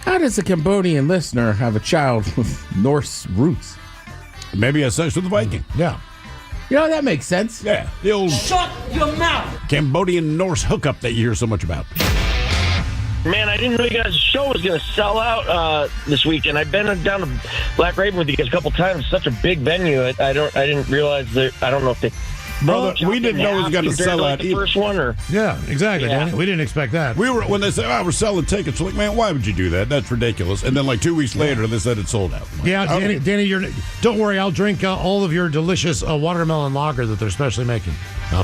How does a Cambodian listener have a child with Norse roots? Maybe a sex with a Viking. Yeah. That makes sense. Yeah, the old Shut your mouth! Cambodian Norse hookup that you hear so much about. Man, I didn't know you guys' show was going to sell out this weekend. I've been down to Black Raven with you guys a couple times. It's such a big venue. I didn't realize that. I don't know if they. Brother, we didn't know it was going to sell out the either. first one, or Yeah, exactly, Yeah. Danny. We didn't expect that. When they said, we're selling tickets, we're like, man, why would you do that? That's ridiculous. And then like 2 weeks later, they said it sold out. I'm like, Yeah, Danny, don't worry. I'll drink all of your delicious watermelon lager that they're specially making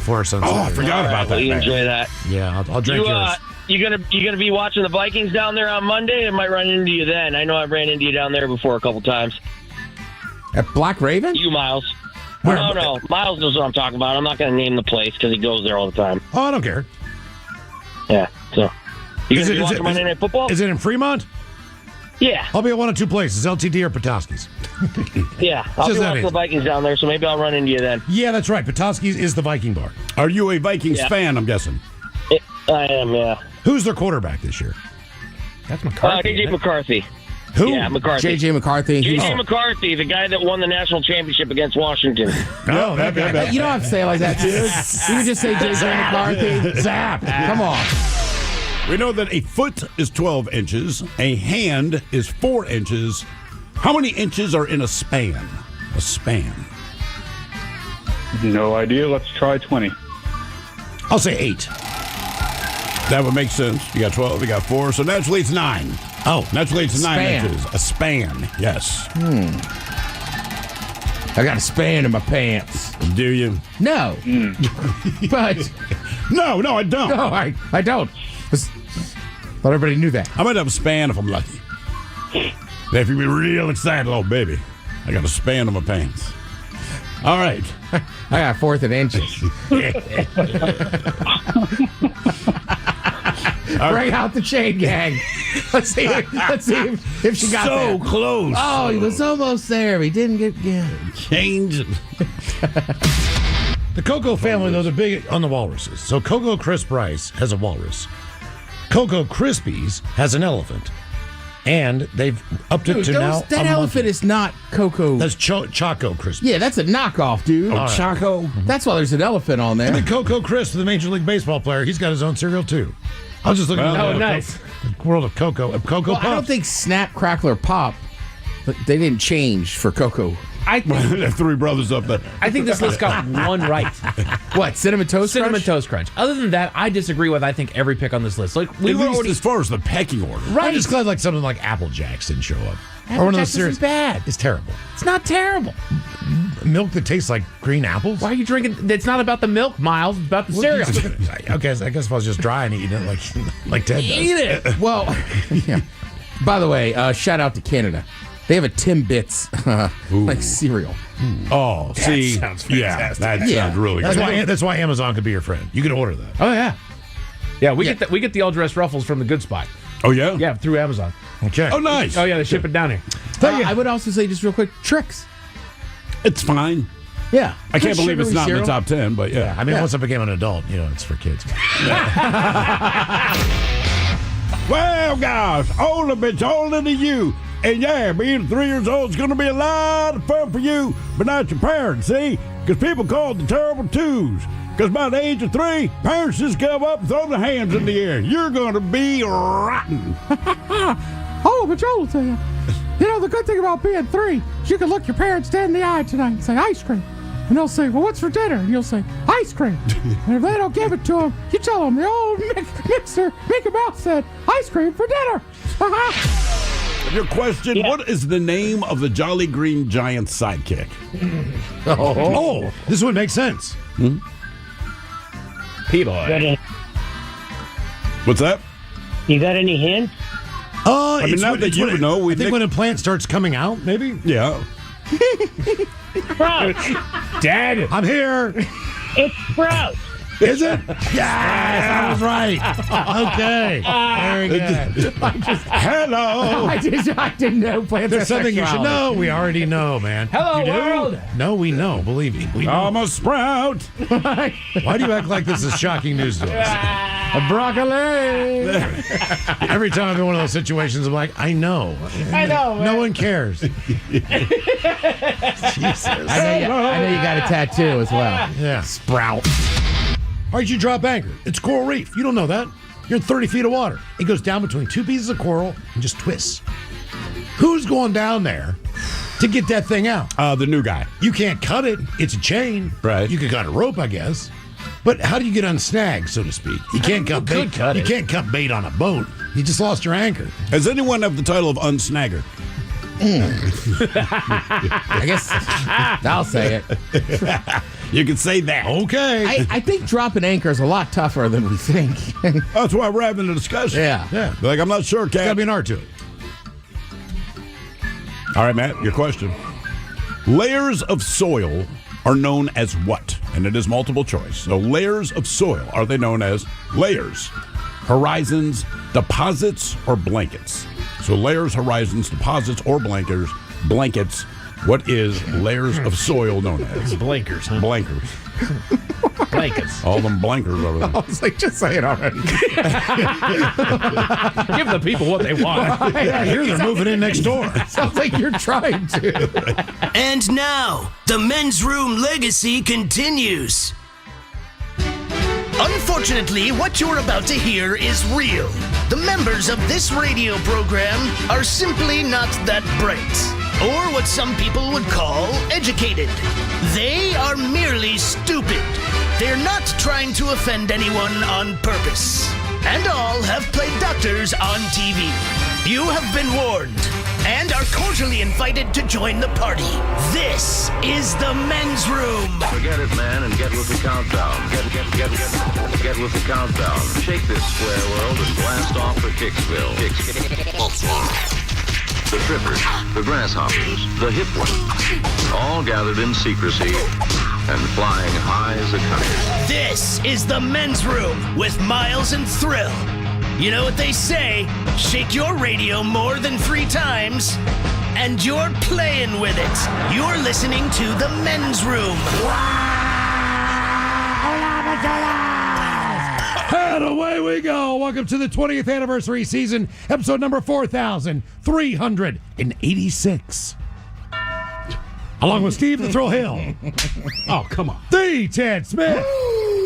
for our Sunset. Oh, I forgot about that. You man. enjoy that. Yeah, I'll drink yours. You gonna be watching the Vikings down there on Monday? I might run into you then. I know I've ran into you down there before a couple times. At Black Raven? You, Miles. Where? No. Miles knows what I'm talking about. I'm not going to name the place because he goes there all the time. Oh, I don't care. Yeah, so. You Is going to it- be watching Monday Night Football? Is it in Fremont? Yeah. I'll be at one of two places, LTD or Petoskey's. Yeah. I'll Just be that watching easy. the Vikings down there, so maybe I'll run into you then. Yeah, that's right. Petoskey's is the Viking bar. Are you a Vikings Yeah. fan, I'm guessing? I am, yeah. Who's their quarterback this year? That's McCarthy. AJ McCarthy. Who? Yeah, McCarthy. J.J. McCarthy. J.J. McCarthy, the guy that won the national championship against Washington. Oh, that guy. You don't have to say it like that, dude. You can just say J.J. McCarthy. Zap. Come on. We know that a foot is 12 inches, a hand is 4 inches. How many inches are in a span? A span. No idea. Let's try 20. I'll say 8. That would make sense. You got 12, you got 4, so naturally it's 9. Oh, Naturally it's 9 Span. inches. A span, yes. I got a span in my pants. Do you? No. But, No, I don't. no, I don't. Just thought everybody knew that. I might have a span if I'm lucky. If you be real excited, little baby, I got a span on my pants. All right. I got 4th and inches. Bring out the chain gang. Let's see if she got So that. close. Oh, he was almost there. He didn't get Change. the Coco family, though, they're big on the walruses. So Coco Crisp Rice has a walrus. Coco Krispies has an elephant. And they've upped it Dude, to now that a elephant monkey. is not Coco. That's Choco Krispies. Yeah, that's a knockoff, dude. Oh, Choco. That's why there's an elephant on And there. then Coco Crisp, the Major League Baseball player, he's got his own cereal, too. I was just looking Well, at the oh, world of nice. world of Coco. Coco Well, I don't Puffs. think Snap, Crackler, Pop, but they didn't change for Coco. I think, Three brothers up there. I think this list got one right. What, Cinnamon Toast Cinnamon Crunch? Toast Crunch. Other than that, I disagree with, I think, every pick on this list. Like, we At were least already... as far as the pecking order. I'm Right. just glad like something like Apple Jacks didn't show up. Apple or one of Jacks those cereals. isn't bad. It's terrible. It's not terrible. Milk that tastes like green apples? Why are you drinking... It's not about the milk, Miles. It's about the cereal. Okay, I guess if I was just dry and eating it like Ted does. Eat it. Well, yeah. By the way, shout out to Canada. They have a Timbits like cereal. Oh, see. sounds Yeah, fantastic. that Yeah. sounds really That's good. why Amazon could be your friend. You can order that. Oh, yeah. Yeah, we get the all-dressed ruffles from the Good Spot. Oh, yeah? Yeah, through Amazon. Okay. Oh, nice. Oh, yeah, they ship it down here. I would also say, just real quick, Tricks. It's fine. Yeah. I can't believe it's Sugary not in cereal. the top 10, but yeah. I mean, once I became an adult, it's for kids. Well, guys, older bitch, older than you. And yeah, being 3 years old is going to be a lot of fun for you, but not your parents, see? Because people call it the terrible twos. Because by the age of 3, parents just come up and throw their hands in the air. You're going to be rotten. Oh, but Joel will tell you. You know, the good thing about being 3 is you can look your parents dead in the eye tonight and say, ice cream. And they'll say, well, what's for dinner? And you'll say, ice cream. And if they don't give it to them, you tell them the old mixer Mickey Mouse said, ice cream for dinner. Your question, what is the name of the Jolly Green Giant's sidekick? Oh, this would make sense. P-Boy. What's that? You got any hints? I mean, not that you would know. I think when a plant starts coming out, maybe. Yeah. Sprout. Dad. I'm here. It's Sprout. Is it? Yes, I was right. Okay. Very good. Hello. I didn't know plants. There's something you should know. We already know, man. Hello, You do? world. No, we know. Believe me. We know. I'm a sprout. Why do you act like this is shocking news to us? Broccoli. Every time I'm in one of those situations, I'm like, I know. I know, man. No one cares. Jesus. I know you got a tattoo as well. Yeah. Sprout. Why'd you drop anchor? It's coral reef. You don't know that. You're in 30 feet of water. It goes down between two pieces of coral and just twists. Who's going down there to get that thing out? The new guy. You can't cut it. It's a chain. Right. You could cut a rope, I guess. But how do you get unsnagged, so to speak? You can't cut bait. cut You it. can't cut bait on a boat. You just lost your anchor. Does anyone have the title of unsnagger? I guess I'll say it. You can say that. Okay. I think dropping anchor is a lot tougher than we think. That's why we're having a discussion. Yeah. Yeah. Like, I'm not sure, Gotta Cap. be an art to it. All right, Matt, your question. Layers of soil are known as what? And it is multiple choice. So layers of soil, are they known as layers, horizons, deposits, or blankets? So layers, horizons, deposits, or blankets. What is layers of soil known as? Blankers, huh? Blankers. Blankets. All them blankers over there. I was like, just say it already. Give the people what they want. I hear they're moving in next door. Sounds like you're trying to. And now, the men's room legacy continues. Unfortunately, what you're about to hear is real. The members of this radio program are simply not that bright, or what some people would call educated. They are merely stupid. They're not trying to offend anyone on purpose. And all have played doctors on TV. You have been warned and are cordially invited to join the party. This is the men's room. Forget it, man, and get with the countdown. Get with the countdown. Shake this square world and blast off for Kicksville. The trippers, the grasshoppers, the hip ones, all gathered in secrecy and flying high as a kite. This is the men's room with Miles and Thrill. You know what they say, shake your radio more than 3 times, and you're playing with it. You're listening to the men's room. And away we go. Welcome to the 20th anniversary season, episode number 4,386. Along with Steve the Thrill Hill. Oh, come on. The Ted Smith.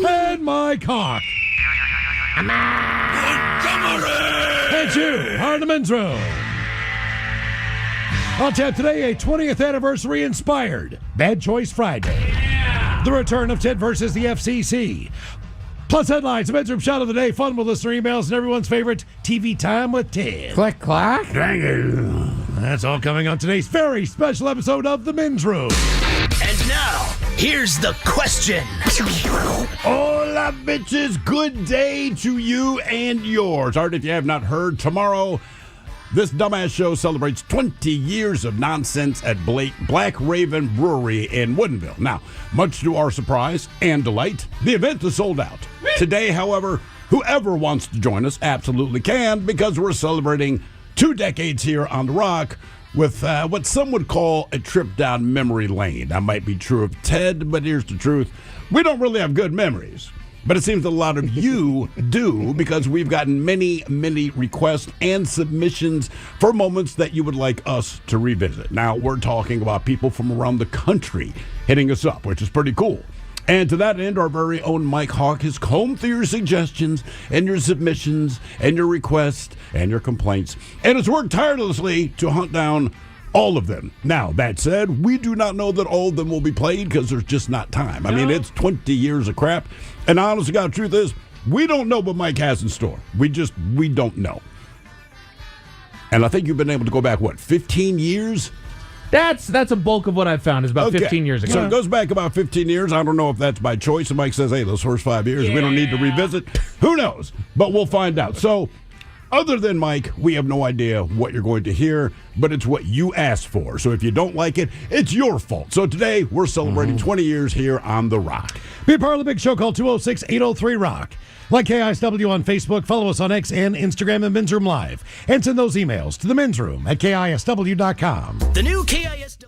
And Mike Hawk. And you are in the men's room. On tap today, a 20th anniversary inspired Bad Choice Friday. The return of Ted versus the FCC. Plus headlines, the men's room shot of the day, fun with listener emails, and everyone's favorite TV time with Ted. Click, clack. Dang it. That's all coming on today's very special episode of The Men's Room. And now, here's the question. Hola, bitches. Good day to you and yours. Art, if you have not heard, tomorrow, this dumbass show celebrates 20 years of nonsense at Black Raven Brewery in Woodinville. Now, much to our surprise and delight, the event is sold out. Today, however, whoever wants to join us absolutely can, because we're celebrating 2 decades here on The Rock with what some would call a trip down memory lane. That might be true of Ted, but here's the truth. We don't really have good memories. But it seems a lot of you do, because we've gotten many, many requests and submissions for moments that you would like us to revisit. Now, we're talking about people from around the country hitting us up, which is pretty cool. And to that end, our very own Mike Hawk has combed through your suggestions and your submissions and your requests and your complaints, and has worked tirelessly to hunt down all of them. Now, that said, we do not know that all of them will be played because there's just not time. I mean, it's 20 years of crap. And honest to God, the truth is, we don't know what Mike has in store. We don't know. And I think you've been able to go back, 15 years? That's a bulk of what I've found is about 15 years ago. So it goes back about 15 years. I don't know if that's by choice. And Mike says, hey, those first 5 years, we don't need to revisit. Who knows? But we'll find out. So Other than Mike, we have no idea what you're going to hear, but it's what you asked for. So if you don't like it, it's your fault. So today, we're celebrating 20 years here on The Rock. Be a part of the big show. Call 206-803-ROCK. Like KISW on Facebook, follow us on X and Instagram and Men's Room Live. And send those emails to the Men's Room at KISW.com. The new KISW.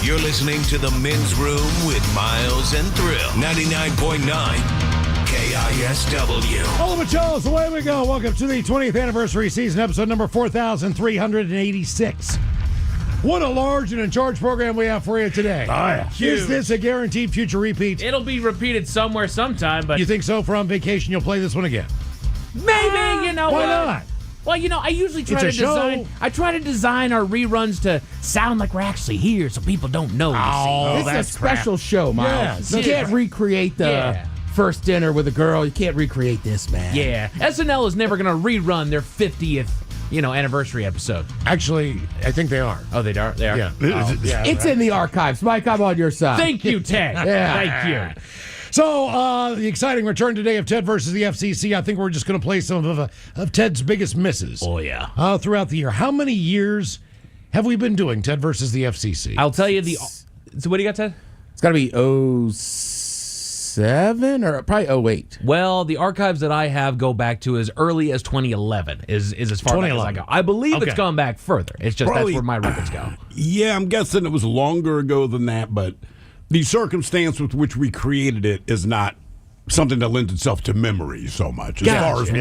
You're listening to The Men's Room with Miles and Thrill. 99.9 KISW. All of it, Charles, away we go. Welcome to the 20th anniversary season, episode number 4,386. What a large and in charge program we have for you today. Oh, yeah. Is this a guaranteed future repeat? It'll be repeated somewhere sometime, but You think so? For on vacation, you'll play this one again? maybe, you know Why what? not? Well, you know, I usually try It's to a show. design. I try to design our reruns to sound like we're actually here, so people don't know. Oh, It's a that's special show, Miles. Yeah, you can't recreate the Yeah. first dinner with a girl. You can't recreate this, man. Yeah, SNL is never going to rerun their 50th, anniversary episode. Actually, I think they are. Oh, they are. They are. Yeah. It's in the archives. Mike, I'm on your side. Thank you, Ted. Yeah. Thank you. So, the exciting return today of Ted versus the FCC. I think we're just going to play some of Ted's biggest misses. Oh yeah. Throughout the year. How many years have we been doing Ted versus the FCC? I'll tell you the. So what do you got, Ted? It's got to be 07 or probably 08. Well, the archives that I have go back to as early as 2011. Is as far back as I 2011. go. I believe Okay. it's gone back further. It's just Probably- that's where my records go. Yeah, I'm guessing it was longer ago than that, but the circumstance with which we created it is not something that lends itself to memory so much as far as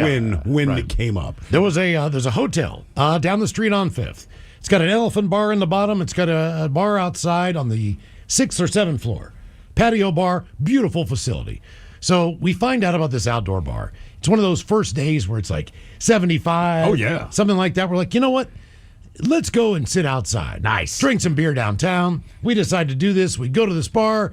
when it came up. There's a hotel down the street on 5th. It's got an elephant bar in the bottom. It's got a bar outside on the 6th or 7th floor. Patio bar, beautiful facility. So we find out about this outdoor bar. It's one of those first days where it's like 75. Oh, yeah. Something like that. We're like, you know what? Let's go and sit outside. Nice. Drink some beer downtown. We decide to do this. We go to this bar.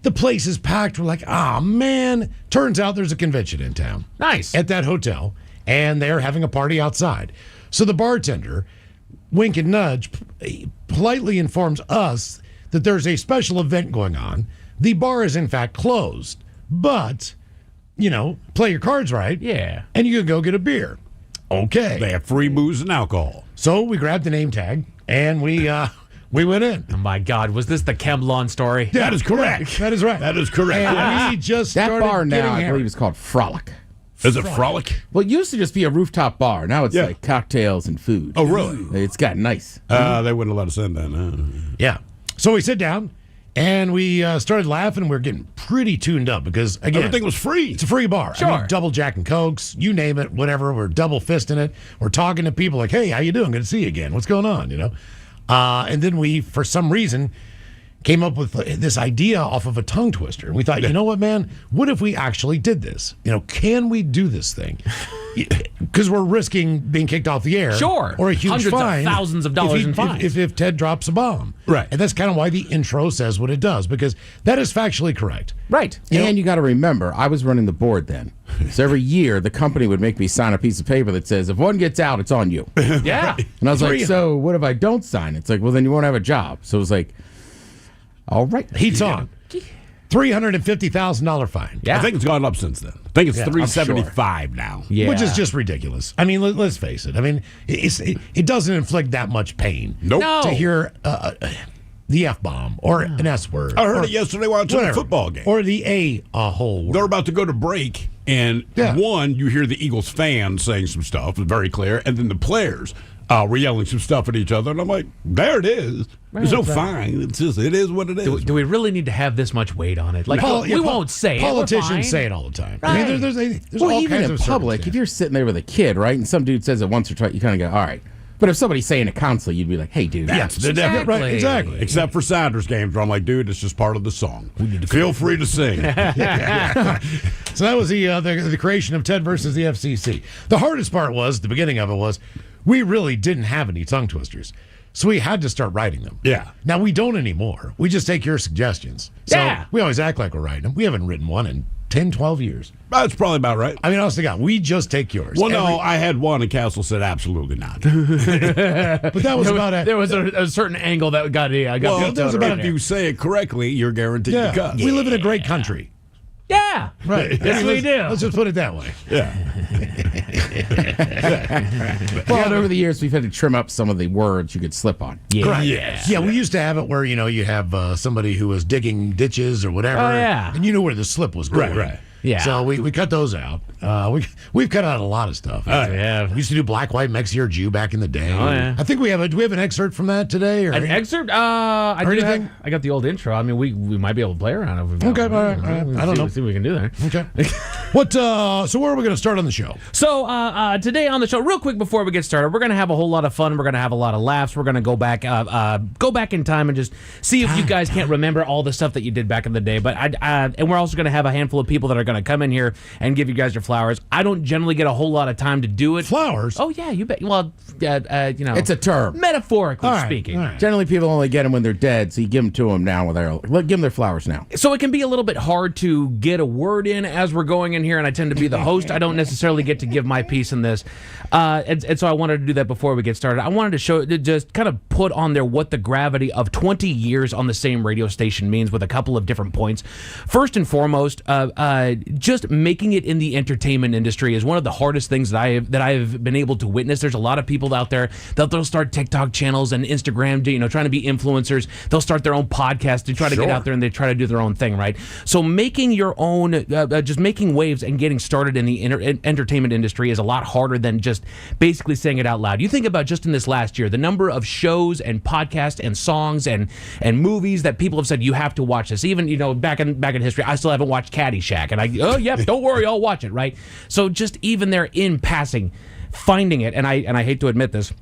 The place is packed. We're like, man. Turns out there's a convention in town. Nice. At that hotel, and they're having a party outside. So the bartender, wink and nudge, politely informs us that there's a special event going on. The bar is in fact closed, but, play your cards right. Yeah. And you can go get a beer. Okay. They have free booze and alcohol. So we grabbed the name tag, and we went in. Oh my God, was this the Kemblon story? That is correct. That is right. That is correct. And we just That started bar getting now, I hammered. believe, is called Frolic. Is it Frolic? Well, it used to just be a rooftop bar. Now it's Yeah. like cocktails and food. Oh, really? It's gotten nice. They wouldn't let us in then. Yeah. So we sit down, and we started laughing. We're getting pretty tuned up because, again, Everything was free. it's a free bar. Sure. I mean, double Jack and Cokes, you name it, whatever. We're double fisting it. We're talking to people like, hey, how you doing? Good to see you again. What's going on, And then we, for some reason, came up with this idea off of a tongue twister. And we thought, you know what, man? What if we actually did this? Can we do this thing? Because we're risking being kicked off the air. Sure. Or a huge Hundreds of fine. thousands of dollars in fines. If Ted drops a bomb. Right. And that's kind of why the intro says what it does, because that is factually correct. Right. And you got to remember, I was running the board then. So every year, the company would make me sign a piece of paper that says, if one gets out, it's on you. Yeah. And I was like, so what if I don't sign? It's like, well, then you won't have a job. So it was like, all right. Heat's on. $350,000 fine. Yeah. I think it's gone up since then. I think it's Yeah, I'm $375 now. Yeah. Which is just ridiculous. I mean, let's face it. I mean, it doesn't inflict that much pain Nope. No. to hear the F-bomb or an S-word. I heard or it yesterday watching whatever. a football game. Or the a whole word. They're about to go to break, and Yeah. one, you hear the Eagles fans saying some stuff, it's very clear, and then the players were yelling some stuff at each other, and I'm like, there it is. There's no fine. It's just, it is what it is. Do we really need to have this much weight on it? Like, we won't say it. We're Politicians fine. say it all the time. Right. I mean, there's Well, all even kinds in of public, if circumstances. you're sitting there with a kid, right, and some dude says it once or twice, you kind of go, all right. But if somebody's saying it constantly, you'd be like, hey, dude. That's the Yeah, difference. right, exactly. Except for Sounders games, where I'm like, dude, it's just part of the song. Feel free to sing. So that was the creation of Ted versus the FCC. The hardest part was, the beginning of it was, we really didn't have any tongue twisters. So we had to start writing them. Yeah. Now we don't anymore. We just take your suggestions. So Yeah. we always act like we're writing them. We haven't written one in 10, 12 years. That's probably about right. I mean, honest to God, we just take yours. Well, no, I had one, and Castle said absolutely not. But that was about it. There was a certain angle that got Well, that was about if you say it correctly, you're guaranteed to cut. We live in a great country. Yeah. Right. Yes, we do. Let's just put it that way. Yeah. Well, over the years, we've had to trim up some of the words you could slip on. Yeah. Yeah, we used to have it where, you have somebody who was digging ditches or whatever. Oh, yeah. And you knew where the slip was going. Right. Yeah. So we cut those out. We've cut out a lot of stuff. Yeah. We used to do Black, White, Mexi or Jew back in the day. Oh, yeah. I think do we have an excerpt from that today? Or An excerpt? I got the old intro. I mean, we might be able to play around it. If we Okay, all right. I don't know. See what we can do there. Okay. So where are we going to start on the show? So today on the show, real quick before we get started, we're going to have a whole lot of fun. We're going to have a lot of laughs. We're going to go back in time and just see if you guys can't remember all the stuff that you did back in the day. But and we're also going to have a handful of people that are going to come in here and give you guys your flowers. I don't generally get a whole lot of time to do it. Flowers? Oh yeah, you bet. Well, it's a term. Metaphorically All right, speaking. all right. Generally, people only get them when they're dead, so you give them to them now. Give them their flowers now. So it can be a little bit hard to get a word in as we're going in here, and I tend to be the host. I don't necessarily get to give my piece in this. And so I wanted to do that before we get started. I wanted to just kind of put on there what the gravity of 20 years on the same radio station means with a couple of different points. First and foremost, just making it in the entertainment industry is one of the hardest things that I've been able to witness. There's a lot of people out there that they'll start TikTok channels and Instagram, trying to be influencers. They'll start their own podcast to try to get out there and they try to do their own thing, right? So making your own, just making waves and getting started in the entertainment industry is a lot harder than just basically saying it out loud. You think about just in this last year, the number of shows and podcasts and songs and movies that people have said you have to watch this. Even back in history, I still haven't watched Caddyshack, and don't worry, I'll watch it, right? So just even there in passing, finding it, and I hate to admit this.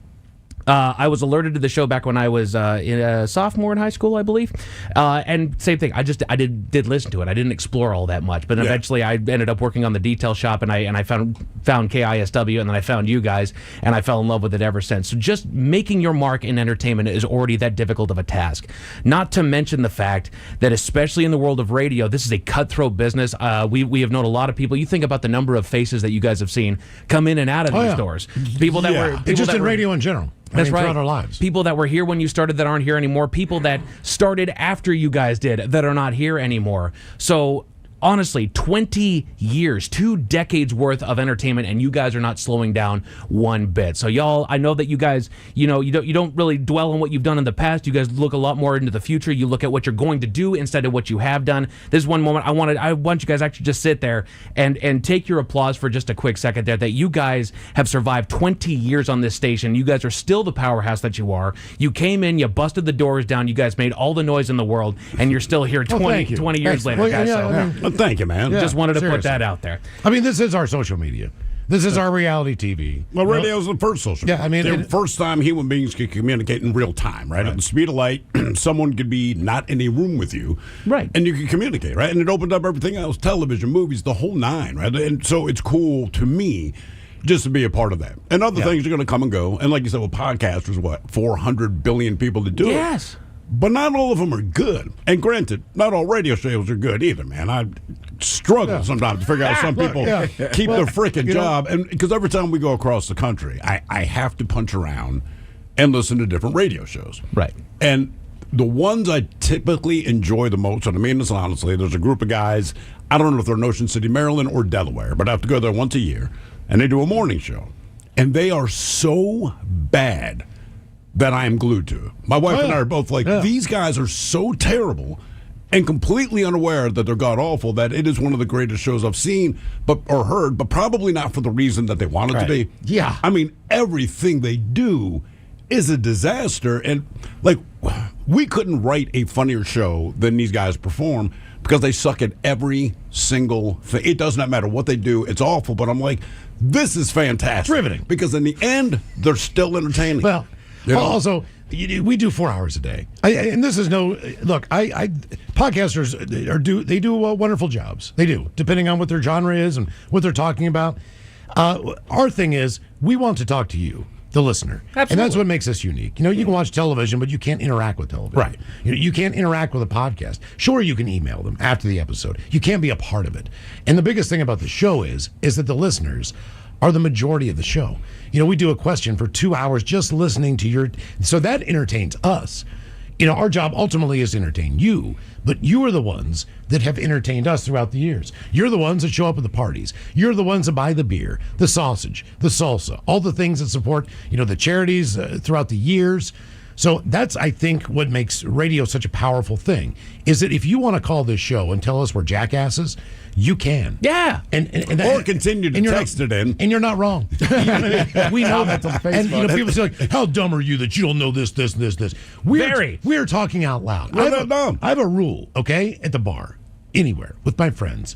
I was alerted to the show back when I was a sophomore in high school, I believe. And same thing. I did listen to it. I didn't explore all that much, but eventually I ended up working on the detail shop, and I found KISW, and then I found you guys, and I fell in love with it ever since. So just making your mark in entertainment is already that difficult of a task. Not to mention the fact that especially in the world of radio, this is a cutthroat business. We have known a lot of people. You think about the number of faces that you guys have seen come in and out of these doors. People that were just in radio in general. That's right. Throughout our lives. People that were here when you started that aren't here anymore. People that started after you guys did that are not here anymore. So honestly, 20 years, 2 decades worth of entertainment, and you guys are not slowing down one bit. So y'all, I know that you guys, you don't really dwell on what you've done in the past. You guys look a lot more into the future. You look at what you're going to do instead of what you have done. This one moment, I want you guys actually just sit there and take your applause for just a quick second there, that you guys have survived 20 years on this station. You guys are still the powerhouse that you are. You came in, you busted the doors down, you guys made all the noise in the world, and you're still here 20 years later, guys. Thank you, man. Just wanted to put seriously. that out there. I mean, this is our social media. This is our reality TV. Well, radio's the first social. Yeah, I mean, the first time human beings could communicate in real time, right? At the speed of light, someone could be not in a room with you, right? And you could communicate, right? And it opened up everything else: television, movies, the whole nine, right? And so it's cool to me just to be a part of that. And other things are going to come and go. And like you said, with podcasters, 400 billion people to do it. Yes. But not all of them are good. And granted, not all radio shows are good either, man. I struggle sometimes to figure out some people keep their freaking job. And because every time we go across the country, I have to punch around and listen to different radio shows. Right. And the ones I typically enjoy the most, and I mean this honestly, there's a group of guys, I don't know if they're in Ocean City, Maryland, or Delaware, but I have to go there once a year, and they do a morning show. And they are so bad that I am glued to. My wife and I are both like, these guys are so terrible and completely unaware that they're god-awful that it is one of the greatest shows I've seen or heard, but probably not for the reason that they want it to be. Yeah. I mean, everything they do is a disaster. And, like, we couldn't write a funnier show than these guys perform because they suck at every single thing. It does not matter what they do. It's awful, but I'm like, this is fantastic. It's riveting. Because in the end, they're still entertaining. Well, also, we do 4 hours a day, and this is podcasters do wonderful jobs. They do, depending on what their genre is and what they're talking about. Our thing is, we want to talk to you, the listener, and that's what makes us unique. You can watch television, but you can't interact with television. Right. You can't interact with a podcast. Sure, you can email them after the episode. You can't be a part of it. And the biggest thing about the show is that the listeners are the majority of the show. We do a question for 2 hours just listening to so that entertains us. Our job ultimately is to entertain you, but you are the ones that have entertained us throughout the years. You're the ones that show up at the parties. You're the ones that buy the beer, the sausage, the salsa, all the things that support, the charities throughout the years. So that's, I think, what makes radio such a powerful thing, is that if you want to call this show and tell us we're jackasses, you can. Yeah. Or continue to text it in. And you're not wrong. We know that. And people say, like, how dumb are you that you don't know this, this, and this? We're talking out loud. We're not dumb. I have a rule, okay, at the bar, anywhere, with my friends.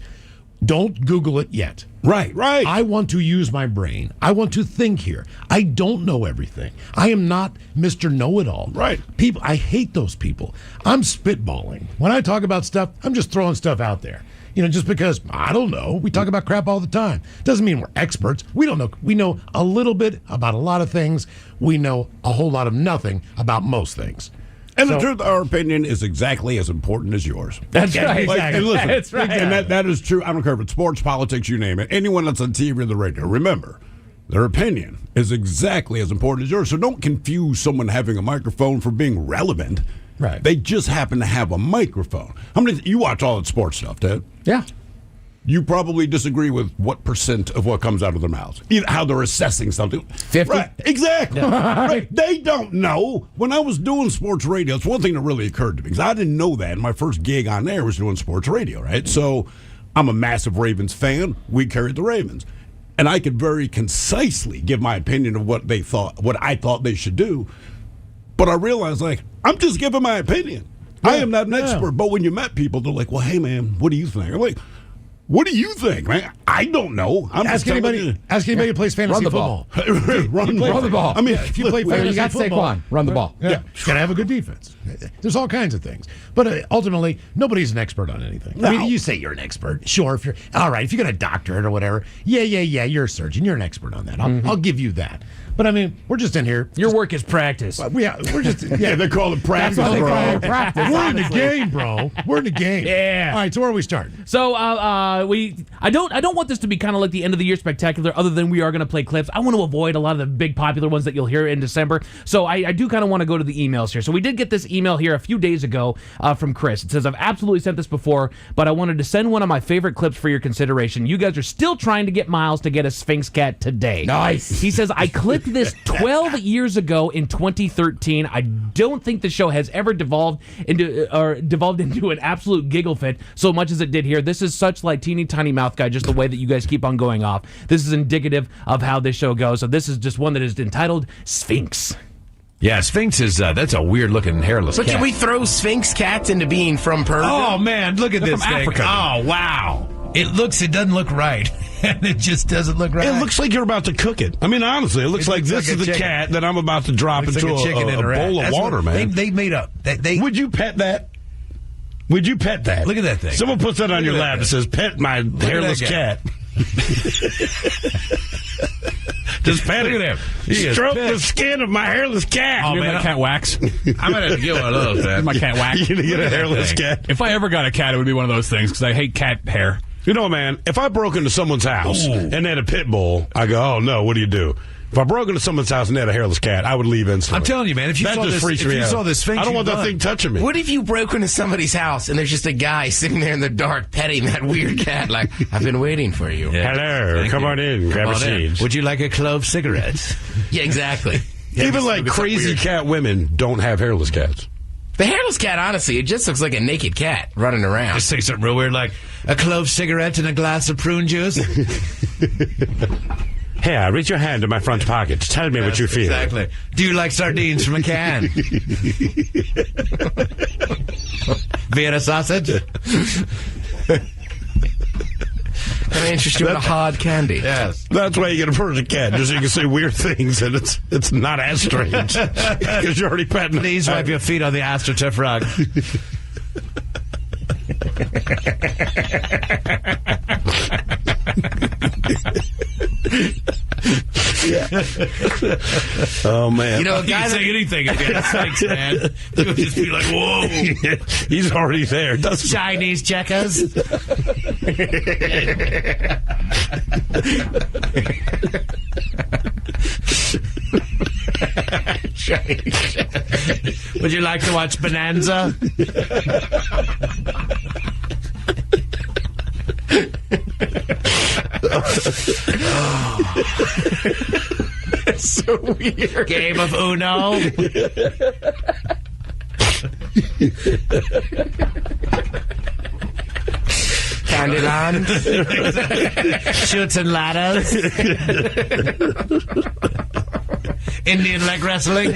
Don't Google it yet. Right. I want to use my brain. I want to think here. I don't know everything. I am not Mr. Know-It-All. Right. People, I hate those people. I'm spitballing. When I talk about stuff, I'm just throwing stuff out there. Just because, I don't know. We talk about crap all the time. Doesn't mean we're experts. We don't know. We know a little bit about a lot of things. We know a whole lot of nothing about most things. And the truth, our opinion is exactly as important as yours. That's right. And listen, that's right. And that is true. I don't care if it's sports, politics, you name it. Anyone that's on TV or the radio, remember, their opinion is exactly as important as yours. So don't confuse someone having a microphone for being relevant. Right. They just happen to have a microphone. How many? You watch all that sports stuff, Ted? Yeah. You probably disagree with what % of what comes out of their mouths, how they're assessing something. 50? Right, exactly. Yeah. Right. They don't know. When I was doing sports radio, it's one thing that really occurred to me, because I didn't know that. My first gig on air was doing sports radio, right? So I'm a massive Ravens fan. We carried the Ravens. And I could very concisely give my opinion of what I thought they should do. But I realized, I'm just giving my opinion. Yeah. I am not an expert. But when you met people, they're like, well, hey, man, what do you think? I'm like, what do you think, man? I don't know. Ask anybody who plays fantasy football. Run the ball. I mean, if you play fantasy you got football, Saquon. Run the ball. Yeah. You got to have a good defense. There's all kinds of things. But ultimately, nobody's an expert on anything. No. I mean, you say you're an expert. Sure, if you're all right, if you got a doctorate or whatever, yeah, you're a surgeon. You're an expert on that. I'll give you that. But I mean, we're just in here. Your work is practice. We're just they call it practice, That's what they bro. call it, practice. We're in the game, bro. We're in the game. Yeah. All right. So where are we starting? So I don't want this to be kind of like the end of the year spectacular, other than we are going to play clips. I want to avoid a lot of the big popular ones that you'll hear in December. So I do kind of want to go to the emails here. So we did get this email here a few days ago from Chris. It says, I've absolutely sent this before, but I wanted to send one of my favorite clips for your consideration. You guys are still trying to get Miles to get a Sphinx cat today. Nice. He says, I clipped this 12 years ago in 2013. I don't think the show has ever devolved into an absolute giggle fit so much as it did here. This is such like teeny tiny mouth guy, just the way that you guys keep on going off. This is indicative of how this show goes. So this is just one that is entitled Sphinx. Yeah, Sphinx is, that's a weird-looking hairless But cat. can we throw Sphinx cats into being from Persia? Oh, man, look at They're this from thing. Africa. Oh, wow. It doesn't look right. And it just doesn't look right. It looks like you're about to cook it. I mean, honestly, it looks like this is the cat that I'm about to drop into like a chicken in a bowl of water, man. They made up. Would you pet that? Would you pet that? Look at that thing. Someone puts that on your lap and says, pet my hairless cat. Just pet it. Look at him. Stroke the skin of my hairless cat. Oh, man, my cat wax. I'm going to get one of those, man. My cat wax. You're going to get a hairless cat. If I ever got a cat, it would be one of those things because I hate cat hair. You know, man, if I broke into someone's house and they had a pit bull, I go, oh, no, what do you do? If I broke into someone's house and they had a hairless cat, I would leave instantly. I'm telling you, man, if you that saw just this, freaks if me you out. saw this Sphinx, I don't want that done. thing touching me. What if you broke into somebody's house and there's just a guy sitting there in the dark petting that weird cat like, I've been waiting for you. Yeah. Hello, come on in, grab a seat. Would you like a clove cigarette? Yeah, exactly. Even like crazy cat women don't have hairless cats. The hairless cat, honestly, it just looks like a naked cat running around. Just say something real weird like a clove cigarette and a glass of prune juice. Here, reach your hand in my front pocket. Tell me what you feel. Exactly. Do you like sardines from a can? Vienna sausage? Can I interest you in a hard candy? Yes. That's why you get a Persian cat, just so you can say weird things and it's not as strange. Because you're already petting. Please wipe your feet on the AstroTurf rug. Oh, man. You know, a You guy can that... say anything if you had Sphinx, man. You would just be like, whoa. He's already there. Doesn't Chinese checkers. Would you like to watch Bonanza? That's so weird. Game of Uno. Candyland. Shoots and ladders. Indian leg wrestling.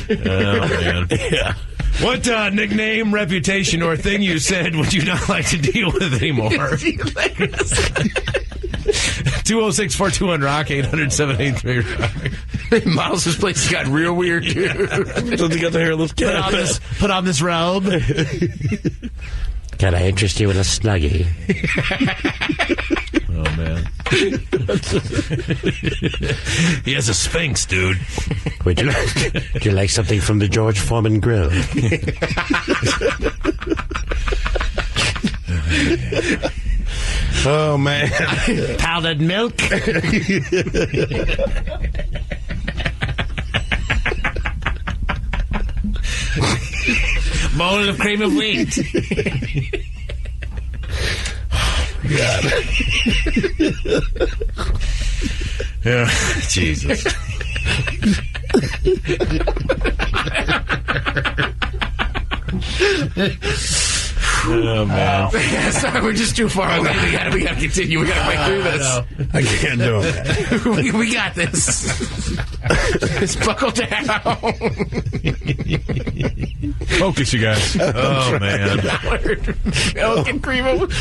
Oh, man. Yeah. What nickname, reputation, or thing you said would you not like to deal with anymore? 206-421-ROCK, 800-783. Miles' place got real weird, dude. Does he got the hairless cat? Put on this robe. Can I interest you in a Snuggie? Oh, man. He has a Sphinx, dude. Would you like something from the George Foreman grill? Oh, man. Powdered milk. Bowl of cream of wheat. God. Yeah, Jesus. Oh, man. Sorry, we're just too far away. We gotta continue. We gotta break through this. I can't do it. We got this. Just buckle down. Focus, you guys. Oh, man. Milk and cream of wheat.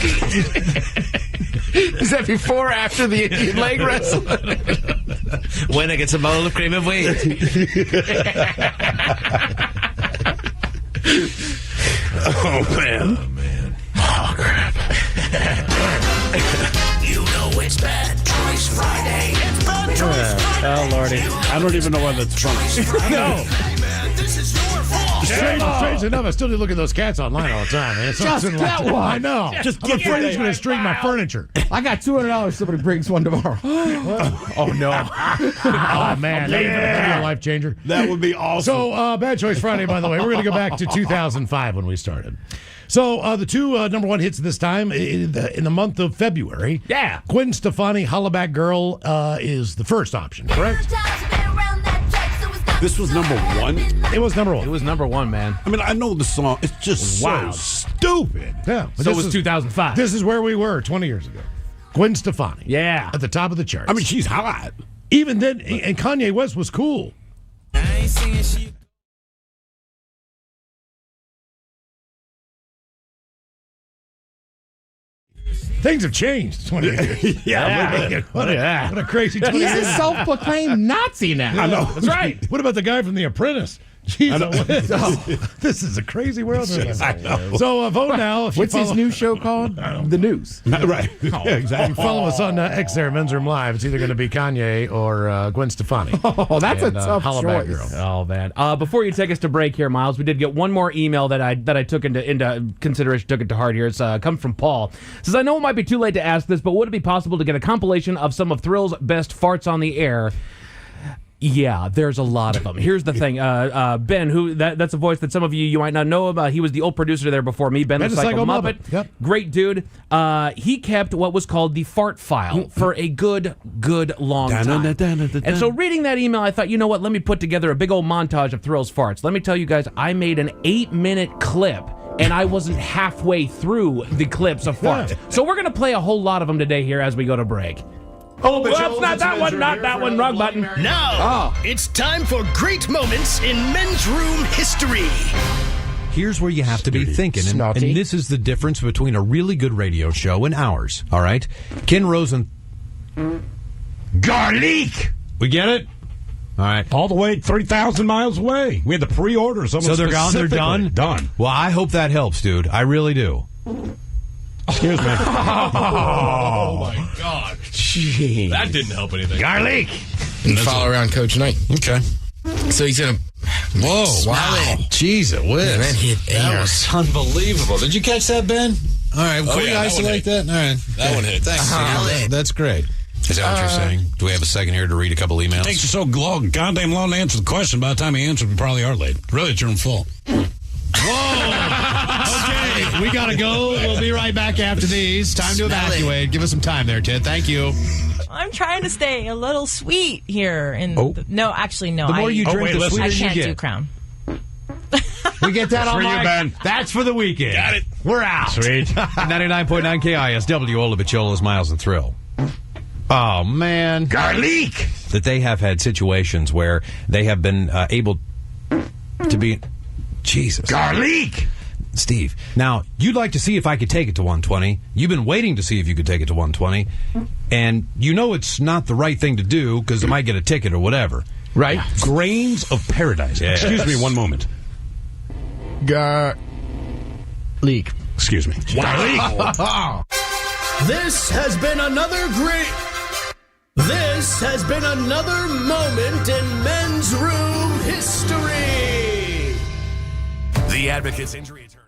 Is that before or after the Indian leg wrestling? When it gets a bowl of cream of wheat. Oh, man. Oh, man. Oh, crap. You know it's Bad Choice Friday. It's Bad Choice Friday. Oh, Lordy. I don't even know why that's funny. No. This is your fault. Strange enough, I still do look at those cats online all the time, man. It's Just something that like, one. I know. Just I'm get afraid your he's going to string my furniture. I got $200. Somebody brings one tomorrow. Oh, no. Oh, man. That would be a life changer. That would be awesome. So, Bad Choice Friday, by the way, we're going to go back to 2005 when we started. So, the two number one hits this time in the month of February. Yeah. Gwen Stefani, Hollaback Girl is the first option, correct? This was number one? It was number one. It was number one, man. I mean, I know the song. It's just Wow. so stupid. Yeah. So it was 2005. This is where we were 20 years ago. Gwen Stefani. Yeah. At the top of the charts. I mean, she's hot. Even then, and Kanye West was cool. Things have changed 20 years. Yeah. What a crazy 20 He's a years. self-proclaimed Nazi now. I know. That's right. What about the guy from The Apprentice? Jeez, this is a crazy world. I know. So vote now. If you What's his follow- new show called? The News. Right. Yeah, If exactly. you follow us on X there, Men's Room Live, it's either going to be Kanye or Gwen Stefani. Oh, that's And, a tough Hollaback choice. Girl. Oh man! Before you take us to break here, Miles, we did get one more email that I took into consideration, took it to heart here. It's comes from Paul. It says, I know it might be too late to ask this, but would it be possible to get a compilation of some of Thrill's best farts on the air? Yeah, there's a lot of them. Here's the thing, Ben, who that's a voice that some of you might not know about. He was the old producer there before me, Ben the Psycho Muppet. Yep. Great dude. He kept what was called the fart file for a good long time. And so reading that email, I thought, you know what, let me put together a big old montage of Thrill's farts. Let me tell you guys, I made an 8-minute clip, and I wasn't halfway through the clips of farts. So we're going to play a whole lot of them today here as we go to break. Oh, but well, not that one, not that one. Wrong button. Now, it's time for great moments in men's room history. Here's where you have to be thinking, and this is the difference between a really good radio show and ours, all right? Ken Rosen... Garlic! We get it? All right. All the way 3,000 miles away. We had to pre-order something. So they're gone, they're done? Done. Well, I hope that helps, dude. I really do. Excuse me. Oh, my God. Jeez. That didn't help anything. Garlic! And follow around Coach Knight. Okay. So he's in a... Whoa, wow. Jeez, it was. Man, that hit That air. was unbelievable. Did you catch that, Ben? All right, can we isolate that? All right. That one hit. Thanks. That's great. Is that what you're saying? Do we have a second here to read a couple emails? It takes you so goddamn long to answer the question. By the time you answer, we probably are late. Really, it's your own fault. Whoa! Okay. We got to go. We'll be right back after these. Time to evacuate. Give us some time there, Ted. Thank you. I'm trying to stay a little sweet here. No, actually, no. The more you drink, the sweeter I you can't get. do Crown. We get that on For you, mic. Ben. That's for the weekend. Got it. We're out. Sweet. 99.9 KISW, Ola Bicholas, Miles and Thrill. Oh, man. Garlic! That they have had situations where they have been able to be... Jesus. Garlic! Steve, now, you'd like to see if I could take it to 120. You've been waiting to see if you could take it to 120. And you know it's not the right thing to do because it might get a ticket or whatever. Right? Grains of paradise. Yes. Excuse me one moment. Garlic. Excuse me. Wow. This has been another great... This has been another moment in men's room history. The Advocates Injury Attorney.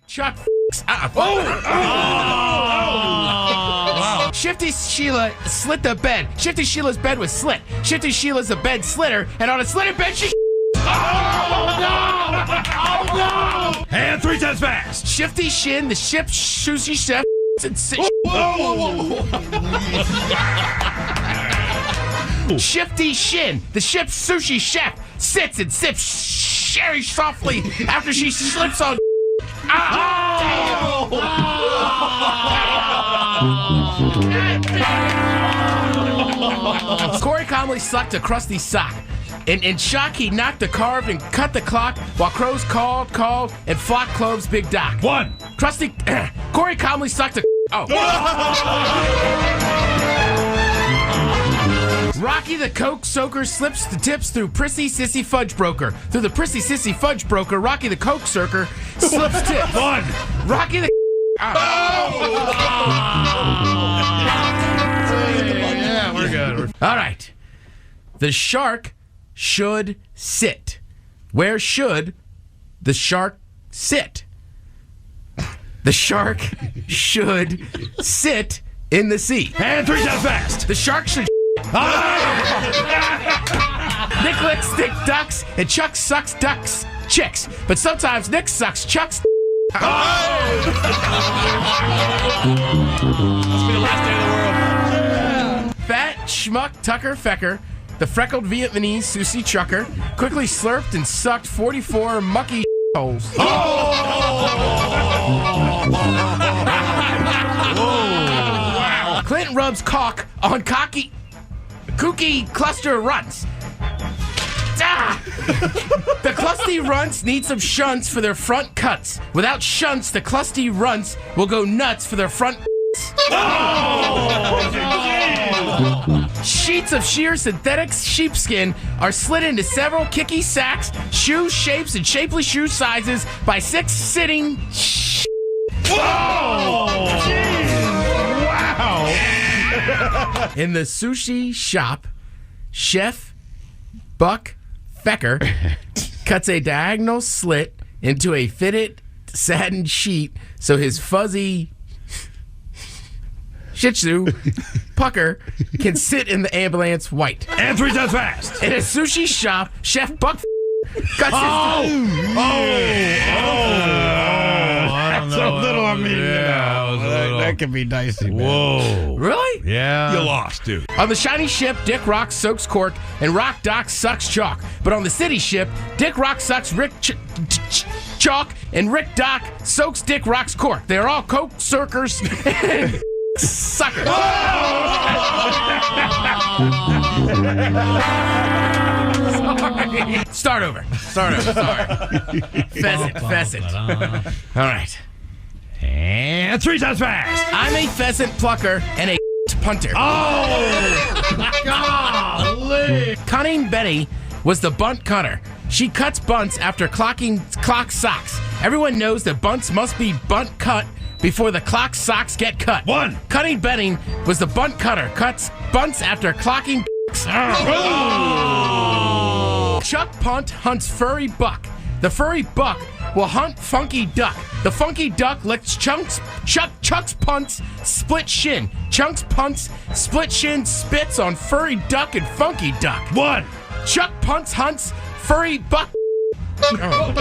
Chuck. Wow. Shifty Sheila slit the bed. Shifty Sheila's bed was slit. Shifty Sheila's a bed slitter, and on a slitted bed she. Oh, no! And 3 times fast. Shifty Shin, the ship's sushi chef. Shifty Shin, the ship's sushi chef, sits and sips sherry softly after she slips on. Corey calmly sucked a crusty sock. In shock, he knocked the carved and cut the clock while crows called, and flocked cloves Big Doc. 1. Crusty. Corey calmly sucked a. Rocky the Coke Soaker slips the tips through Prissy Sissy Fudge Broker. Through the Prissy Sissy Fudge Broker, Rocky the Coke Soaker slips tips. 1. Rocky the. Yeah, we're good. All right. The shark should sit. Where should the shark sit? The shark should sit in the sea. And 3 times fast. The shark should. Nick licks thick ducks and Chuck sucks ducks chicks. But sometimes Nick sucks Chuck's. Must be the last day of the world. Fat schmuck Tucker Fecker, the freckled Vietnamese Susie Chucker, quickly slurped and sucked 44 mucky holes. Wow. Clint rubs caulk on kooky cluster runts. The clusty runts need some shunts for their front cuts. Without shunts, the clusty runts will go nuts for their front. Sheets of sheer synthetic sheepskin are slid into several kicky sacks, shoe shapes, and shapely shoe sizes by 6 sitting. Wow! In the sushi shop, Chef Buck Fecker cuts a diagonal slit into a fitted satin sheet so his fuzzy Shih Tzu Pucker can sit in the ambulance white. And 3 times fast. In a sushi shop, Chef Buck cuts That's a little, that could be dicey, man. Whoa. Really? Yeah. You lost, dude. On the shiny ship, Dick Rock soaks cork and Rock Doc sucks chalk. But on the city ship, Dick Rock sucks Rick chalk and Rick Doc soaks Dick Rock's cork. They're all coke circers and suckers. Sorry. Start over. Sorry. Pheasant. All right. And 3 times fast. I'm a pheasant plucker and a punter. Golly. Cunning Betty was the bunt cutter. She cuts bunts after clock socks. Everyone knows that bunts must be bunt cut before the clock socks get cut. 1. Cunning Betty was the bunt cutter. Cuts bunts after clocking. Chuck Punt hunts furry buck. The furry buck will hunt funky duck. The funky duck licks Chuck's punts split shin. Chuck's punts split shin spits on furry duck and funky duck. 1. Chuck punts hunts furry buck. I don't know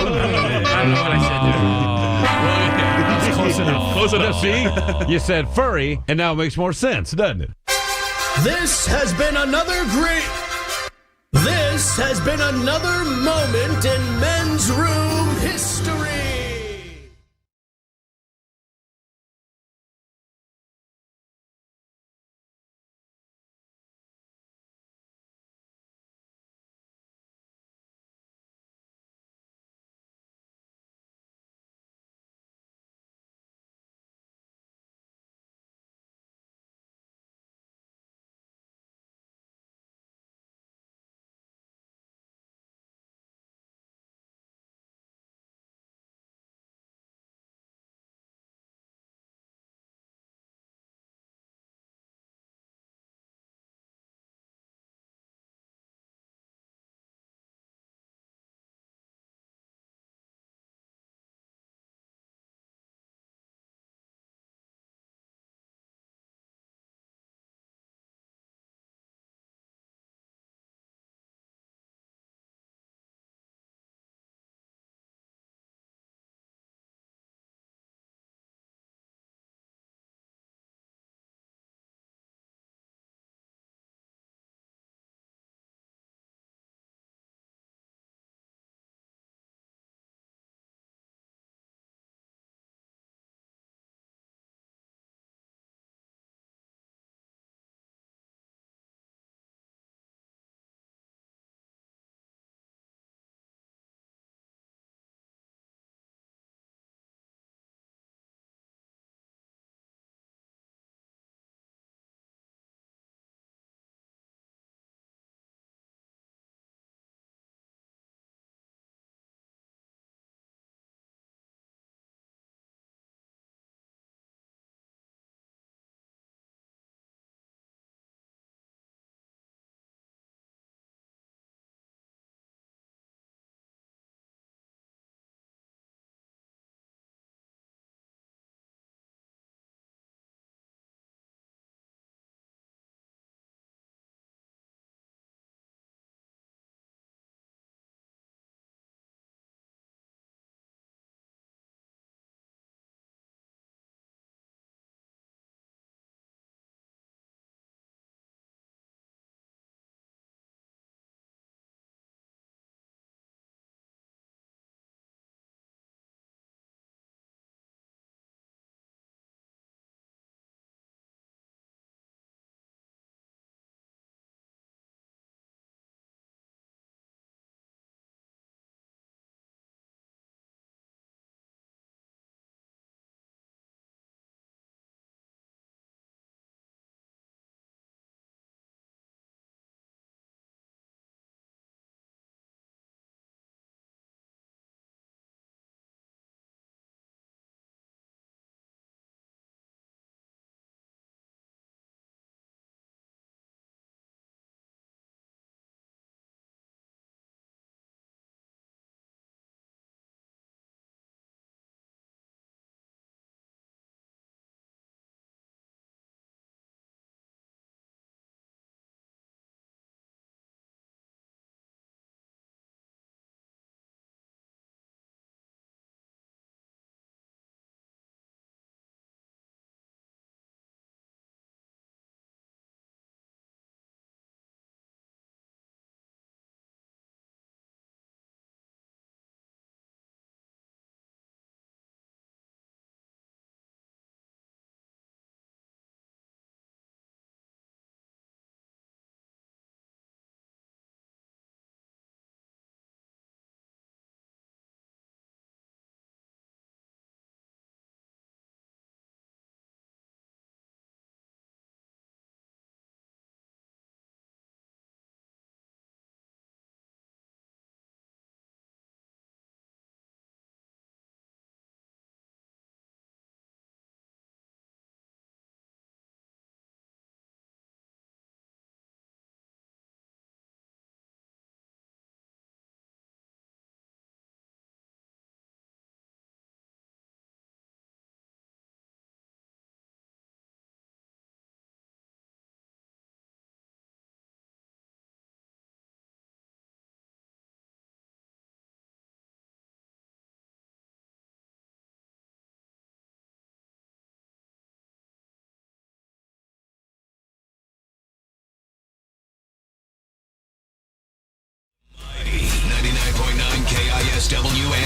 what I said there. Close enough. Close enough, see? You said furry, and now it makes more sense, doesn't it? This has been another moment in Men's Room history.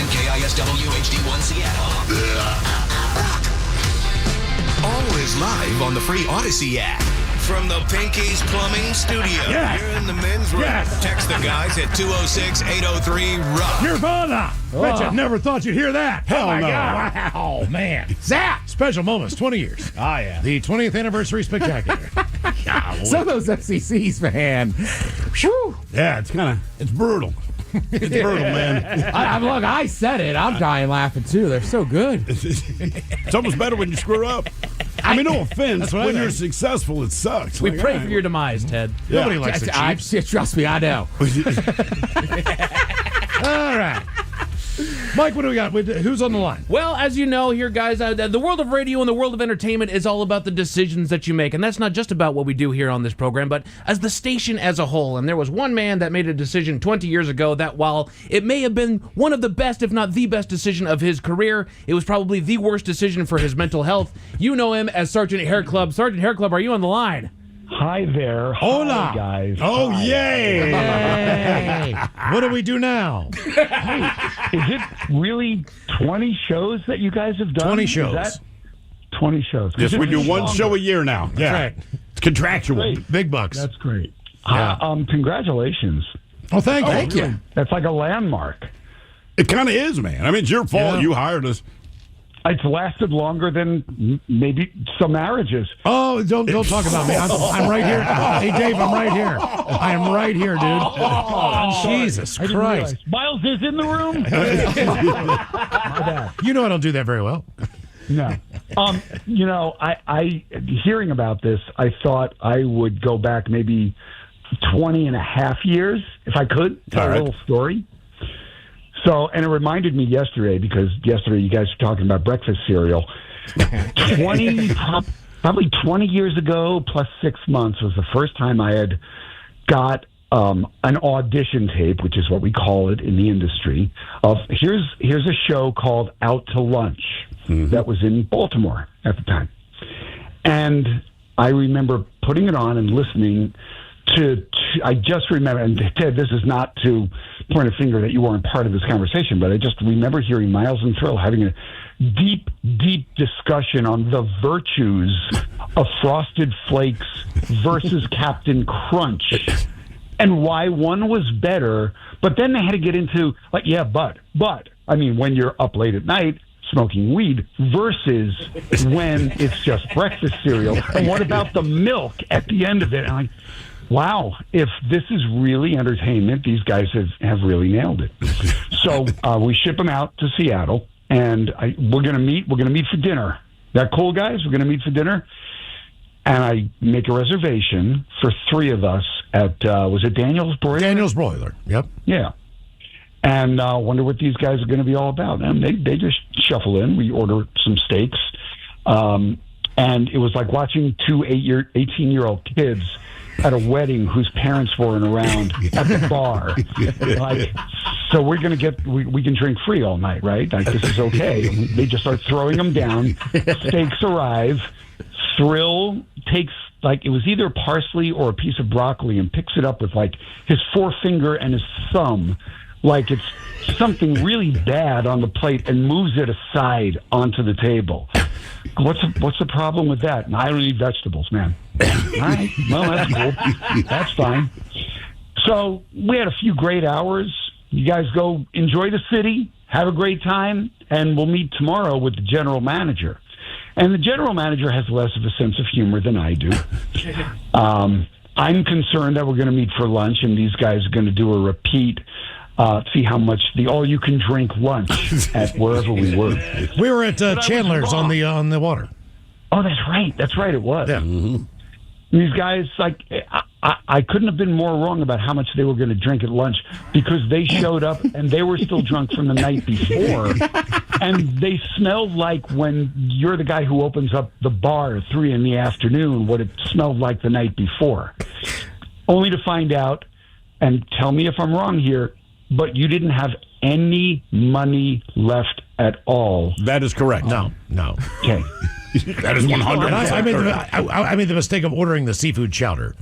KISW HD1 Seattle. Always live on the free Odyssey app. From the Pinky's Plumbing Studio. Yes. Here in the men's room. Yes. Text the guys at 206-803-ROCK. Nirvana! Bet you never thought you'd hear that. Hell no. God. Wow, man. Zap! Special moments, 20 years. Ah, yeah. The 20th anniversary spectacular. Some of those FCCs, man. Whew. Yeah, it's brutal. It's brutal, man. Look, I said it. I'm dying laughing too. They're so good. It's almost better when you screw up. I mean, no offense. When you're successful, it sucks. We pray for your demise, Ted. Yeah. Nobody likes the Chiefs. Trust me, I know. All right. Mike, what do we got? Who's on the line? Well, as you know here, guys, the world of radio and the world of entertainment is all about the decisions that you make. And that's not just about what we do here on this program, but as the station as a whole. And there was one man that made a decision 20 years ago that while it may have been one of the best, if not the best decision of his career, it was probably the worst decision for his mental health. You know him as Sergeant Hair Club. Sergeant Hair Club, are you on the line? Hi there. Hola. Hi, guys. Oh, Hi. yay. Hey, what do we do now? Hey, is it really 20 shows that you guys have done? 20 Is shows. that 20 shows. Yes, we do one longer. show a year now. Yeah. right. It's contractual. Great. Big bucks. That's great. Yeah. Congratulations. Oh, thank you. Thank you. That's like a landmark. It kind of is, man. I mean, it's your fault. Yeah. You hired us. It's lasted longer than maybe some marriages. Oh, don't talk about me. I'm right here. Hey, Dave, I'm right here. I am right here, dude. Jesus I didn't Christ. realize. Miles is in the room? My bad. You know I don't do that very well. No. I hearing about this, I thought I would go back maybe 20 and a half years, if I could, tell a little story. So, and it reminded me yesterday, because yesterday you guys were talking about breakfast cereal. Probably 20 years ago, plus 6 months, was the first time I had got an audition tape, which is what we call it in the industry, of here's a show called Out to Lunch that was in Baltimore at the time. And I remember putting it on and listening to I just remember, and Ted, this is not to point a finger that you weren't part of this conversation, but I just remember hearing Miles and Thrill having a deep, deep discussion on the virtues of Frosted Flakes versus Captain Crunch and why one was better. But then they had to get into, like, yeah, but, I mean, when you're up late at night smoking weed versus when it's just breakfast cereal. And what about the milk at the end of it? And I'm like, wow, if this is really entertainment, these guys have really nailed it. So we ship them out to Seattle, and we're gonna meet for dinner. That cool, guys? We're gonna meet for dinner, and I make a reservation for 3 of us at was it Daniel's Broiler? Daniel's Broiler. Yep. Yeah. And wonder what these guys are going to be all about. And they just shuffle in. We order some steaks, and it was like watching 2 18-year-old kids at a wedding whose parents weren't around at the bar. Like, so we're going to we can drink free all night, right? Like, this is okay. And they just start throwing them down. Steaks arrive. Thrill takes, like, it was either parsley or a piece of broccoli and picks it up with, like, his forefinger and his thumb, like it's something really bad on the plate, and moves it aside onto the table. What's the problem with that? And I don't eat vegetables, man. All right, well, that's cool. That's fine. So we had a few great hours. You guys go enjoy the city, have a great time, and we'll meet tomorrow with the general manager. And the general manager has less of a sense of humor than I do. I'm concerned that we're going to meet for lunch, and these guys are going to do a repeat. See how much the all-you-can-drink lunch at wherever we were. We were at Chandler's on the water. Oh, that's right. That's right. It was. Yeah. Mm-hmm. These guys, like, I couldn't have been more wrong about how much they were going to drink at lunch, because they showed up and they were still drunk from the night before, and they smelled like when you're the guy who opens up the bar at 3 p.m, what it smelled like the night before. Only to find out, and tell me if I'm wrong here, but you didn't have any money left at all. That is correct. No. Okay. That is 100%. I made the mistake of ordering the seafood chowder.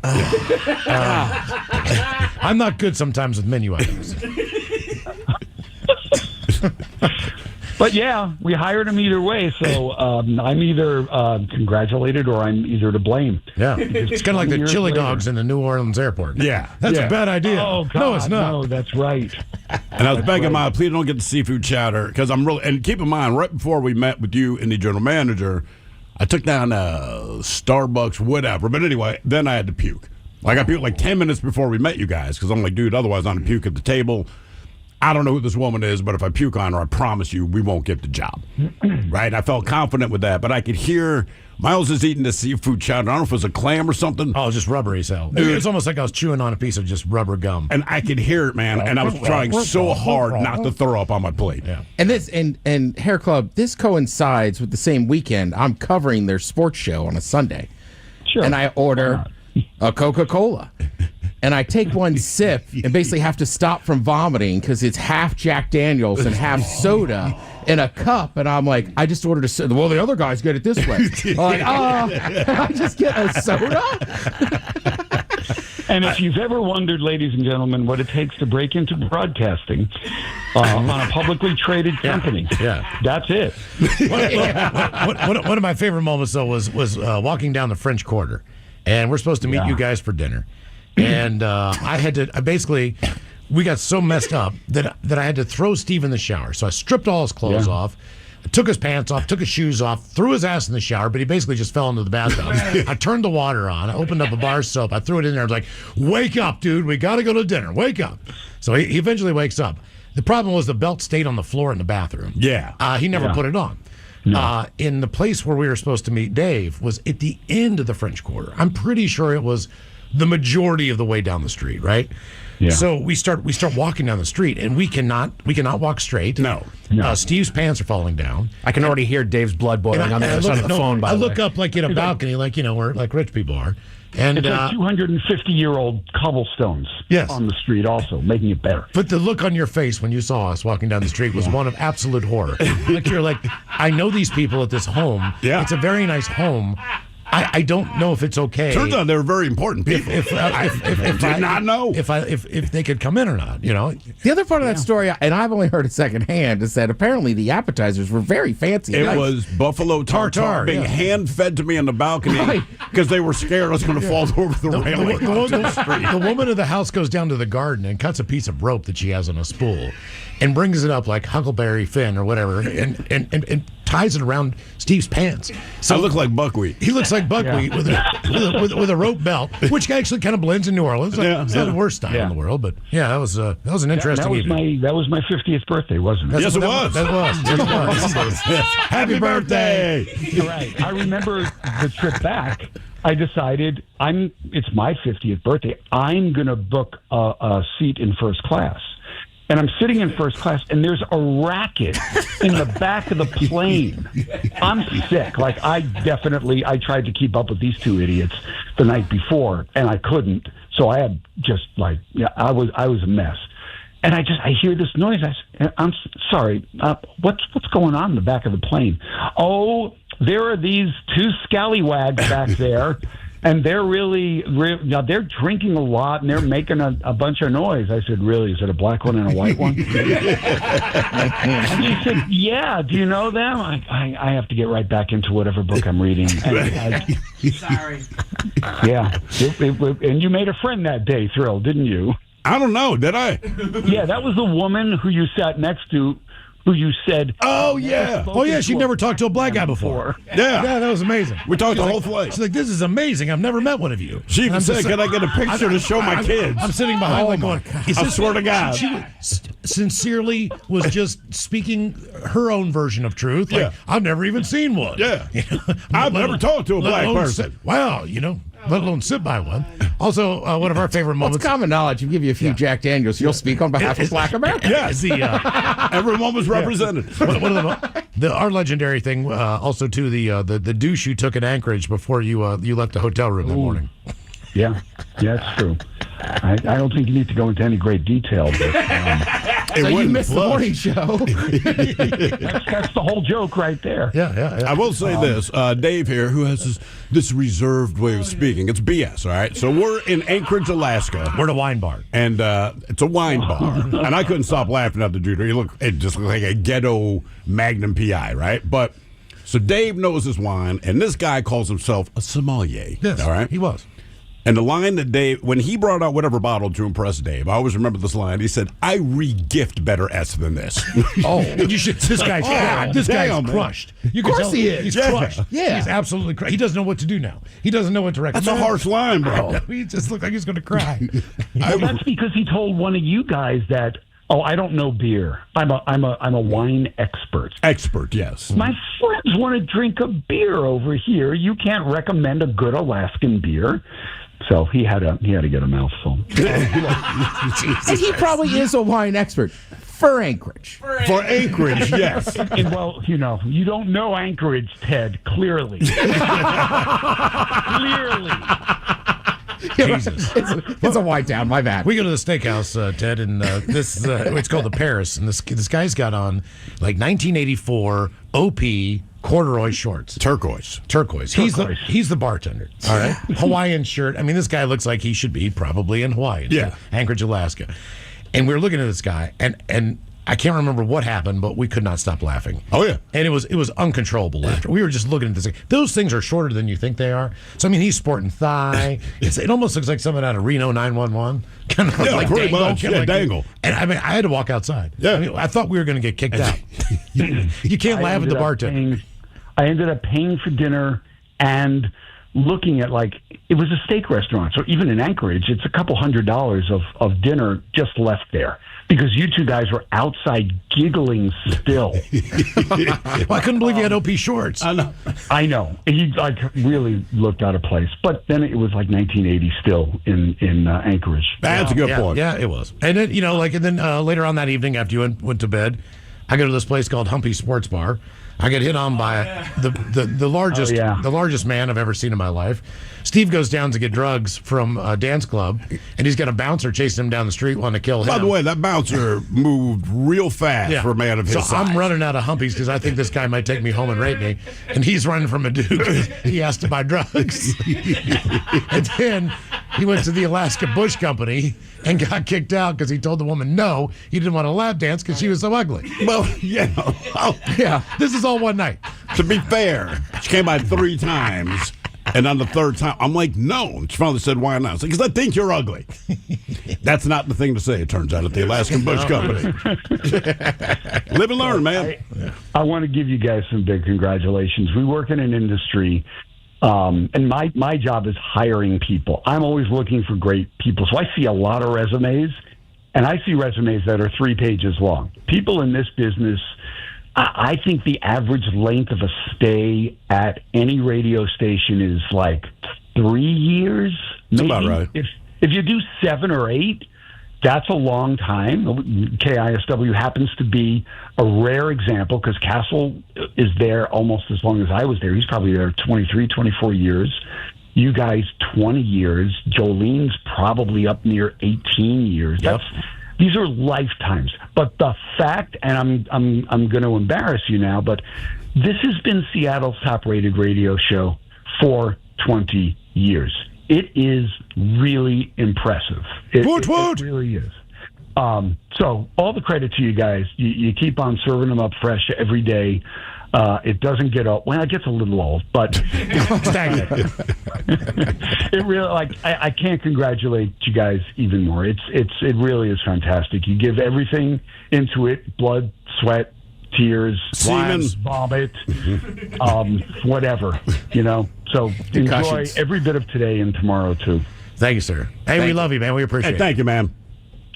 I'm not good sometimes with menu items. But yeah, we hired him either way, so I'm either congratulated or I'm either to blame. Yeah, it's kind of like the chili dogs in the New Orleans airport. Yeah. That's a bad idea. Oh, God, no, it's not. No, that's right. And I was begging my, please don't get the seafood chowder, because I'm really, and keep in mind, right before we met with you and the general manager, I took down Starbucks, whatever. But anyway, then I had to puke. Like, I puked like 10 minutes before we met you guys, because I'm like, dude, otherwise I'm going to puke at the table. I don't know who this woman is, but if I puke on her, I promise you we won't get the job. Right? I felt confident with that, but I could hear Miles is eating the seafood chowder. I don't know if it was a clam or something. Oh, just rubbery hell. It's almost like I was chewing on a piece of just rubber gum. And I could hear it, man, and I was trying so hard not to throw up on my plate. Yeah. And this and Hair Club, this coincides with the same weekend I'm covering their sports show on a Sunday. Sure. And I order a Coca-Cola. And I take one sip and basically have to stop from vomiting because it's half Jack Daniels and half soda in a cup. And I'm like, I just ordered a soda. Well, the other guys get it this way. I'm like, I just get a soda? And if you've ever wondered, ladies and gentlemen, what it takes to break into broadcasting on a publicly traded company, that's it. One of my favorite moments, though, was walking down the French Quarter. And we're supposed to meet you guys for dinner. And we got so messed up that I had to throw Steve in the shower. So I stripped all his clothes off, took his pants off, took his shoes off, threw his ass in the shower, but he basically just fell into the bathtub. I turned the water on. I opened up a bar of soap. I threw it in there. I was like, wake up, dude. We got to go to dinner. Wake up. So he eventually wakes up. The problem was the belt stayed on the floor in the bathroom. Yeah. He never put it on. No. In the place where we were supposed to meet Dave was at the end of the French Quarter. I'm pretty sure it was the majority of the way down the street, right? Yeah. So we start walking down the street, and we cannot walk straight. No. Steve's pants are falling down. I can already hear Dave's blood boiling on the other side of the phone. By the way, I look up like in a balcony, like where like rich people are, and it's like 250-year-old cobblestones on the street, also making it better. But the look on your face when you saw us walking down the street was one of absolute horror. Like you're like, I know these people at this home. Yeah, it's a very nice home. I don't know if it's okay. Turns out they're very important people. If I did not know if they could come in or not. The other part of that story, and I've only heard it secondhand, is that apparently the appetizers were very fancy. It was buffalo tartare being hand fed to me on the balcony because they were scared I was going to fall over the railing. The woman of the house goes down to the garden and cuts a piece of rope that she has on a spool and brings it up like Huckleberry Finn or whatever and ties it around Steve's pants. So I look like buckwheat. He looks like buckwheat with a rope belt, which actually kind of blends in New Orleans. It's not the worst style in the world, but that was an interesting evening. That was my 50th birthday, wasn't it? Yes, it was. That was. Happy birthday! All right. I remember the trip back. I decided it's my 50th birthday. I'm going to book a seat in first class. And I'm sitting in first class, and there's a racket in the back of the plane. I'm sick. Like, I tried to keep up with these two idiots the night before, and I couldn't. So I had I was a mess. And I hear this noise. I'm sorry. What's going on in the back of the plane? Oh, there are these two scallywags back there. And they're they're drinking a lot, and they're making a bunch of noise. I said, really? Is it a black one and a white one? And she said, yeah. Do you know them? I have to get right back into whatever book I'm reading. Sorry. Yeah. And you made a friend that day, Thrill, didn't you? I don't know. Did I? Yeah, that was the woman who you sat next to, who you said, oh yeah, she never talked to a black guy before. Yeah, that was amazing. We talked the whole flight. She's like, this is amazing. I've never met one of you. She even said, can I get a picture to show my kids? I'm sitting behind like going, I swear to God. She sincerely was just speaking her own version of truth. Like, I've never even seen one. Yeah. I've never talked to a black person. Wow, let alone sit by one. Also, one of our favorite moments. It's common knowledge. You give you a few Jack Daniels, you'll speak on behalf of Black America. Yes. Every moment's represented. One of our legendary thing, also too, the douche you took in Anchorage before you left the hotel room that morning. Yeah, that's true. I don't think you need to go into any great detail, but So you missed the morning show. That's the whole joke right there. Yeah. I will say this, Dave here, who has this reserved way of speaking. It's BS, all right? So we're in Anchorage, Alaska. We're at a wine bar. And it's a wine bar. And I couldn't stop laughing at the dude. It just looked like a ghetto Magnum PI, right? But so Dave knows his wine, and this guy calls himself a sommelier. Yes, all right? he was. And the line that Dave, when he brought out whatever bottle to impress Dave, I always remember this line. He said, "I re-gift better S than this." Oh, you should. This guy's damn, crushed. You Of can course tell he is. He's Yeah. crushed. Yeah. He's absolutely crushed. He doesn't know what to do now. He doesn't know what to recommend. That's a harsh line, bro. He just looked like he's going to cry. Well, that's because he told one of you guys that, "Oh, I don't know beer. I'm a wine expert." Expert, yes. My friends want to drink a beer over here. You can't recommend a good Alaskan beer. So he had to get a mouthful. And he probably is a wine expert for Anchorage. For Anchorage, yes. And, well, you don't know Anchorage, Ted, clearly. Clearly. Jesus. It's a white town, my bad. We go to the steakhouse, Ted, and this it's called the Paris, and this guy's got on like 1984 OP corduroy shorts. Turquoise. He's the bartender. All right. Hawaiian shirt. I mean, this guy looks like he should be probably in Hawaii. Yeah. Anchorage, Alaska. And we were looking at this guy, and I can't remember what happened, but we could not stop laughing. Oh, yeah. And it was uncontrollable laughter. We were just looking at this. Those things are shorter than you think they are. So, I mean, he's sporting thigh. It almost looks like something out of Reno 911. Kind of Yeah, like pretty Dangle. much. Yeah, Dangle. And I mean, I had to walk outside. Yeah. I mean, I thought we were going to get kicked out. You can't laugh at the bartender. I ended up paying for dinner and looking at, like, it was a steak restaurant. So even in Anchorage, it's a couple $100 of dinner just left there because you two guys were outside giggling still. Well, I couldn't believe you had OP shorts. I know. He really looked out of place. But then it was like 1980 still in Anchorage. That's a good point. Yeah, it was. And then, and then later on that evening after you went to bed, I go to this place called Humpy Sports Bar. I get hit on by the largest man I've ever seen in my life. Steve goes down to get drugs from a dance club, and he's got a bouncer chasing him down the street wanting to kill him. By the way, that bouncer moved real fast for a man of his size. So I'm running out of Humpies because I think this guy might take me home and rape me, and he's running from a dude because he asked to buy drugs. And then he went to the Alaska Bush Company and got kicked out because he told the woman no, he didn't want to lap dance because she was so ugly. Well, this is all one night. To be fair, she came by 3 times, and on the 3rd time, I'm like, no. And she finally said, why not? It's like, because I think you're ugly. That's not the thing to say, it turns out, at the Alaskan Bush Company. Live and learn, man. I want to give you guys some big congratulations. We work in an industry, and my job is hiring people. I'm always looking for great people. So I see a lot of resumes, and I see resumes that are 3 pages long. People in this business, I think the average length of a stay at any radio station is like 3 years. That's about right. If you do 7 or 8, that's a long time. KISW happens to be a rare example because Castle is there almost as long as I was there. He's probably there 23, 24 years. You guys, 20 years. Jolene's probably up near 18 years. Yep. These are lifetimes. But the fact, and I'm going to embarrass you now, but this has been Seattle's top-rated radio show for 20 years. It is really impressive. It really is. So all the credit to you guys. You keep on serving them up fresh every day. It doesn't get old. Well, it gets a little old, but it really, I can't congratulate you guys even more. It really is fantastic. You give everything into it: blood, sweat, tears, semen, vomit, whatever. So enjoy every bit of today and tomorrow too. Thank you, sir. Hey, we love you, man. We appreciate it. Thank you, man.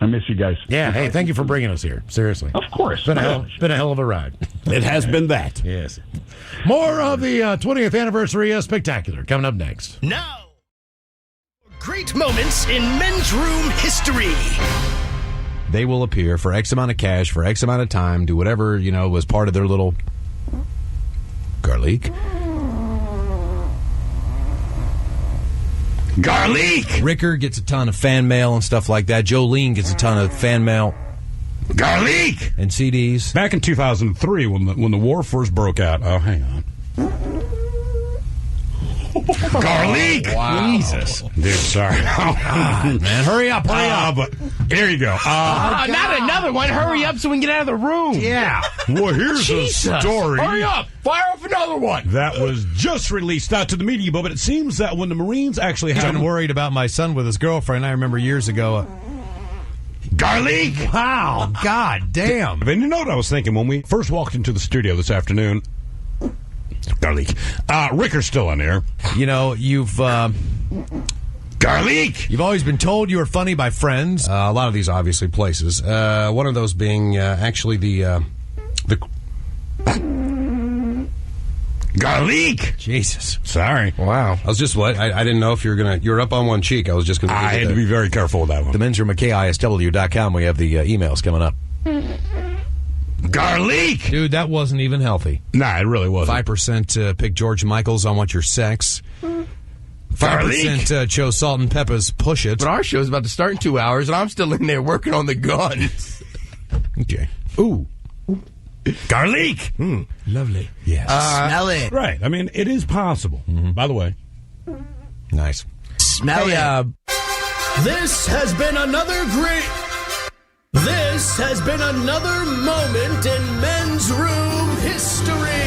I miss you guys. Yeah, hey, thank you for bringing us here. Seriously. Of course. It's been a hell of a ride. It has been that. Yes. More of the 20th anniversary spectacular coming up next. Now, great moments in men's room history. They will appear for X amount of cash, for X amount of time, do whatever, was part of their little garlic. Garlic! Ricker gets a ton of fan mail and stuff like that. Jolene gets a ton of fan mail. Garlic and CDs. Back in 2003, when the war first broke out. Oh, hang on. Garlic! Wow. Jesus. Dude, sorry. Man, hurry up. But here you go. Not another one. Hurry up so we can get out of the room. Yeah. Well, here's Jesus. a story. Hurry up. Fire off another one. That was just released out to the media, but it seems that when the Marines actually I've had been worried about my son with his girlfriend. I remember years ago. Garlic! Wow. God damn. And you know what I was thinking when we first walked into the studio this afternoon? Garlic. Ricker's still on air. You know, you've... Garlic! You've always been told you were funny by friends. A lot of these, obviously, places. One of those being actually the Garlic! Jesus. Sorry. Wow. I was just what? I didn't know if you were up on one cheek. I was just going to... I had to be very careful with that one. The men's room at KISW.com. We have the emails coming up. Garlic! Dude, that wasn't even healthy. Nah, it really wasn't. 5% pick George Michael's on What Your Sex. 5% chose Salt and Pepper's Push It. But our show's about to start in 2 hours, and I'm still in there working on the guns. Okay. Ooh. Garlic! Lovely. Yes. Smell it. Right. I mean, it is possible. By the way. Nice. Smell it. This has been another great. This has been another moment in men's room history.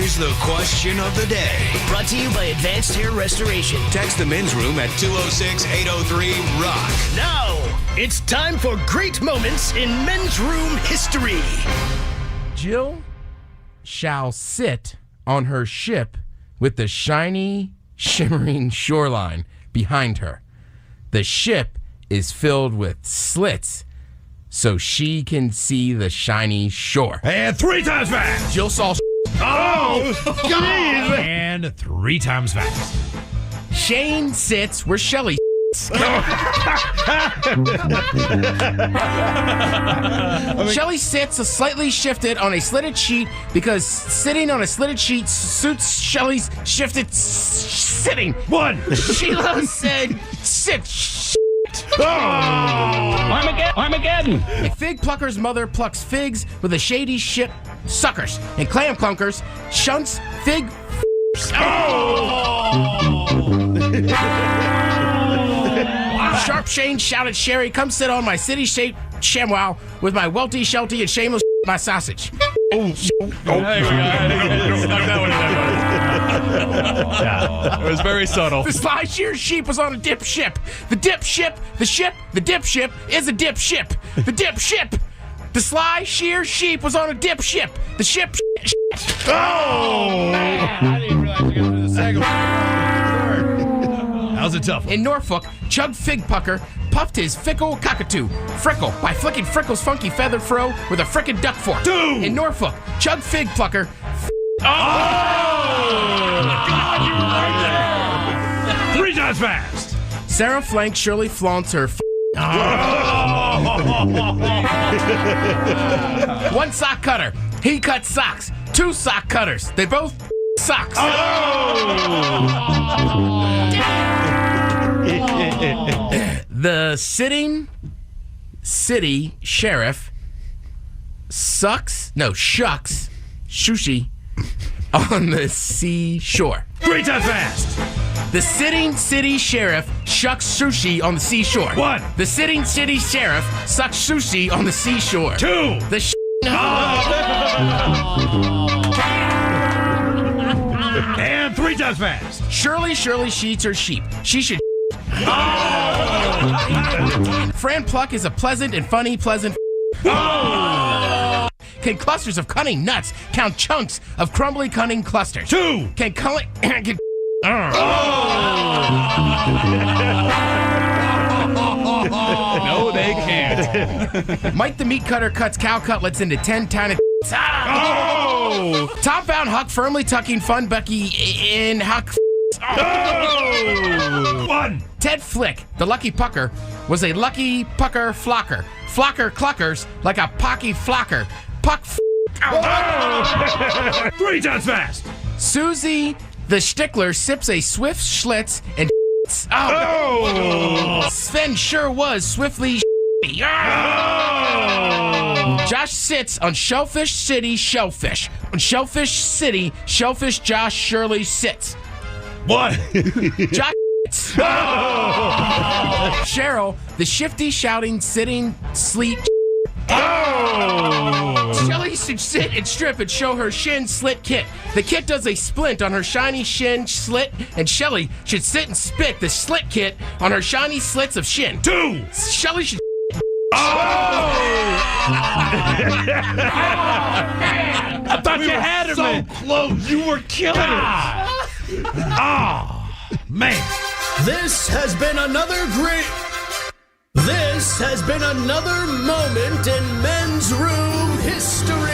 Here's the question of the day. Brought to you by Advanced Hair Restoration. Text the men's room at 206-803-ROCK. Now, it's time for great moments in men's room history. Jill shall sit on her ship with the shiny, shimmering shoreline behind her. The ship is filled with slits so she can see the shiny shore. And 3 times fast. Jill saw. Oh, God. And 3 times fast. Shane sits where Shelly sits. Shelly sits slightly shifted on a slitted sheet because sitting on a slitted sheet suits Shelly's shifted sitting. 1. Sheila said sit. Armageddon. A fig plucker's mother plucks figs with a shady ship suckers and clam clunkers shunts fig. Sharp Shane shouted, Sherry, come sit on my city-shaped ShamWow with my welty, shelty, and shameless my sausage. Yeah, it was very subtle. The sly sheer sheep was on a dip ship. The dip ship, the dip ship is a dip ship. The dip ship. The sly sheer sheep was on a dip ship. The ship. Oh! Man, I didn't realize we got through the second one. That was a tough one. In Norfolk, Chug Fig Pucker puffed his fickle cockatoo, Frickle, by flicking Frickle's funky feathered fro with a frickin' duck fork. 2. In Norfolk, Chug Fig Plucker. Oh! 3 times fast. Sarah Flank Shirley flaunts her. One sock cutter. He cuts socks. 2 sock cutters. They both socks. The sitting city sheriff shucks sushi on the seashore. 3 times fast. The sitting city sheriff shucks sushi on the seashore. 1. The sitting city sheriff sucks sushi on the seashore. 2. The And 3 times fast. Shirley sheets her sheep. She should. Fran Pluck is a pleasant and funny pleasant. Can clusters of cunning nuts count chunks of crumbly cunning clusters? 2. Can cunning. No, they can't. Mike the meat cutter cuts cow cutlets into 10 tiny. Tom found Huck firmly tucking Fun Bucky in Huck. 1. Ted Flick, the lucky pucker, was a lucky pucker flocker. Flocker cluckers like a pocky flocker. Puck. 3 times fast. Susie the stickler sips a swift schlitz and. Sven sure was swiftly. Josh sits on Shellfish City Shellfish. On Shellfish City, Shellfish Josh Shirley sits. 1. Josh sits. Cheryl, the shifty shouting sitting sleep. Shelly should sit and strip and show her shin slit kit. The kit does a splint on her shiny shin slit, and Shelly should sit and spit the slit kit on her shiny slits of shin. 2. Shelly should. I thought you had him. So close. You were killing it. Man. This has been another moment in men's room history.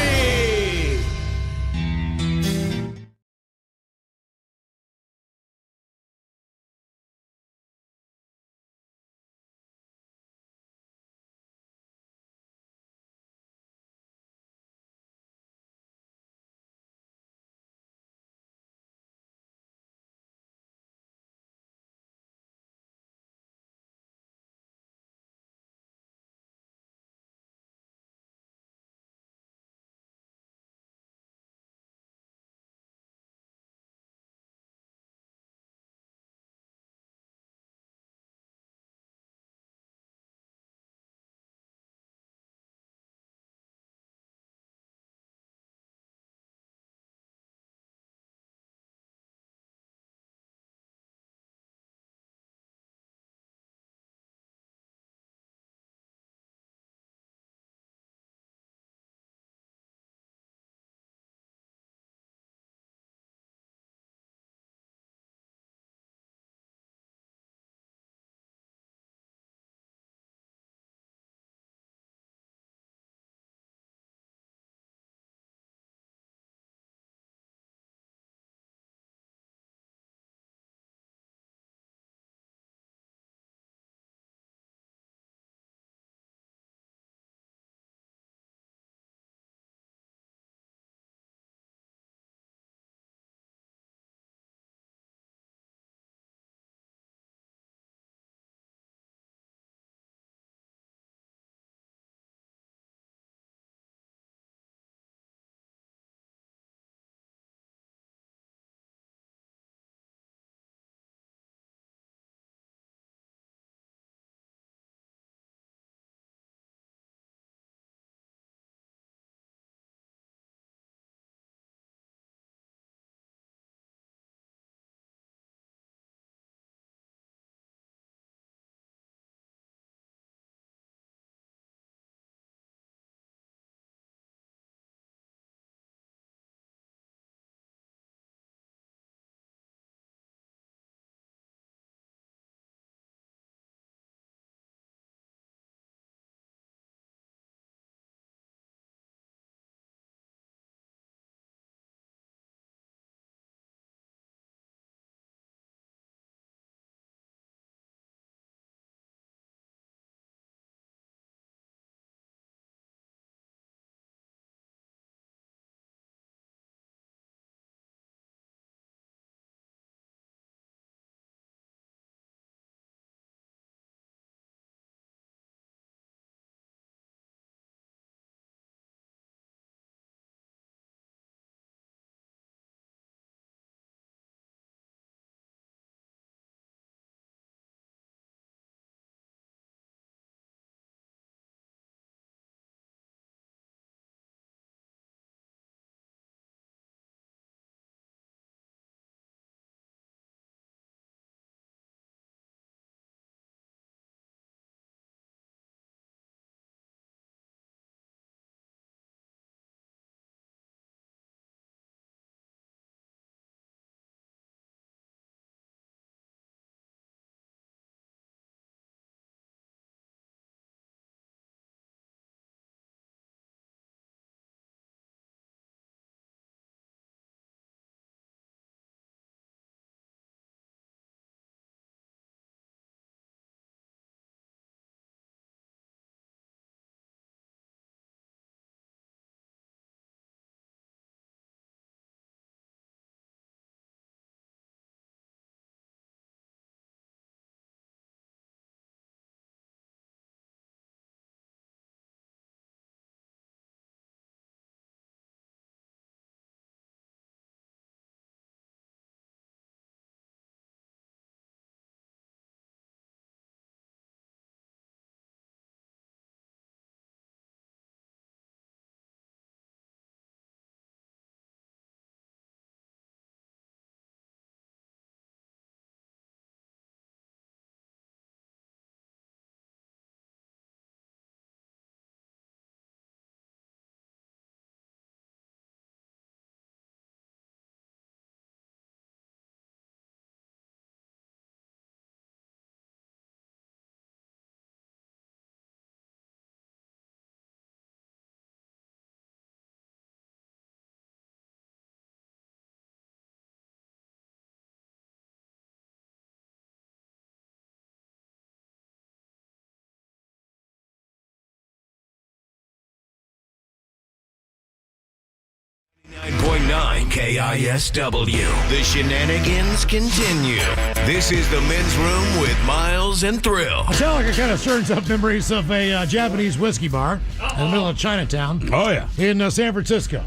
KISW. The shenanigans continue. This is the men's room with Miles and Thrill. Metallica kind of stirs up memories of a Japanese whiskey bar in the middle of Chinatown. Oh, yeah. In San Francisco.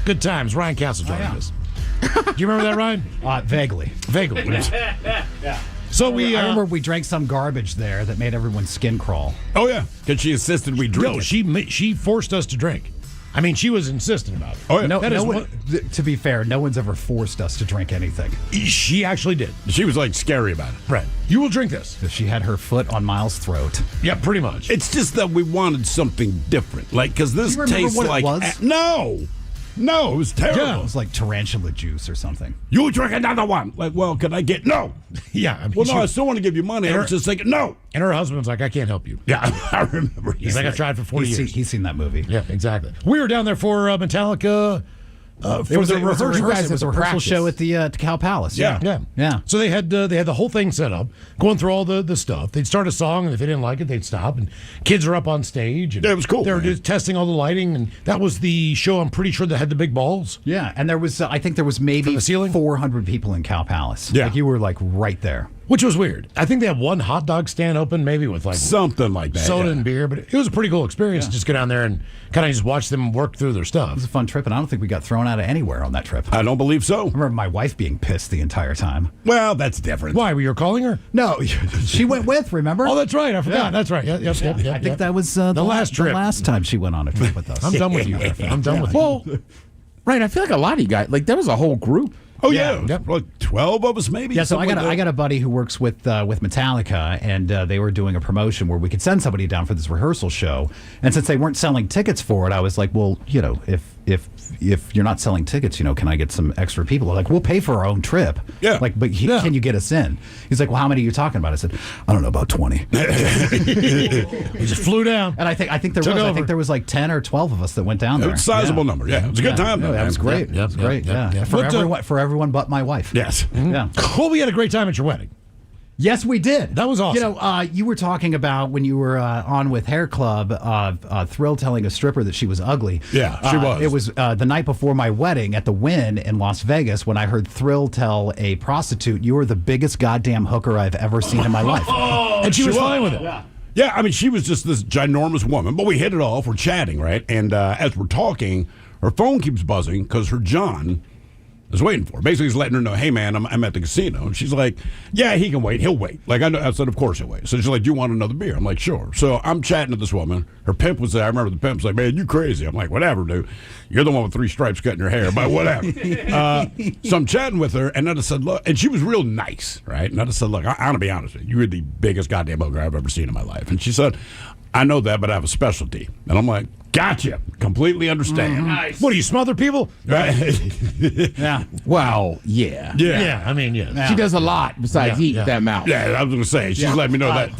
Good times. Ryan Castle joined us. Do you remember that, Ryan? Vaguely. Vaguely. Yeah. So we I remember we drank some garbage there that made everyone's skin crawl. Oh, yeah. Because she insisted we drink No, it. she forced us to drink. I mean, she was insistent about it. Oh, yeah. No one, to be fair, no one's ever forced us to drink anything. She actually did. She was like scary about it. Right. You will drink this. She had her foot on Miles' throat. Yeah, pretty much. It's just that we wanted something different. Like, because this Do you remember tastes what it like. was? No, it was terrible. Yeah, it was like tarantula juice or something. You drink another one. Like, well, can I get. No. Yeah. I mean, Well, no, I still want to give you money. I was just thinking, no. And her husband's like, I can't help you. Yeah, I remember. He's like, I've tried for 40 years. He's seen that movie. Yeah, exactly. We were down there for Metallica. It was a rehearsal show at the Cow Palace. Yeah. So they had the whole thing set up, going through all the stuff. They'd start a song, and if they didn't like it, they'd stop. And kids are up on stage. And yeah, it was cool. They were just testing all the lighting, and that was the show. I'm pretty sure that had the big balls. Yeah, and there was I think there was maybe 400 people in Cow Palace. Yeah, like you were like right there. Which was weird. I think they had one hot dog stand open, maybe with like something like that, soda and beer. But it was a pretty cool experience to just go down there and kind of just watch them work through their stuff. It was a fun trip, and I don't think we got thrown out of anywhere on that trip. I don't believe so. I remember my wife being pissed the entire time. Well, that's different. Why? Were you calling her? No, she went with. Remember? Oh, that's right. I forgot. That's right. Yep. I think that was the last trip. The last time she went on a trip with us. I'm done with you. I'm done with you. Well, right. I feel like a lot of you guys, like, there was a whole group. Oh yeah, like 12 of us maybe. Yeah, so I got a buddy who works with Metallica, and they were doing a promotion where we could send somebody down for this rehearsal show. And since they weren't selling tickets for it, I was like, well, if you're not selling tickets, can I get some extra people? They're like, we'll pay for our own trip. Yeah. Like, but can you get us in? He's like, well, how many are you talking about? I said, I don't know, about 20. We just flew down, and I think there was like 10 or 12 of us that went down there. It was a sizable number. Yeah, it was a good time. That was great. Yeah, it was great. Yeah. For everyone but my wife. Yes. Yeah. Well, we had a great time at your wedding. Yes, we did. That was awesome. You were talking about when you were on with Hair Club, Thrill telling a stripper that she was ugly. Yeah, she was. It was the night before my wedding at the Wynn in Las Vegas when I heard Thrill tell a prostitute, "You are the biggest goddamn hooker I've ever seen in my life." And she was fine with it. Yeah, I mean, she was just this ginormous woman, but we hit it off. We're chatting, right? And as we're talking, her phone keeps buzzing because her John is waiting for her. Basically, he's letting her know, hey, man, I'm at the casino. And she's like, yeah, he can wait. He'll wait. Like, I said, of course he'll wait. So she's like, do you want another beer? I'm like, sure. So I'm chatting to this woman. Her pimp was there. I remember the pimp's like, man, you crazy. I'm like, whatever, dude. You're the one with 3 stripes cutting your hair, but whatever. So I'm chatting with her, and I just said, look, and she was real nice, right? And I just said, look, I want to be honest with you. You're the biggest goddamn hooker I've ever seen in my life. And she said, I know that, but I have a specialty. And I'm like, gotcha. Completely understand. Nice. What do you smother people? Yeah. Well, yeah. Yeah. I mean, yeah. She does a lot besides eat that mouth. Yeah, I was going to say. She's letting me know that.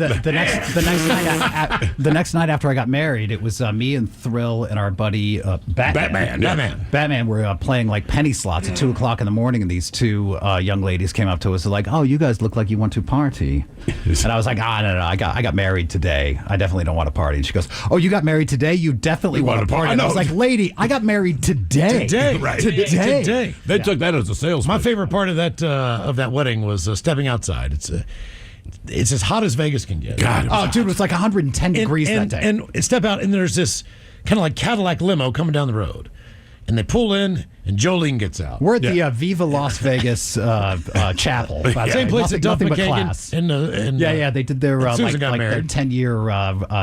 The next night after I got married, it was me and Thrill and our buddy Batman were playing like penny slots at 2:00 in the morning, and these 2 young ladies came up to us and like, "Oh, you guys look like you want to party." And I was like, no, I got married today. I definitely don't want to party. And she goes, "Oh, you got married today? You definitely want to party." And I was like, "Lady, I got married today. Right. Today." They took that as a sales. My favorite part of that wedding was stepping outside. It's as hot as Vegas can get. God, dude, it was like 110 degrees that day. And step out, and there's this kind of like Cadillac limo coming down the road. And they pull in, and Jolene gets out. We're at the Viva Las Vegas chapel. Same place that Duff McKagan. And they did their Susan got their married. 10-year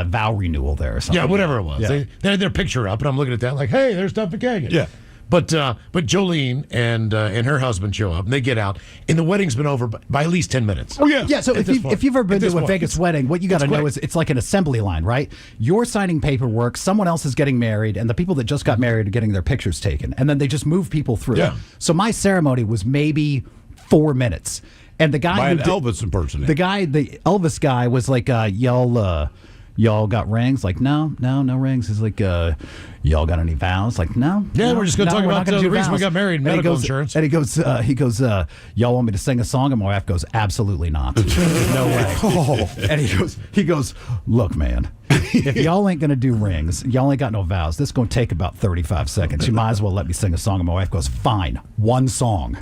vow renewal there or something. Yeah, whatever it was. Yeah. They had their picture up, and I'm looking at that like, hey, there's Duff McKagan. Yeah. But Jolene and her husband show up, and they get out, and the wedding's been over by at least 10 minutes. Oh, yeah. Yeah, so if you've ever been to a Vegas wedding, what you got to know is it's like an assembly line, right? You're signing paperwork, someone else is getting married, and the people that just got married are getting their pictures taken, and then they just move people through. Yeah. So my ceremony was maybe 4 minutes. And the guy by an Elvis impersonator. The Elvis guy was like, y'all got rings? Like, no rings. He's like, y'all got any vows? Like, no. Yeah, we're just going to talk about the reason we got married, medical insurance. insurance. And he goes, y'all want me to sing a song? And my wife goes, absolutely not. No way. And he goes, look, man, if y'all ain't going to do rings, y'all ain't got no vows, this is going to take about 35 seconds. You might as well let me sing a song. And my wife goes, fine, one song.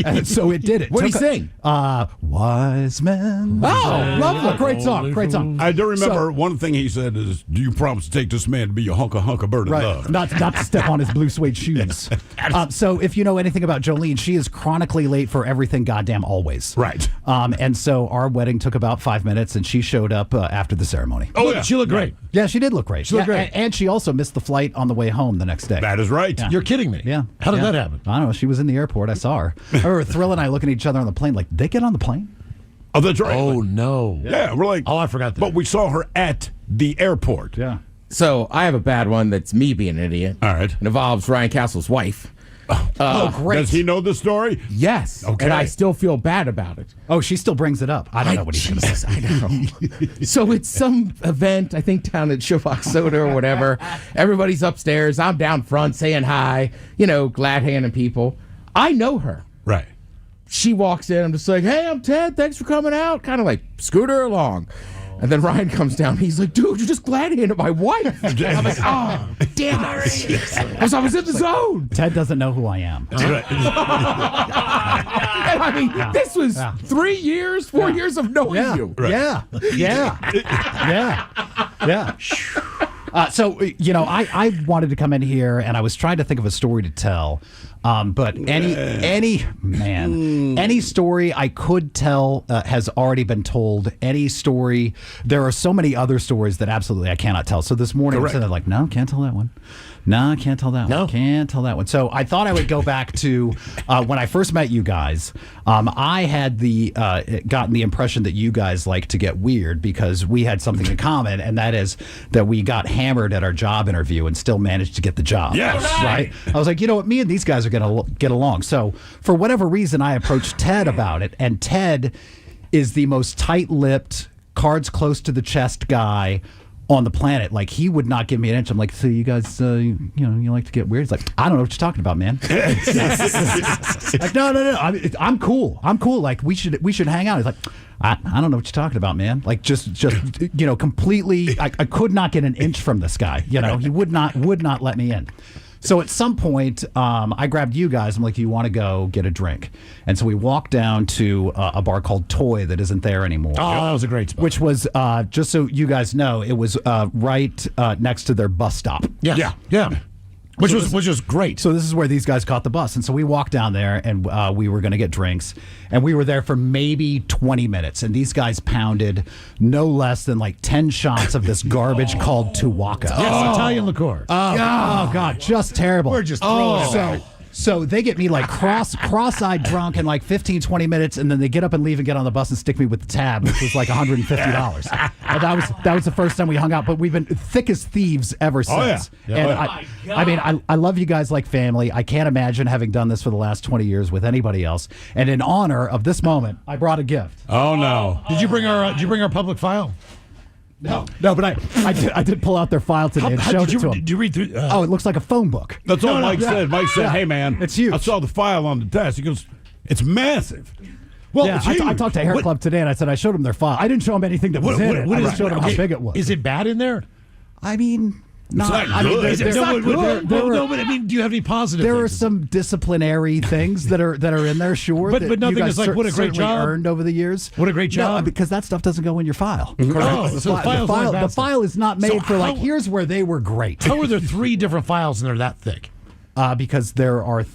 And so it did it. What do you sing? Wise Men. Oh, lovely. Great song. Great song. I do remember one thing he said is, do you promise to take this man to be your hunka bird of love? Not to step on his blue suede shoes. So if you know anything about Jolene, she is chronically late for everything goddamn always. Right. And so our wedding took about 5 minutes, and she showed up after the ceremony. Oh, yeah. She looked great. Yeah, she did look great. She looked great. And she also missed the flight on the way home the next day. That is right. Yeah. You're kidding me. Yeah. How did that happen? I don't know. She was in the airport. I saw her. I remember Thrill and I looking at each other on the plane like, they get on the plane? Oh, that's right. Oh, no. Yeah, we're like, oh, I forgot that. But we saw her at the airport. Yeah. So I have a bad one that's me being an idiot. All right. It involves Ryan Castle's wife. Great. Does he know the story? Yes. Okay. And I still feel bad about it. Oh, she still brings it up. I don't know what he's going to say. I know. So it's some event, I think down at Showbox Soda or whatever. Everybody's upstairs. I'm down front saying hi, glad handing people. I know her. Right. She walks in. I'm just like, hey, I'm Ted. Thanks for coming out. Kind of like scoot her along. And then Ryan comes down. He's like, dude, you just glad handed my wife. And I'm like, oh, damn it. I was in the zone. Ted doesn't know who I am. And I mean, this was 3 years, 4 years of knowing you. Right. Yeah. So, I wanted to come in here, and I was trying to think of a story to tell. But any story I could tell has already been told. Any story, there are so many other stories that absolutely I cannot tell. So this morning I said, like, no, can't tell that one. No, can't tell that one. Can't tell that one. So I thought I would go back to when I first met you guys. I had gotten the impression that you guys like to get weird because we had something in common, and that is that we got hammered at our job interview and still managed to get the job. Yes. Right? I was like, you know what? Me and these guys are going to get along. So for whatever reason, I approached Ted about it, and Ted is the most tight-lipped, cards close to the chest guy on the planet. Like, he would not give me an inch. I'm like, so you guys, you like to get weird? He's like, I don't know what you're talking about, man. Like, no. I'm cool. Like, we should hang out. He's like, I don't know what you're talking about, man. Like, just completely. I could not get an inch from this guy. He would not let me in. So at some point, I grabbed you guys. I'm like, do you want to go get a drink? And so we walked down to a bar called Toy that isn't there anymore. Oh, that was a great spot. Which was, just so you guys know, it was right next to their bus stop. Yeah. Which was great. So this is where these guys caught the bus. And so we walked down there, and we were going to get drinks. And we were there for maybe 20 minutes. And these guys pounded no less than like 10 shots of this garbage called Tuwaka. Yes, Italian liqueur. Oh, God, just terrible. We're just throwing it back. So they get me like cross-eyed drunk in like 15, 20 minutes, and then they get up and leave and get on the bus and stick me with the tab, which was like $150. That was the first time we hung out, but we've been thick as thieves ever since. And I love you guys like family. I can't imagine having done this for the last 20 years with anybody else. And in honor of this moment, I brought a gift. Oh, no. Did you bring our public file? No, but I did pull out their file today and showed it to them. Did you read through? Oh, it looks like a phone book. That's all Mike said. Mike said, hey, man. It's huge. I saw the file on the desk. He goes, it's massive. Well, yeah, I talked to Hair Club today, and I said I showed them their file. I didn't show them anything that was in it. I just showed them how big it was. Is it bad in there? I mean... It's not good. But I mean, do you have any positive? There things? are some disciplinary things that are in there, sure. But nothing is like what a great job earned over the years. What a great job! No, because that stuff doesn't go in your file. Oh, so the file is not made for like. Here's where they were great. How are there 3 different files and they're that thick? Because there are.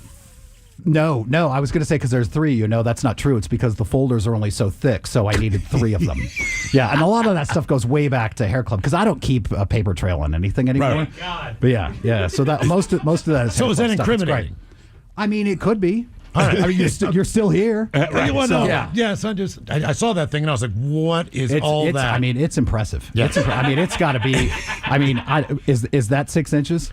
No, I was going to say because there's 3. That's not true. It's because the folders are only so thick, so I needed 3 of them. Yeah, and a lot of that stuff goes way back to Hair Club because I don't keep a paper trail on anything anymore. Right. Oh my God. But yeah. So that most of that is. So is that incriminating? I mean, it could be. All right. I mean, you're still here. Right. Yes. I saw that thing and I was like, "What is all that?" I mean, it's impressive. Yeah. I mean, it's got to be. I mean, is that 6 inches?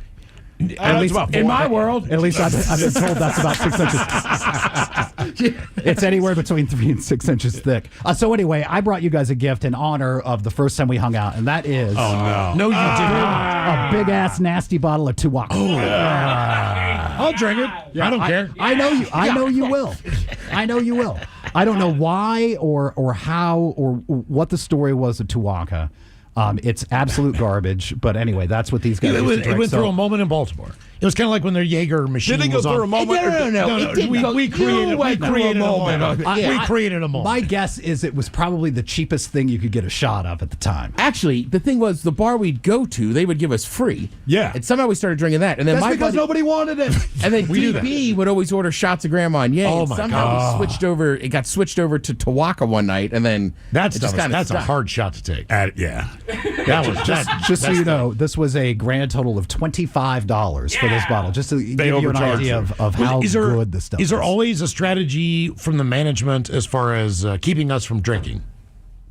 At least in my world. At least I've been told that's about 6 inches. It's anywhere between 3 and 6 inches thick. So anyway, I brought you guys a gift in honor of the first time we hung out, and that is... Oh, no. No, you didn't. A big-ass, nasty bottle of Tuwaka. Oh, I'll drink it. Yeah, I don't care. I know you. I know you will. I know you will. I don't know why or how or what the story was of Tuwaka. It's absolute garbage. But anyway, that's what these guys. It used to went drink. through a moment in Baltimore. It was kind of like when their Jaeger machine Did it go was through on. a moment? No. We created a moment. We created a moment. My guess is it was probably the cheapest thing you could get a shot of at the time. Actually, the thing was, the bar we'd go to, they would give us free. Yeah. And somehow we started drinking that. And then That's my because buddy, nobody wanted it. And then We do that. DB would always order shots of Grand Marnier. Oh, and my somehow God. we switched over. It got switched over to Tawaka one night, and then That's it just kind of that's a hard shot to take. Yeah. That was Just so you know, this was a grand total of $25 for this bottle. Just to give you an idea of how good this stuff is. Is there always a strategy from the management as far as keeping us from drinking?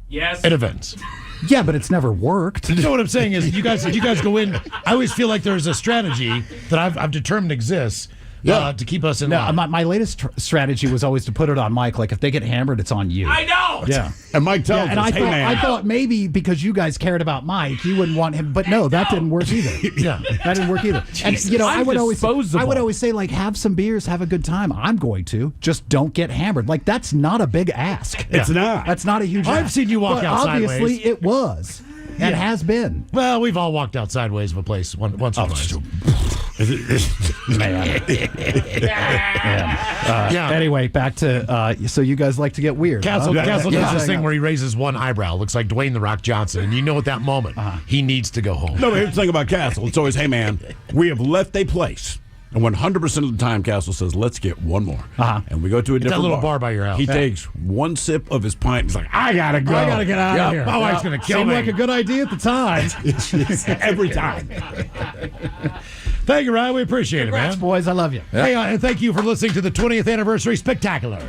Yes. At events. Yeah, but it's never worked. You know what I'm saying is you guys go in. I always feel like there's a strategy that I've determined exists to keep us in line. My latest strategy was always to put it on Mike. Like if they get hammered, it's on you. I know. Yeah. And Mike tells And us, I thought maybe because you guys cared about Mike, you wouldn't want him. But no, that didn't work either. Yeah, that didn't work either. And you know, I would always say like, have some beers, have a good time. I'm going to just don't get hammered. Like that's not a big ask. It's not. That's not a huge. I've ask. seen you walk But out obviously, sideways. it was and has been. Well, we've all walked out sideways of a place once or twice. Anyway, back to so you guys like to get weird. Castle huh? does Yeah. this thing where he raises one eyebrow, looks like Dwayne the Rock Johnson, and you know at that moment he needs to go home. No, but here's the thing about Castle. It's always, hey, man, we have left a place. And 100% of the time, Castle says, let's get one more. And we go to a different that little bar by your house. He Yeah. takes one sip of his pint. He's like, I got to go. I gotta get out of here. My wife's gonna kill Seemed me. like a good idea at the time. Every time. Thank you, Ryan. We appreciate Congrats, it, man. boys. I love you. Hey, and thank you for listening to the 20th Anniversary Spectacular.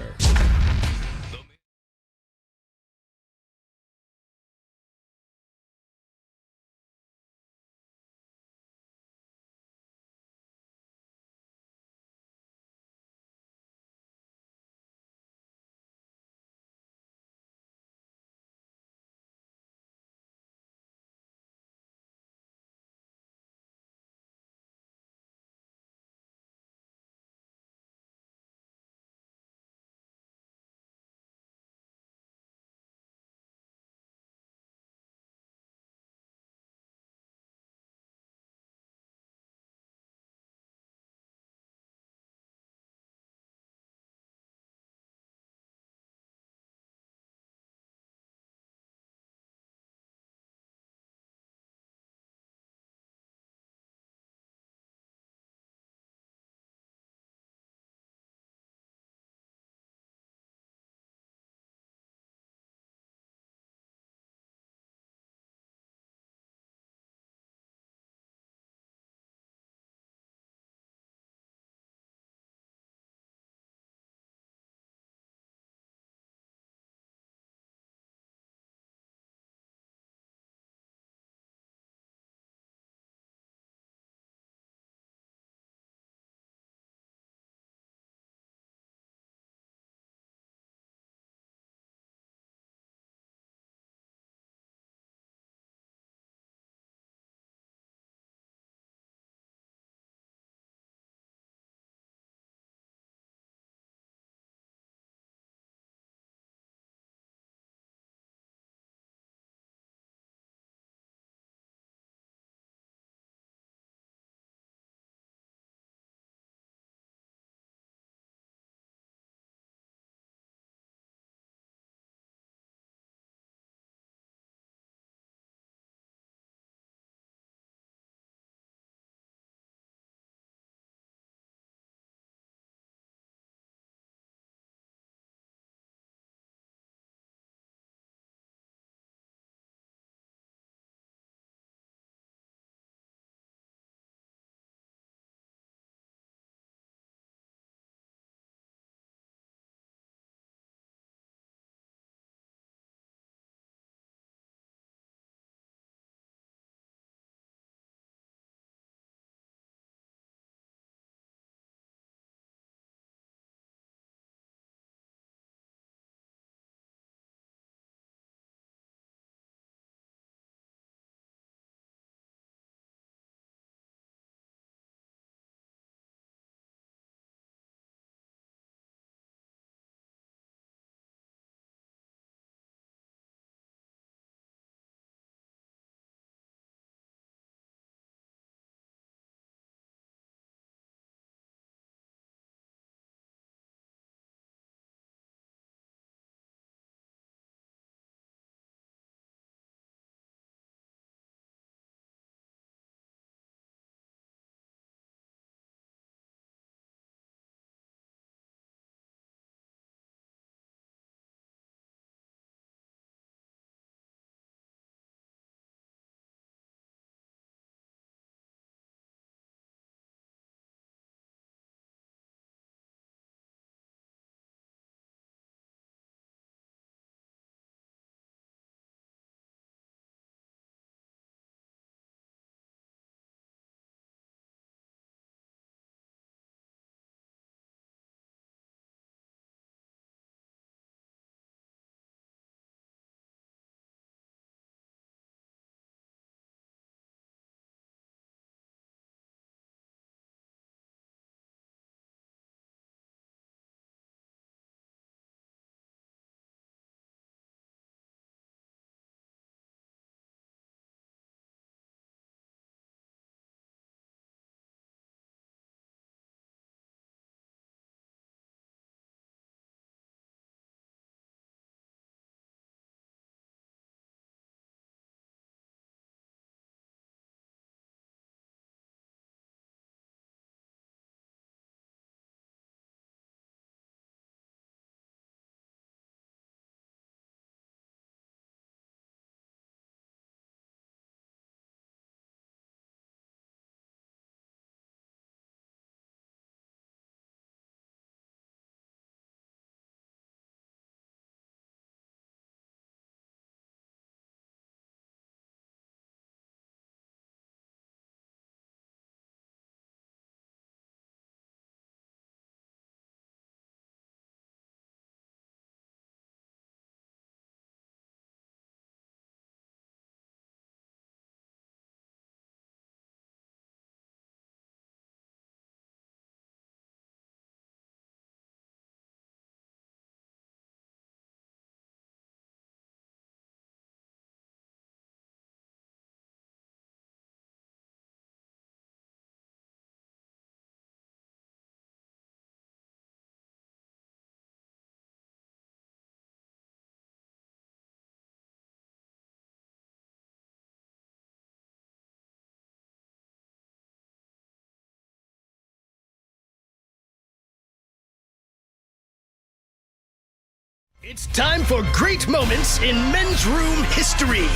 It's time for great moments in men's room history.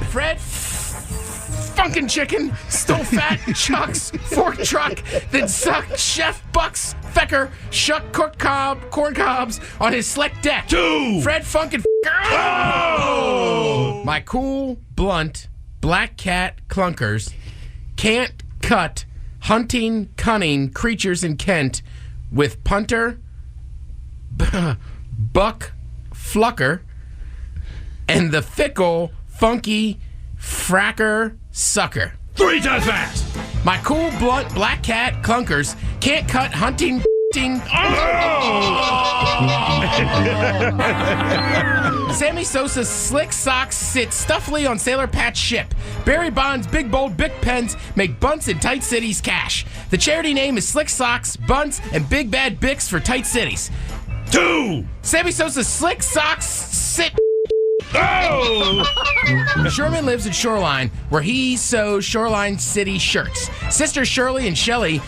Fred Funkin' Chicken stole Fat Chuck's fork truck, then sucked Chef Buck's Fecker shuck corn cobs on his slick deck. 2. Fred Funkin' Oh! My cool, blunt, black cat clunkers can't cut hunting, cunning creatures in Kent with punter, buck, flucker, and the fickle, funky fracker sucker. 3 times fast. My cool, blunt, black cat clunkers can't cut hunting. Sammy Sosa's slick socks sit stuffily on Sailor Patch ship. Barry Bonds' big bold Bic pens make bunts in tight cities cash. The charity name is Slick Socks, Bunts, and Big Bad Bics for tight cities. 2. Sammy Sosa's slick socks sit. Sherman lives in Shoreline, where he sews Shoreline City shirts. Sister Shirley and Shelley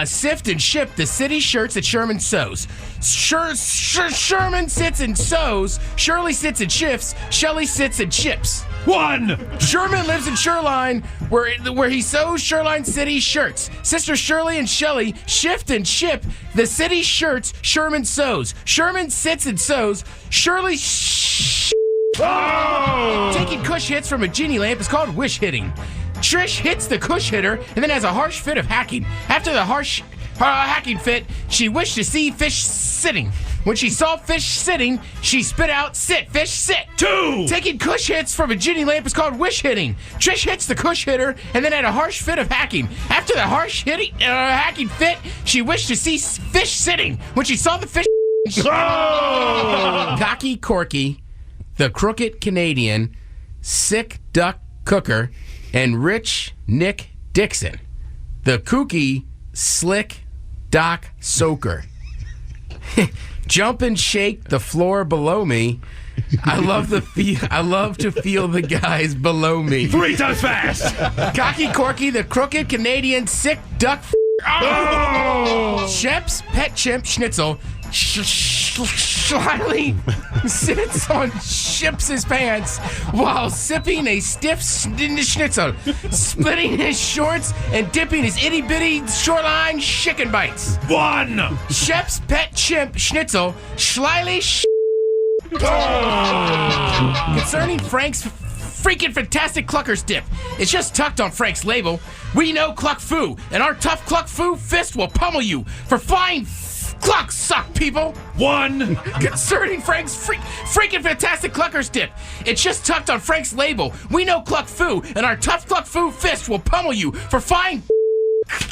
sift and ship the city shirts that Sherman sews. Sherman sits and sews. Shirley sits and shifts. Shelley sits and ships. 1. Sherman lives in Shoreline, where he sews Shoreline City shirts. Sister Shirley and Shelley shift and ship the city shirts Sherman sews. Sherman sits and sews. Shirley Taking Kush hits from a genie lamp is called wish hitting. Trish hits the Kush hitter and then has a harsh fit of hacking. After the harsh hacking fit, she wished to see fish sitting. When she saw fish sitting, she spit out, sit, fish, sit. 2. Taking Kush hits from a genie lamp is called wish hitting. Trish hits the Kush hitter and then had a harsh fit of hacking. After the harsh hacking fit, she wished to see fish sitting. When she saw the fish... Cocky Corky, the crooked Canadian, sick duck cooker, and rich Nick Dixon, the kooky slick dock soaker. Jump and shake the floor below me. I love to feel the guys below me. 3 times fast. Cocky Corky, the crooked Canadian, sick duck. Shep's pet chimp Schnitzel slyly sits on Ship's pants while sipping a stiff schnitzel, splitting his shorts and dipping his itty bitty shoreline chicken bites. 1. Shep's pet chimp Schnitzel slyly concerning Frank's freaking fantastic Cluckers dip. It's just tucked on Frank's label. We know Cluck Foo, and our tough Cluck Foo fist will pummel you for flying Cluck suck, people. 1. Concerning Frank's freaking fantastic Cluckers dip. It's just tucked on Frank's label. We know Cluck Foo, and our tough Cluck Foo fist will pummel you for flying.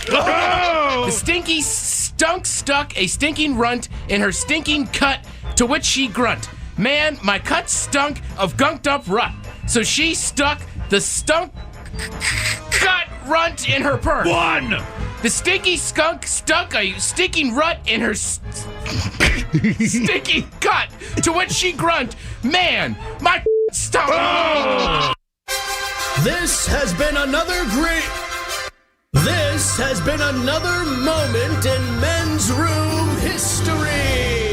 The stinky stuck a stinking runt in her stinking cut, to which she grunt. Man, my cut stunk of gunked up rut. So she stuck the cut runt in her purse. 1. The stinky skunk stuck a stinking rut in her stinky cut, to which she grunt, man, my stunk. This has been another moment in men's room history.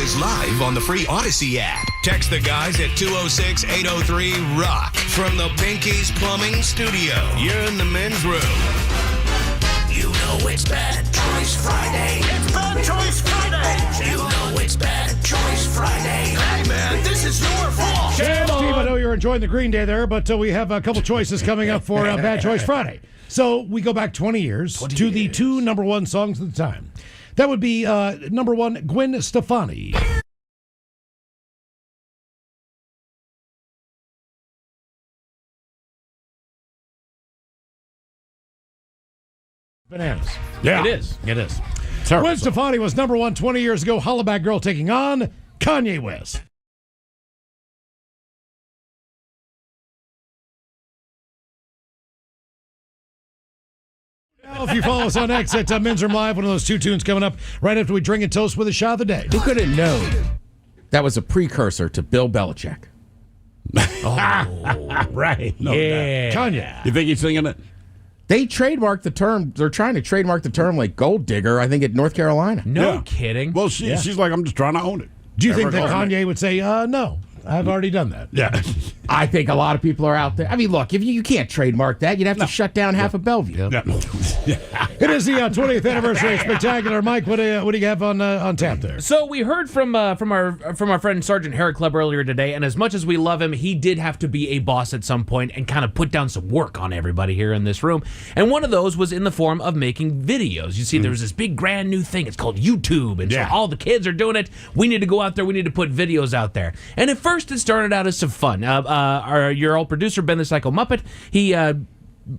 is live on the free Odyssey app. Text the guys at 206-803-ROCK from the Pinky's Plumbing Studio. You're in the men's room. You know it's Bad Choice Friday. It's Bad Choice Friday. You know it's Bad Choice Friday. Hey, man, this is your fault. Steve, I know you're enjoying the Green Day there, but we have a couple choices coming up for Bad Choice Friday. So we go back 20 years to the two number one songs at the time. That would be number one, Gwen Stefani. Bananas. Yeah. It is. It is. Gwen Stefani was number one 20 years ago. Hollaback Girl taking on Kanye West. Now, if you follow us on X at Men's Room Live, one of those two tunes coming up right after we drink and toast with a shot of the day. Who could have known that was a precursor to Bill Belichick? Right. No, yeah. Kanye. You think he's singing it? They trademarked the term. They're trying to trademark the term like gold digger, I think, at North Carolina. No kidding. Well, she's like, I'm just trying to own it. Do you think that Kanye would say, no, I've already done that? Yeah. I think a lot of people are out there. I mean, look, if you can't trademark that, you'd have to shut down half of Bellevue. It is the 20th anniversary spectacular. Mike, what do you have on tap there? So we heard from our friend Sergeant Hair Club earlier today, and as much as we love him, he did have to be a boss at some point and kind of put down some work on everybody here in this room. And one of those was in the form of making videos. You see, there was this big grand new thing. It's called YouTube, and so all the kids are doing it. We need to go out there. We need to put videos out there. And at first, it started out as some fun. Your old producer, Ben the Psycho Muppet, you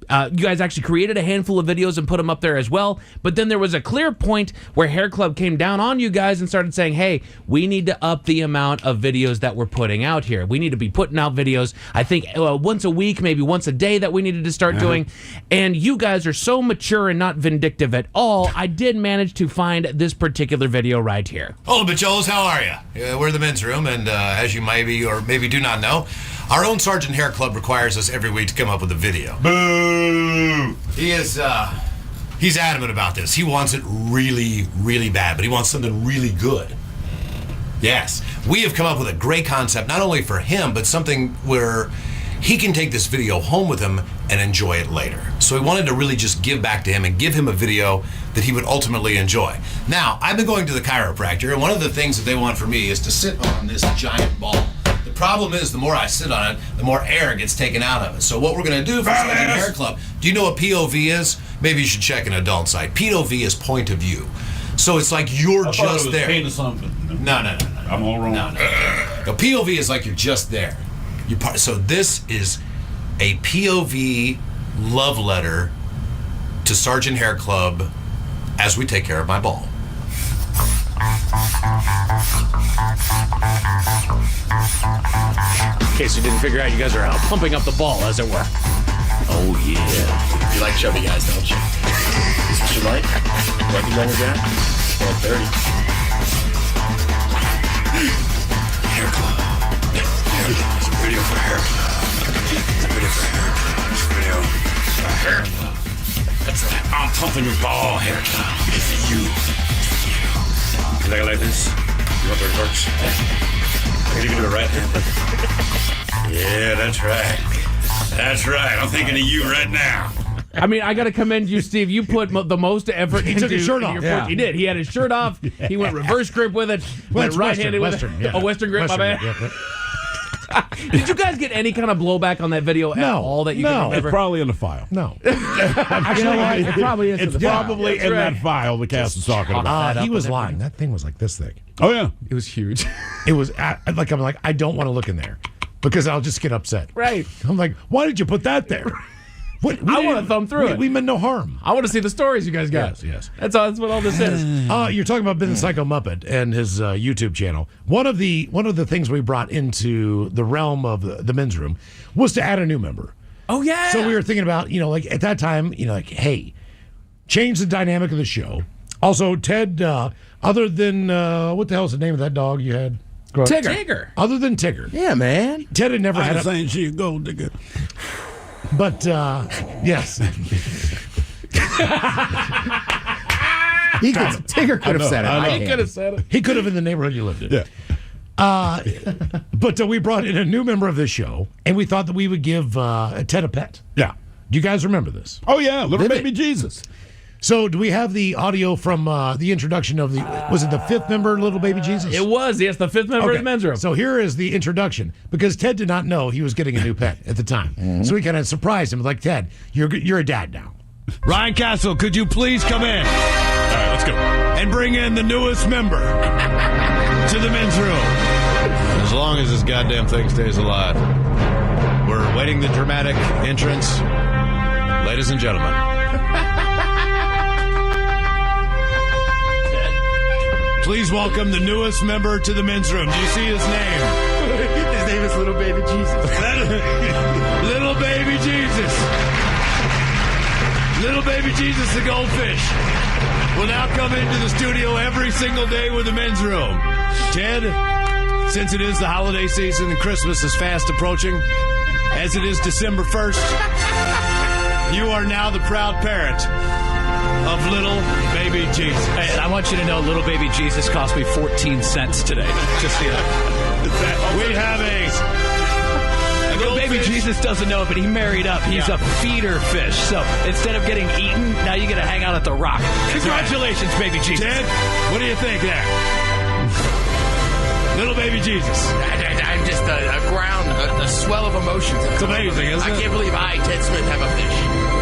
guys actually created a handful of videos and put them up there as well. But then there was a clear point where Hair Club came down on you guys and started saying, hey, we need to up the amount of videos that we're putting out here. We need to be putting out videos, I think, once a week, maybe once a day that we needed to start doing. And you guys are so mature and not vindictive at all. I did manage to find this particular video right here. Hello, Bicholos. How are you? We're the men's room, and as you maybe or maybe do not know, our own Sergeant Hair Club requires us every week to come up with a video. Boo! He's adamant about this. He wants it really, really bad, but he wants something really good. Yes. We have come up with a great concept, not only for him, but something where he can take this video home with him and enjoy it later. So we wanted to really just give back to him and give him a video that he would ultimately enjoy. Now, I've been going to the chiropractor, and one of the things that they want from me is to sit on this giant ball. The problem is, the more I sit on it, the more air gets taken out of it. So what we're going to do for Sergeant Hair Club, do you know what POV is? Maybe you should check an adult site. POV is point of view. So it's like you're just there. No. I'm all wrong. No. POV is like you're just there. So this is a POV love letter to Sergeant Hair Club as we take care of my ball. In case you didn't figure out, you guys are out pumping up the ball, as it were. Oh, yeah. You like chubby guys, don't you? Is what you like? Like a younger guy? Or 30? Hair Club. It's a video for Hair Club. It's a video for Hair Club. It's a video for Hair Club. That's right. I'm pumping your ball, Hair Club. It's for you. You like this? You want the reverse? You can do it right hand. Yeah, that's right. That's right. I'm thinking of you right now. I mean, I got to commend you, Steve. You put the most effort into took his shirt off. He did. He had his shirt off. He went reverse grip with it. Went right-handed with it. Oh, Western grip, my bad. Did you guys get any kind of blowback on that video at all that you can remember? It's probably in the file. No. Actually, it probably is. It's probably in that file the cast is talking about. He was lying. That thing was like this thick. Oh, yeah. It was huge. It was I'm like, I don't want to look in there because I'll just get upset. Right. I'm like, why did you put that there? I want to thumb through it. We meant no harm. I want to see the stories you guys got. Yes. That's what all this is. You're talking about Ben the Psycho Muppet and his YouTube channel. One of the things we brought into the realm of the men's room was to add a new member. Oh yeah. So we were thinking about, like at that time, like, hey, change the dynamic of the show. Also, Ted, other than what the hell is the name of that dog you had? Tigger. Other than Tigger. Yeah, man. Ted had never had a saying she a gold digger. But yes. Tigger could have said it. I He could have said it. He could have in the neighborhood you lived in. Yeah. But we brought in a new member of this show, and we thought that we would give Ted a pet. Yeah. Do you guys remember this? Oh, yeah. Little baby Jesus. So, do we have the audio from the introduction of was it the fifth member, Little Baby Jesus? It was, yes, the fifth member of the men's room. So, here is the introduction, because Ted did not know he was getting a new pet at the time. So, we kind of surprised him, like, Ted, you're a dad now. Ryan Castle, could you please come in? All right, let's go. And bring in the newest member to the men's room. As long as this goddamn thing stays alive. We're waiting the dramatic entrance. Ladies and gentlemen. Please welcome the newest member to the men's room. Do you see his name? His name is Little Baby Jesus. Little Baby Jesus. Little Baby Jesus, the goldfish, will now come into the studio every single day with the men's room. Ted, since it is the holiday season and Christmas is fast approaching, as it is December 1st, you are now the proud parent of Little Baby Jesus. Hey, and I want you to know Little Baby Jesus cost me 14 cents today. Just, you know. We have a Little Baby Jesus doesn't know it, but he married up. He's a feeder fish. So instead of getting eaten, now you get to hang out at the rock. Congratulations, Baby Jesus. Ted, what do you think there? Little Baby Jesus. I'm just a swell of emotions. It's amazing, isn't it? I can't believe I, Ted Smith, have a fish.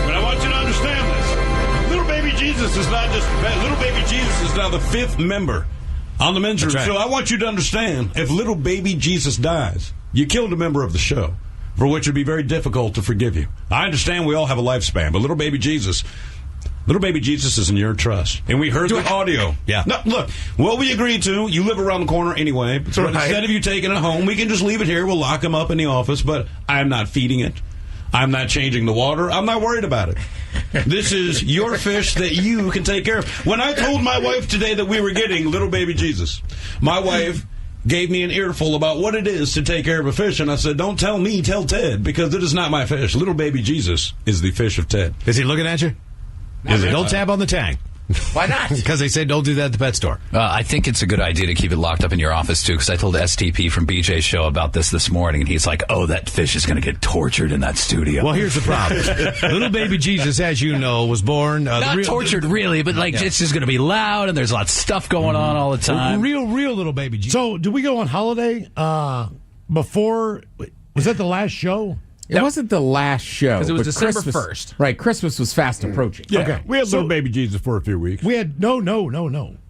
But I want you to understand this. Little baby Jesus is not just Little Baby Jesus is now the fifth member on the men's room. Right. So I want you to understand, if Little Baby Jesus dies, you killed a member of the show, for which it would be very difficult to forgive you. I understand we all have a lifespan, but Little Baby Jesus is in your trust. And we heard the audio. Yeah. No, look, what we agreed to, you live around the corner anyway. So right. Instead of you taking it home, we can just leave it here. We'll lock him up in the office, but I'm not feeding it. I'm not changing the water. I'm not worried about it. This is your fish that you can take care of. When I told my wife today that we were getting Little Baby Jesus, my wife gave me an earful about what it is to take care of a fish, and I said, don't tell me, tell Ted, because it is not my fish. Little Baby Jesus is the fish of Ted. Is he looking at you? Don't tap on the tank. Why not? Because they say don't do that at the pet store. I think it's a good idea to keep it locked up in your office, too, because I told STP from BJ's show about this morning, and he's like, oh, that fish is going to get tortured in that studio. Well, here's the problem. Little Baby Jesus, as you know, was born... Not tortured, really, but it's just going to be loud, and there's a lot of stuff going on all the time. Real Little Baby Jesus. So, did we go on holiday before? Was that the last show? It wasn't the last show. Because it was but December Christmas- 1st. Right, Christmas was fast approaching. Yeah, Okay. we had So- Little Baby Jesus for a few weeks. We had no.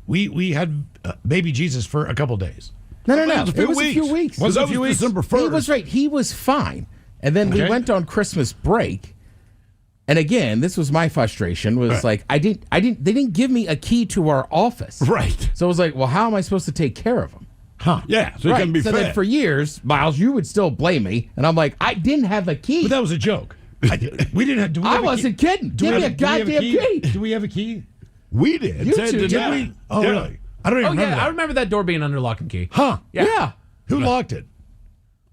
We had Baby Jesus for a couple days. No. It was a few It was weeks. a few weeks. Was it a few weeks? December 1st. He was right. He was fine. And then we Okay. went on Christmas break. And again, this was my frustration, was like, they didn't give me a key to our office. Right. So I was like, well, how am I supposed to take care of him? Huh. Yeah, so he Right. can be So fed. then for years, Miles, you would still blame me. And I'm like, I didn't have a key. But that was a joke. We didn't have. Do we I have a key? wasn't kidding. Do we Give me have a goddamn key. Do we have a key? We did. You Ted two did did. not. We? Oh, Yeah. really? I don't even Oh, remember yeah, that. I remember that door being under lock and key. Huh? Yeah. Who locked it?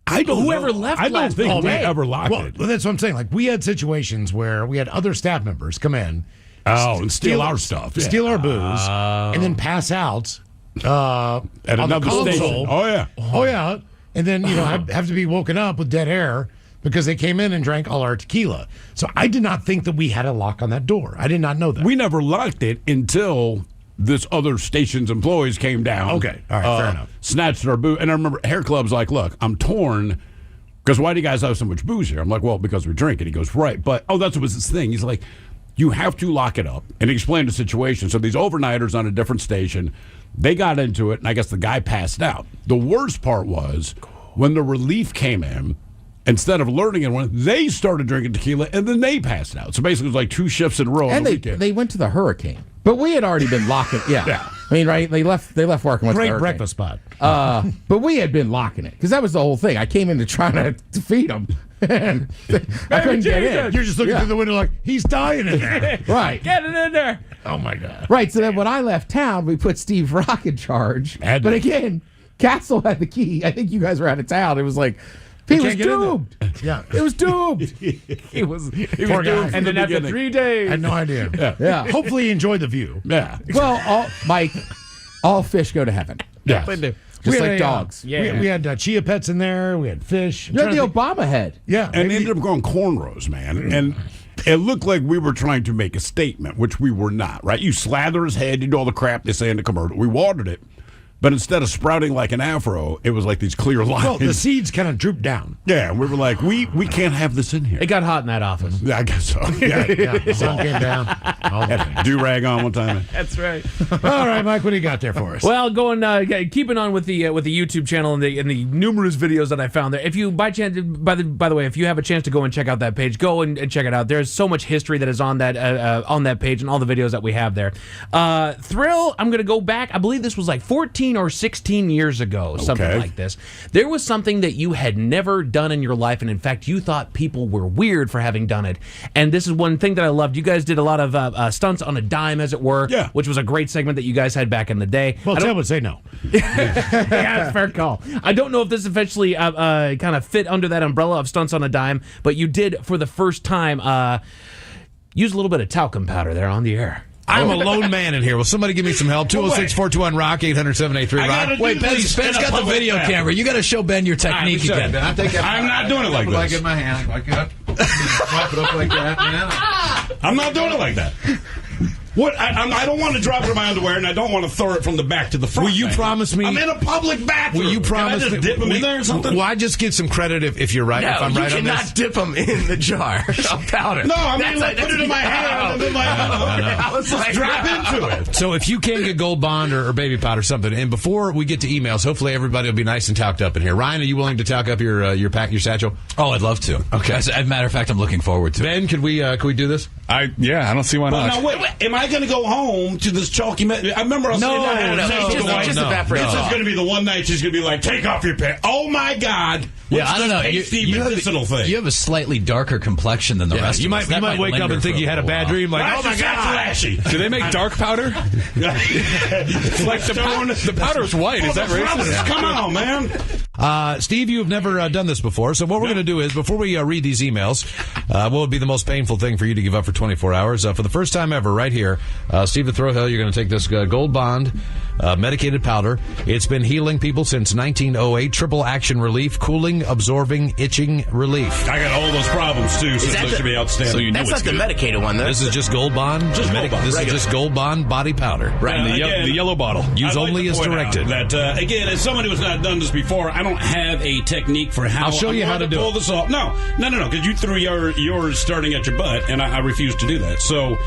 I don't Whoever know. left I don't last think we day. ever locked Well, it. that's what I'm saying. Like, we had situations where we had other staff members come in. And steal our stuff. Yeah. Steal our booze, and then pass out At on the another console. station. Oh, yeah. Oh, yeah. And then, have to be woken up with dead air because they came in and drank all our tequila. So I did not think that we had a lock on that door. I did not know that. We never locked it until this other station's employees came down. Okay. All right. Fair enough. Snatched our booze. And I remember Hair Club's like, look, I'm torn because why do you guys have so much booze here? I'm like, well, because we're drinking. He goes, right. But, that was his thing. He's like, you have to lock it up. And he explained the situation. So these overnighters on a different station, they got into it, and I guess the guy passed out. The worst part was when the relief came in, instead of learning it, they started drinking tequila, and then they passed out. So basically, it was like 2 shifts in a row. And on the weekend. they went to the Hurricane. But we had already been locking. Yeah. I mean, right? They left work and went to the Great Hurricane. breakfast spot. But we had been locking it because that was the whole thing. I came in to try to feed them. And I couldn't get in. You're just looking through the window like, he's dying in there. Right. Get it in there. Oh, my God. Right. So then when I left town, we put Steve Rock in charge. But again, Castle had the key. I think you guys were out of town. It was like, He was can't get in there. doomed. Yeah. It was doomed. He was Poor guy. and then after 3 days, I had no idea. Yeah. Hopefully, he enjoyed the view. Yeah. Well, Mike, all fish go to heaven. Yes. Just like had dogs. We had chia pets in there. We had fish. You had the Obama head. Yeah. And maybe- ended up going cornrows, man. And it looked like we were trying to make a statement, which we were not, right? You slather his head, you do all the crap they say in the commercial. We watered it. But instead of sprouting like an afro, it was like these clear lines. Well, the seeds kind of drooped down. Yeah, and we were like, we can't have this in here. it got hot in that office. Yeah, I guess so. Yeah, the sun came down. Had do-rag on one time. That's right. All right, Mike, what do you got there for us? Well, keeping on with the YouTube channel and the numerous videos that I found there. If you by chance, by the way, if you have a chance to go and check out that page, go and check it out. There's so much history that is on that page and all the videos that we have there. Thrill, I'm gonna go back. I believe this was like 14 or 16 years ago, something like this. There was something that you had never done in your life, and in fact, you thought people were weird for having done it. And this is one thing that I loved. You guys did a lot of stunts on a dime, as it were, which was a great segment that you guys had back in the day. Well, Ted would say no. Yeah, it's fair call. I don't know if this eventually kind of fit under that umbrella of stunts on a dime, but you did, for the first time, use a little bit of talcum powder there on the air. I'm a lone man in here. Will somebody give me some help? 206-421-ROCK, 800-783-ROCK. Wait, Ben's got the video camera. You got to show Ben your technique again. I'm not doing it like this. Like in my hand, like that. Wipe it up like that, man. I'm not doing it like that. What? I don't want to drop it in my underwear, and I don't want to throw it from the back to the front. Will you promise me? I'm in a public bathroom. Will you promise Can I just dip them in there or something? Will I just get some credit if you're right? No, if I'm right you on cannot this? dip them in the jar of powder. No, I mean, like, put it in my hand and then I was like, drop into it. So if you can get Gold Bond or baby powder or something, and before we get to emails, hopefully everybody will be nice and talked up in here. Ryan, are you willing to talk up your satchel? Oh, I'd love to. Okay. As a matter of fact, I'm looking forward to it. Ben, could we do this? I don't see why Well, not. now, wait, am I going to go home to this chalky mess? I remember I was saying that. Just evaporate. This is going to be the one night she's going to be like, take off your pants. Oh, my God. Yeah, I don't know. You have a slightly darker complexion than the rest you of us. You might wake up and think you had a bad dream. Like, oh, my God. Flashy. Do they make dark powder? It's like the powder's white. Is that racist? Come on, man. Steve, you have never done this before, so what we're going to do is, before we read these emails, what would be the most painful thing for you to give up for 24 hours? For the first time ever, right here, Steve the Throwhill, you're going to take this Gold Bond medicated powder. It's been healing people since 1908. Triple action relief, cooling, absorbing, itching relief. I got all those problems, too, so this should be outstanding. So you know that's not the medicated one, though. This is just Gold Bond. This is just Gold Bond body powder. Right, the yellow bottle. Use only as directed. That, again, as somebody who's not done this before, I don't have a technique for how I'll show you how to pull do it. this off. No, because you threw yours starting at your butt, and I refuse to do that. So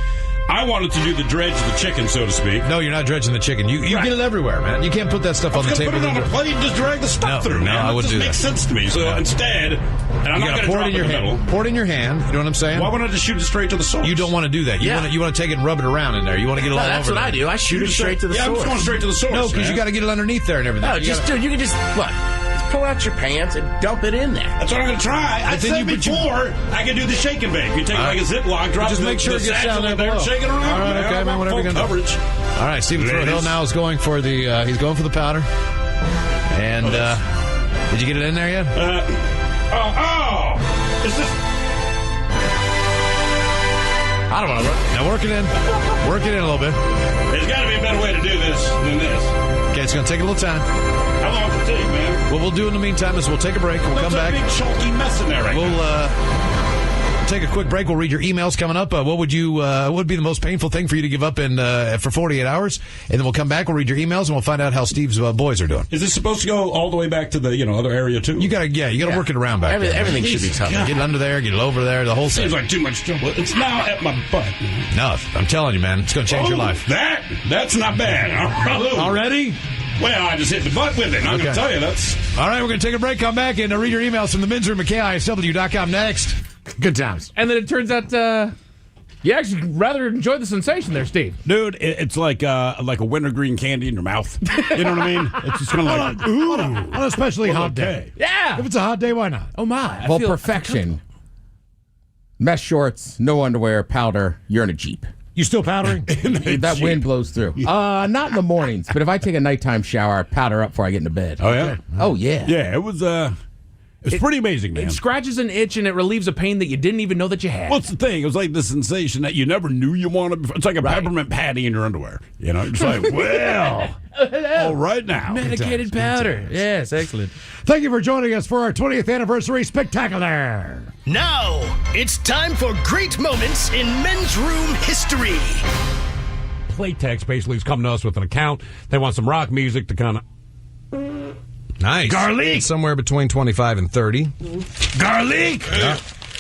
I wanted to do the dredge of the chicken, so to speak. No, you're not dredging the chicken. You get it everywhere, man. You can't put that stuff on the table. Put it on a plate and just drag the stuff through, man. I wouldn't do that. Makes sense to me. So instead, and I'm you not going to pour drop it in your hand. Pour it in your hand. You know what I'm saying? Why wouldn't I just shoot it straight to the source? You don't want to do that. You want to take it and rub it around in there. You want to get it all over. That's what I do. I shoot it straight to the source. Yeah, I'm just going straight to the source. No, because you got to get it underneath there and everything. No, you can just look. Pull out your pants and dump it in there. That's what I'm going to try. I said before I can do the shake and bake. You take like a Ziploc, drop just the, make sure the it gets down there below. Shake it around. All right, okay, man, whatever you're going to do. All right, Stephen Throwhill now is going for the he's going for the powder. And did you get it in there yet? Is this? I don't know. Now work it in. Work it in a little bit. There's got to be a better way to do this than this. Okay, it's going to take a little time. How long does it take, man? What we'll do in the meantime is we'll take a break. We'll come back. Big chalky mess in there right We'll take a quick break. We'll read your emails coming up. What would be the most painful thing for you to give up in for 48 hours? And then we'll come back. We'll read your emails and we'll find out how Steve's boys are doing. Is this supposed to go all the way back to the other area too? You gotta work it around back there. Everything should be tough. Get it under there, get it over there, the whole thing. Seems like too much trouble. It's now at my butt. No, I'm telling you, man, it's gonna change your life. That's not bad. Already? Well, I just hit the butt with it. I'm going to tell you that's. All right, we're going to take a break, come back, and read your emails from the men's room at KISW.com next. Good times. And then it turns out you actually rather enjoy the sensation there, Steve. Dude, it's like a wintergreen candy in your mouth. You know what I mean? It's just kind of like, ooh. On a especially hot day. Yeah. If it's a hot day, why not? Oh, my. Well, perfection. Mesh shorts, no underwear, powder, you're in a Jeep. You still powdering? That wind blows through. Not in the mornings, but if I take a nighttime shower, I powder up before I get into bed. Oh, yeah? Oh, yeah. Yeah, it was It's pretty amazing, man. It scratches an itch and it relieves a pain that you didn't even know that you had. What's the thing? It was like the sensation that you never knew you wanted before. It's like a peppermint patty in your underwear. You know, it's like, well, all right now. Medicated powder. Yes, excellent. Thank you for joining us for our 20th anniversary spectacular. Now, it's time for great moments in men's room history. Playtex basically is coming to us with an account. They want some rock music to kind of... Nice. Garlic. Somewhere between 25 and 30. Garlic.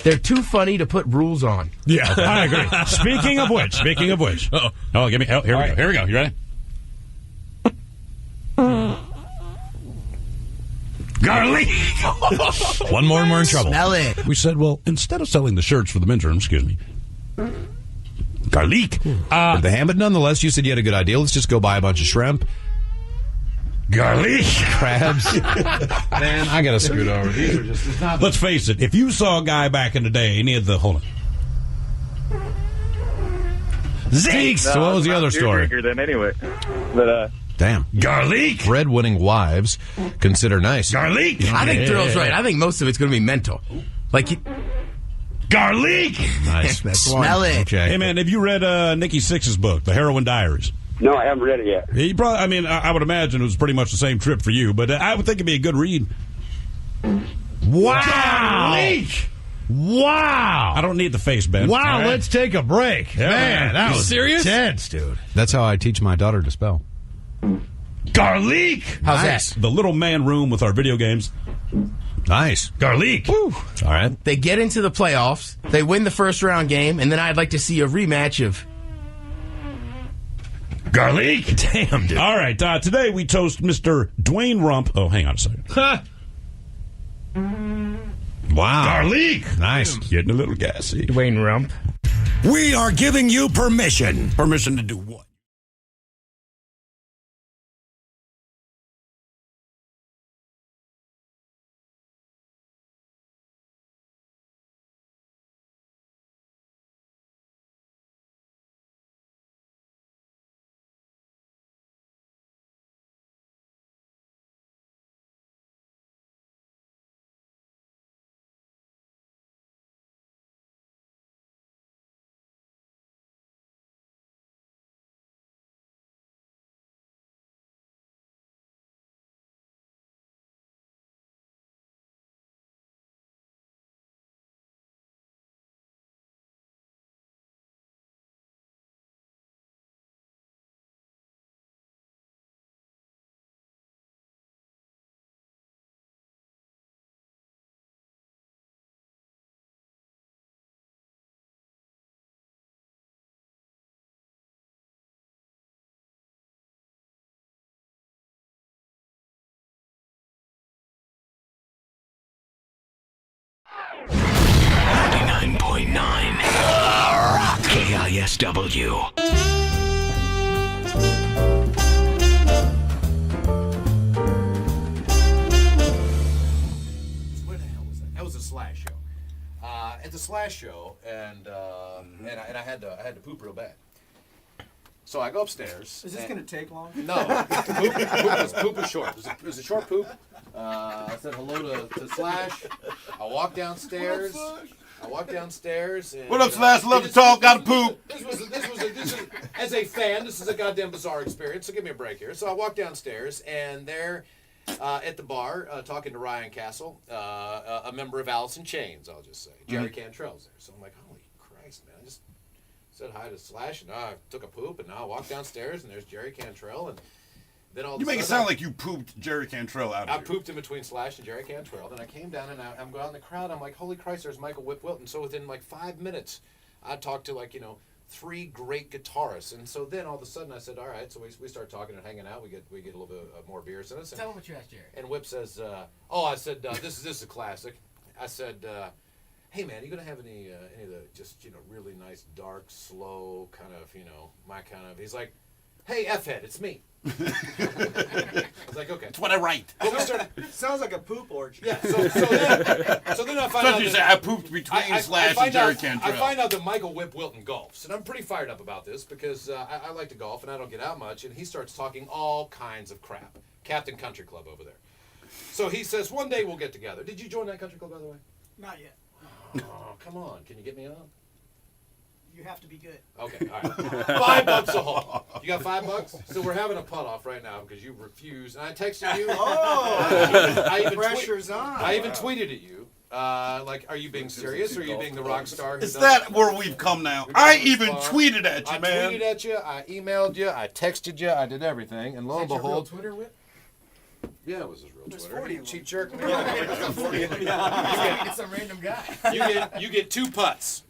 They're too funny to put rules on. Yeah, I agree. Speaking of which. Oh, give me. Oh, here we go. Here we go. You ready? Garlic. One more and we're in trouble. Smell it. We said, well, instead of selling the shirts for the men's room, excuse me, garlic. For the ham, but nonetheless, you said you had a good idea. Let's just go buy a bunch of shrimp. Garlic. Crabs. Man, I got to scoot over. These are just... It's not... Let's face it, if you saw a guy back in the day and he had the... Hold on. Zeeks! So what was the other story? Then anyway. But, Damn. Garlic. Breadwinning wives consider nice. Garlic. I think Thrill's right. I think most of it's going to be mental. Like, garlic. Nice. Smell it. Okay. Hey, man, have you read Nikki Sixx's book, The Heroin Diaries? no, I haven't read it yet. You probably, I mean, I would imagine it was pretty much the same trip for you, but I would think it'd be a good read. Wow. Garlic. Wow. I don't need the face, Ben. Wow, All right? let's take a break. Yeah, Man, that You was serious? intense, dude. That's how I teach my daughter to spell. Garlic. how's Nice. that? The little man room with our video games. Nice. Garlic. All right. They get into the playoffs, they win the first round game, and then I'd like to see a rematch of... Garlic. Damn, dude. All right, today we toast Mr. Dwayne Rump. Oh, hang on a second. Wow. Garlic. Nice. Getting a little gassy. Dwayne Rump. We are giving you permission. Permission to do what? KISW. What the hell was that? That was a Slash show. At the Slash show, and I had to poop real bad. So I go upstairs. Is this going to take long? No, poop was short. It was a short poop. I said hello to Slash. I walked downstairs. And, what up, Slash? Love to talk. Got to poop. This was as a fan, this is a goddamn bizarre experience. So give me a break here. So I walked downstairs, and there, at the bar, talking to Ryan Castle, a member of Alice in Chains, I'll just say. Jerry Cantrell's there. So I'm like, holy Christ, man! I just said hi to Slash, and I took a poop, and now I walk downstairs, and there's Jerry Cantrell, and then all of You a make it sudden, sound like you pooped Jerry Cantrell out of I here. pooped in between Slash and Jerry Cantrell. Then I came down and I'm going out in the crowd. I'm like, holy Christ, there's Michael Whip Wilton. So within like 5 minutes, I talked to 3 great guitarists. And so then all of a sudden I said, all right. So we start talking and hanging out. We get a little bit more beers in us. Tell him what you asked Jerry. And Whip says, I said, this is a classic. I said, hey man, you gonna have any of the just really nice dark, slow kind of my kind of? He's like, hey, F-head, it's me. I was like, okay. That's what I write. Sounds like a poop orgy. Yeah, so then I find out you that say, I pooped between Slash and Jerry Cantrell. I find out that Michael Whip Wilton golfs, and I'm pretty fired up about this because I like to golf and I don't get out much, and he starts talking all kinds of crap. Captain Country Club over there. So he says, one day we'll get together. Did you join that country club, by the way? Not yet. Oh, come on. Can you get me on? You have to be good. Okay, all right. $5 a hole. You got $5? So we're having a putt off right now because you refused. And I texted you. Pressure's on. I even tweeted at you. Like, are you being serious or are you being the rock star? Is that where we've come now? I even tweeted at you, man. I tweeted at you. I emailed you. I texted you. I did everything. And lo and behold. Twitter with? Yeah, it was his real Twitter. 40 Cheap jerk. It's a random guy. You get 2 putts.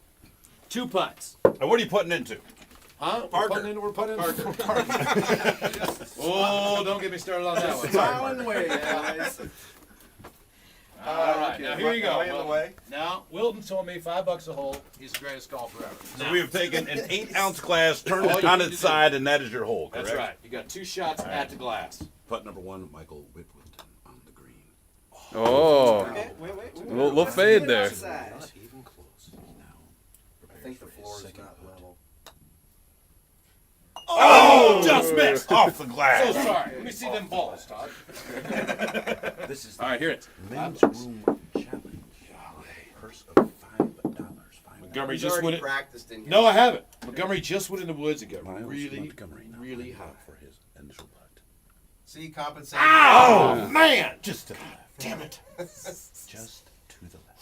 2 putts. And what are you putting into? Huh? Parker. We're putting in Parker. Oh, don't get me started on that one. Smiling way, guys. All right, now here you go. Lay in the way. Now, Wilton told me $5 a hole. He's the greatest golfer ever. So we have taken an 8-ounce glass, turned All it you on need its to do- side, and that is your hole, correct? That's right. You got 2 shots at the glass. Putt number 1, Michael Whitwilton on the green. Oh. Okay, wait. We'll fade there. Not even close. I think the floor is not level. Oh, just missed off the glass. So sorry. Let me see them balls, Todd. This is All right, here it is. men's room challenge. Purse of $5. Montgomery just went. practiced in here. No, I haven't. Montgomery just went in the woods and got really, Really hot. for his initial putt. See, compensating. Oh, man! Just to the left. Damn it. Just to the left.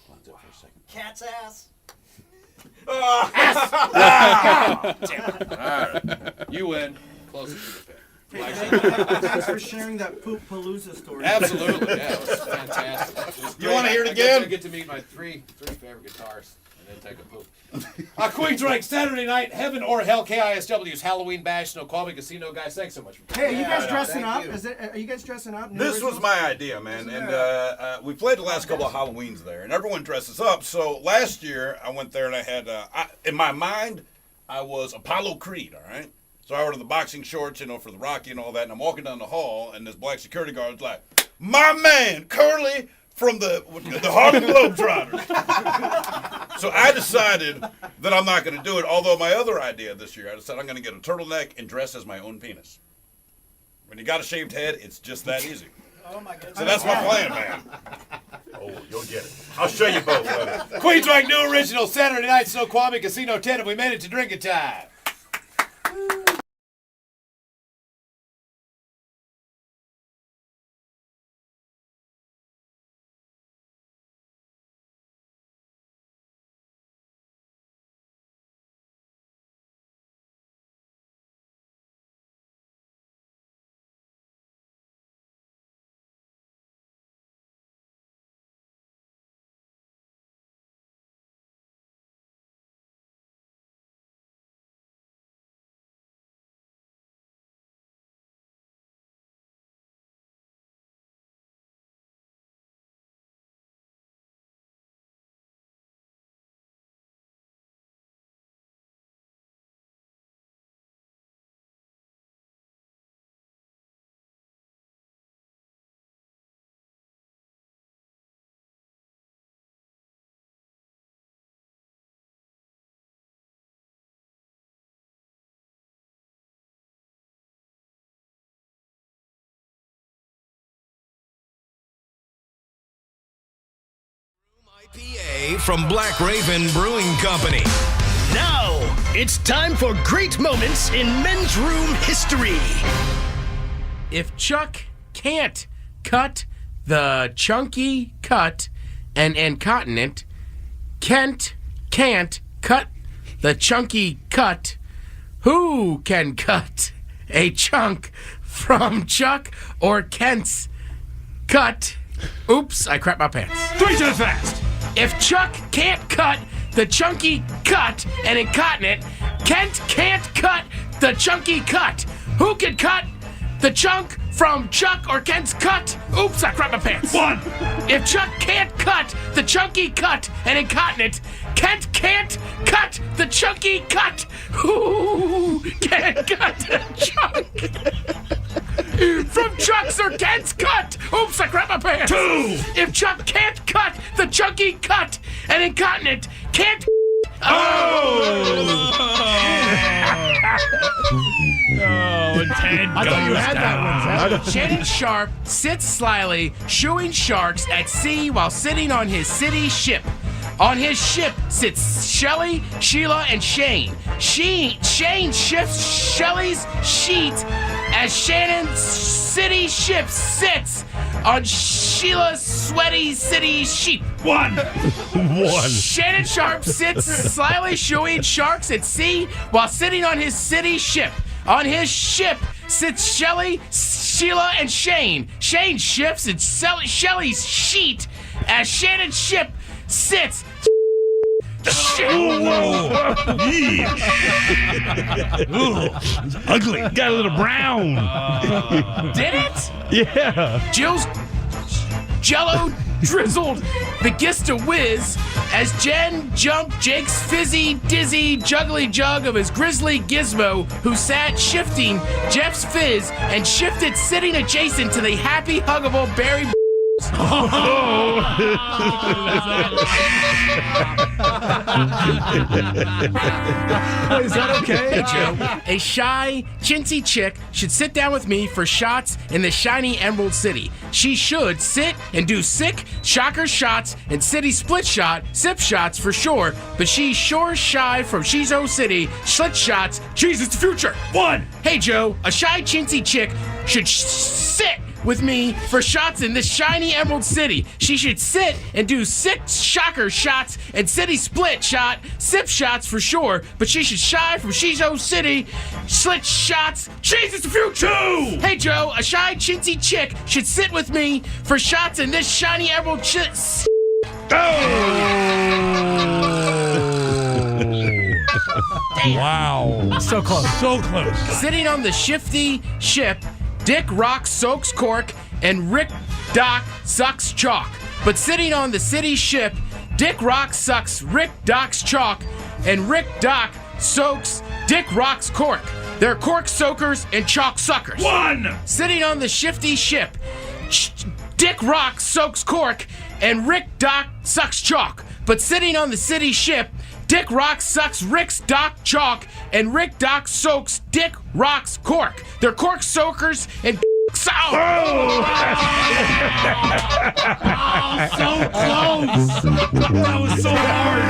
Lines up for a second. Cat's ass. Damn it. All right. You win. Closer to the pin. Thanks for sharing that Poop Palooza story. Absolutely. Yeah, it was fantastic. It was You want to hear it I again? get to meet my three favorite guitarists and then take a poop. Queensryche, Saturday night, Heaven or Hell, KISW's Halloween Bash, Snoqualmie Casino. Guys, thanks so much for Hey, are you guys Yeah, dressing thank up? you. Are you guys dressing up? New This was originals? my idea, man, and we played the last couple of Halloweens there, and everyone dresses up. So last year I went there and I had, in my mind, I was Apollo Creed. All right, so I ordered the boxing shorts, for the Rocky and all that, and I'm walking down the hall, and this black security guard's like, "My man, Curly from the Harlem Globetrotters." So I decided that I'm not going to do it. Although my other idea this year, I decided I'm going to get a turtleneck and dress as my own penis. When you got a shaved head, it's just that easy. Oh my goodness. So that's my plan, man. Oh, you'll get it. I'll show you both later. Queensryche New Original, Saturday night, Snoqualmie Casino 10, and we made it to drinking time. IPA from Black Raven Brewing Company. Now, it's time for great moments in men's room history. If Chuck can't cut the chunky cut and incontinent, Kent can't cut the chunky cut, who can cut a chunk from Chuck or Kent's cut? Oops, I crapped my pants. 3 times fast. If Chuck can't cut the chunky cut and incontinent, Kent can't cut the chunky cut. Who can cut the chunk from Chuck or Kent's cut? Oops, I crapped my pants. 1. If Chuck can't cut the chunky cut and incontinent, Kent can't cut the chunky cut. Who can cut the chunk from Chuck's or Kent's cut? Oops, I crapped my pants. 2. If Chuck can't cut the chunky cut and incontinent, can't. Ted. I thought you had that one, Ted. Shannon Sharp sits slyly, shooing sharks at sea while sitting on his city ship. On his ship sits Shelley, Sheila, and Shane. Shane shifts Shelley's sheet as Shannon's city ship sits on Sheila's sweaty city sheep. One. Shannon Sharp sits slyly shooing sharks at sea while sitting on his city ship. On his ship sits Shelley, Sheila, and Shane. Shane shifts in Shelley's sheet as Shannon's ship sits. Ugly. Got a little brown. Did it? Yeah. Jill's Jello drizzled the Gista whiz as Jen jumped Jake's fizzy, dizzy, juggly jug of his grizzly gizmo, who sat shifting Jeff's fizz and shifted sitting adjacent to the happy, huggable Barry. Is that okay? Hey, Joe. A shy, chintzy chick should sit down with me for shots in the shiny Emerald City. She should sit and do sick, shocker shots and city split shot, sip shots for sure, but she's sure shy from Shizo City, slit shots, Jesus the future. One. Hey, Joe. A shy, chintzy chick should sit with me for shots in this shiny Emerald City. She should sit and do sick shocker shots and city split shot, sip shots for sure, but she should shy from Shizo City, slit shots, Jesus the future! Two! Hey Joe, a shy chintzy chick should sit with me for shots in this shiny Emerald Wow. So close. So close. Sitting on the shifty ship, Dick Rock soaks cork and Rick Doc sucks chalk. But sitting on the city ship, Dick Rock sucks Rick Doc's chalk and Rick Doc soaks Dick Rock's cork. They're cork soakers and chalk suckers. One. Sitting on the shifty ship, Dick Rock soaks cork and Rick Doc sucks chalk. But sitting on the city ship, Dick Rock sucks Rick's Doc chalk, and Rick Doc soaks Dick Rock's cork. They're cork soakers and so close. That was so hard.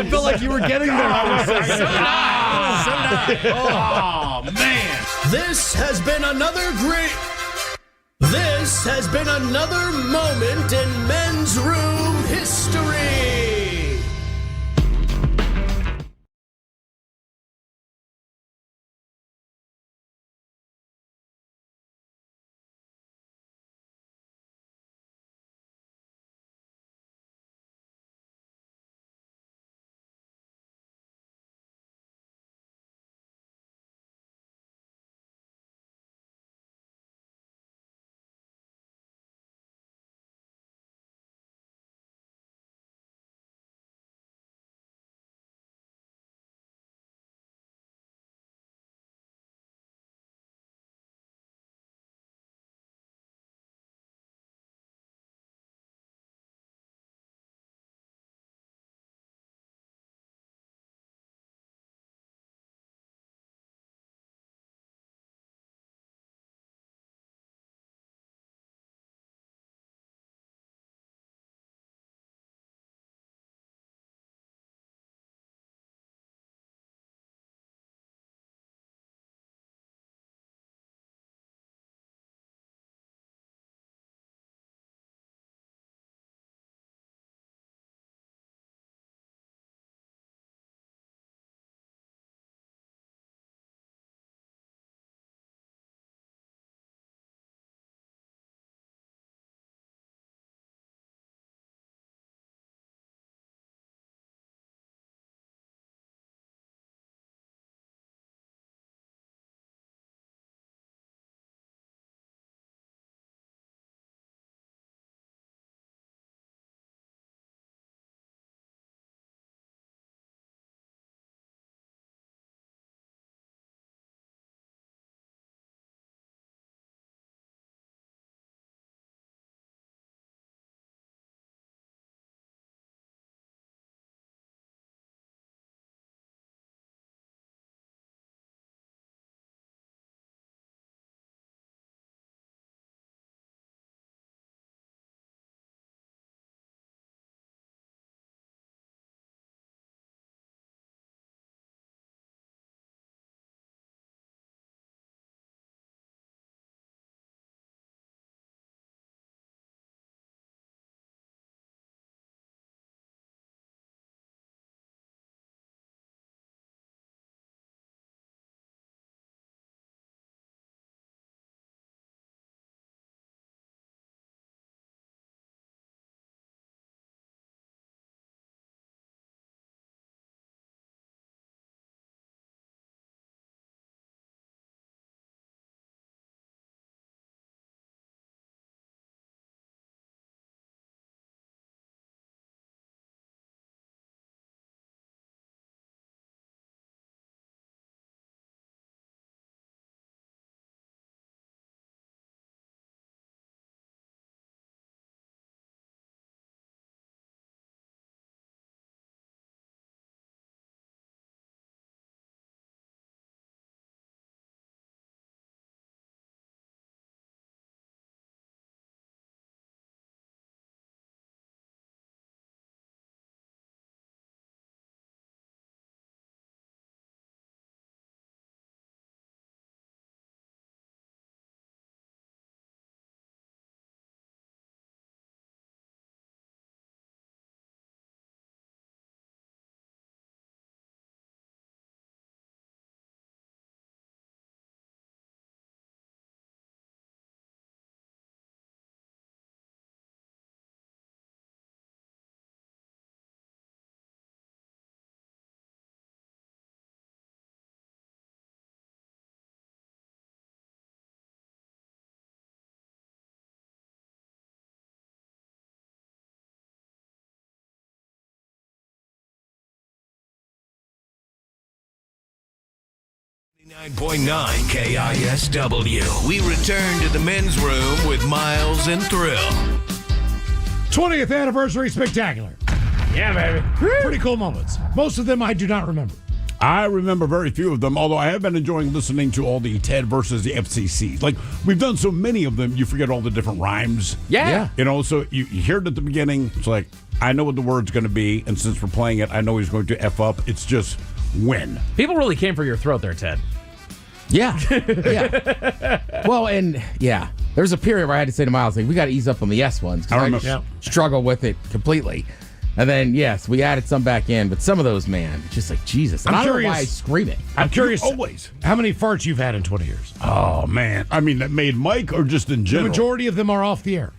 I felt like you were getting there for a second. So did I. Oh, man. This has been another moment in men's room history. 9.9 KISW. We return to the men's room with Miles and Thrill. 20th anniversary spectacular. Yeah, baby. Pretty cool moments. Most of them I do not remember. I remember very few of them, although I have been enjoying listening to all the Ted versus the FCC. Like, we've done so many of them, you forget all the different rhymes. Yeah. You know, so you hear it at the beginning. It's like, I know what the word's going to be, and since we're playing it, I know he's going to F up. It's just win. People really came for your throat there, Ted. Yeah. Yeah. Well, and yeah, there was a period where I had to say to Miles, like, we got to ease up on the yes ones. 'Cause I just struggle with it completely. And then, yes, we added some back in, but some of those, man, it's just like, Jesus. And I don't know why I scream it. I'm curious always how many farts you've had in 20 years. Oh, man. I mean, that made Mike or just in general? The majority of them are off the air.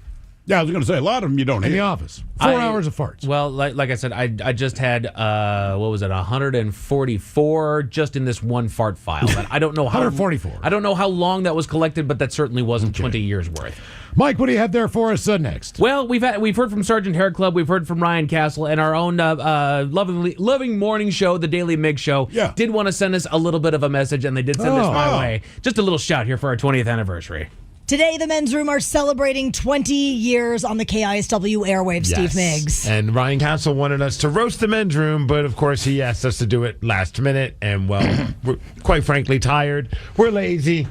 Yeah, I was going to say, a lot of them you don't In hear. the office. 4 hours of farts. Well, like I said, I just had, what was it, 144 just in this one fart file. But I don't know how. 144. I don't know how long that was collected, but that certainly wasn't 20 years worth. Mike, what do you have there for us next? Well, we've heard from Sergeant Hair Club, we've heard from Ryan Castle, and our own loving morning show, the Daily Mig Show, did want to send us a little bit of a message, and they did send this my way. Just a little shout here for our 20th anniversary. Today, the men's room are celebrating 20 years on the KISW airwaves, Steve Miggs. And Ryan Castle wanted us to roast the men's room, but of course he asked us to do it last minute. And well, we're quite frankly tired. We're lazy.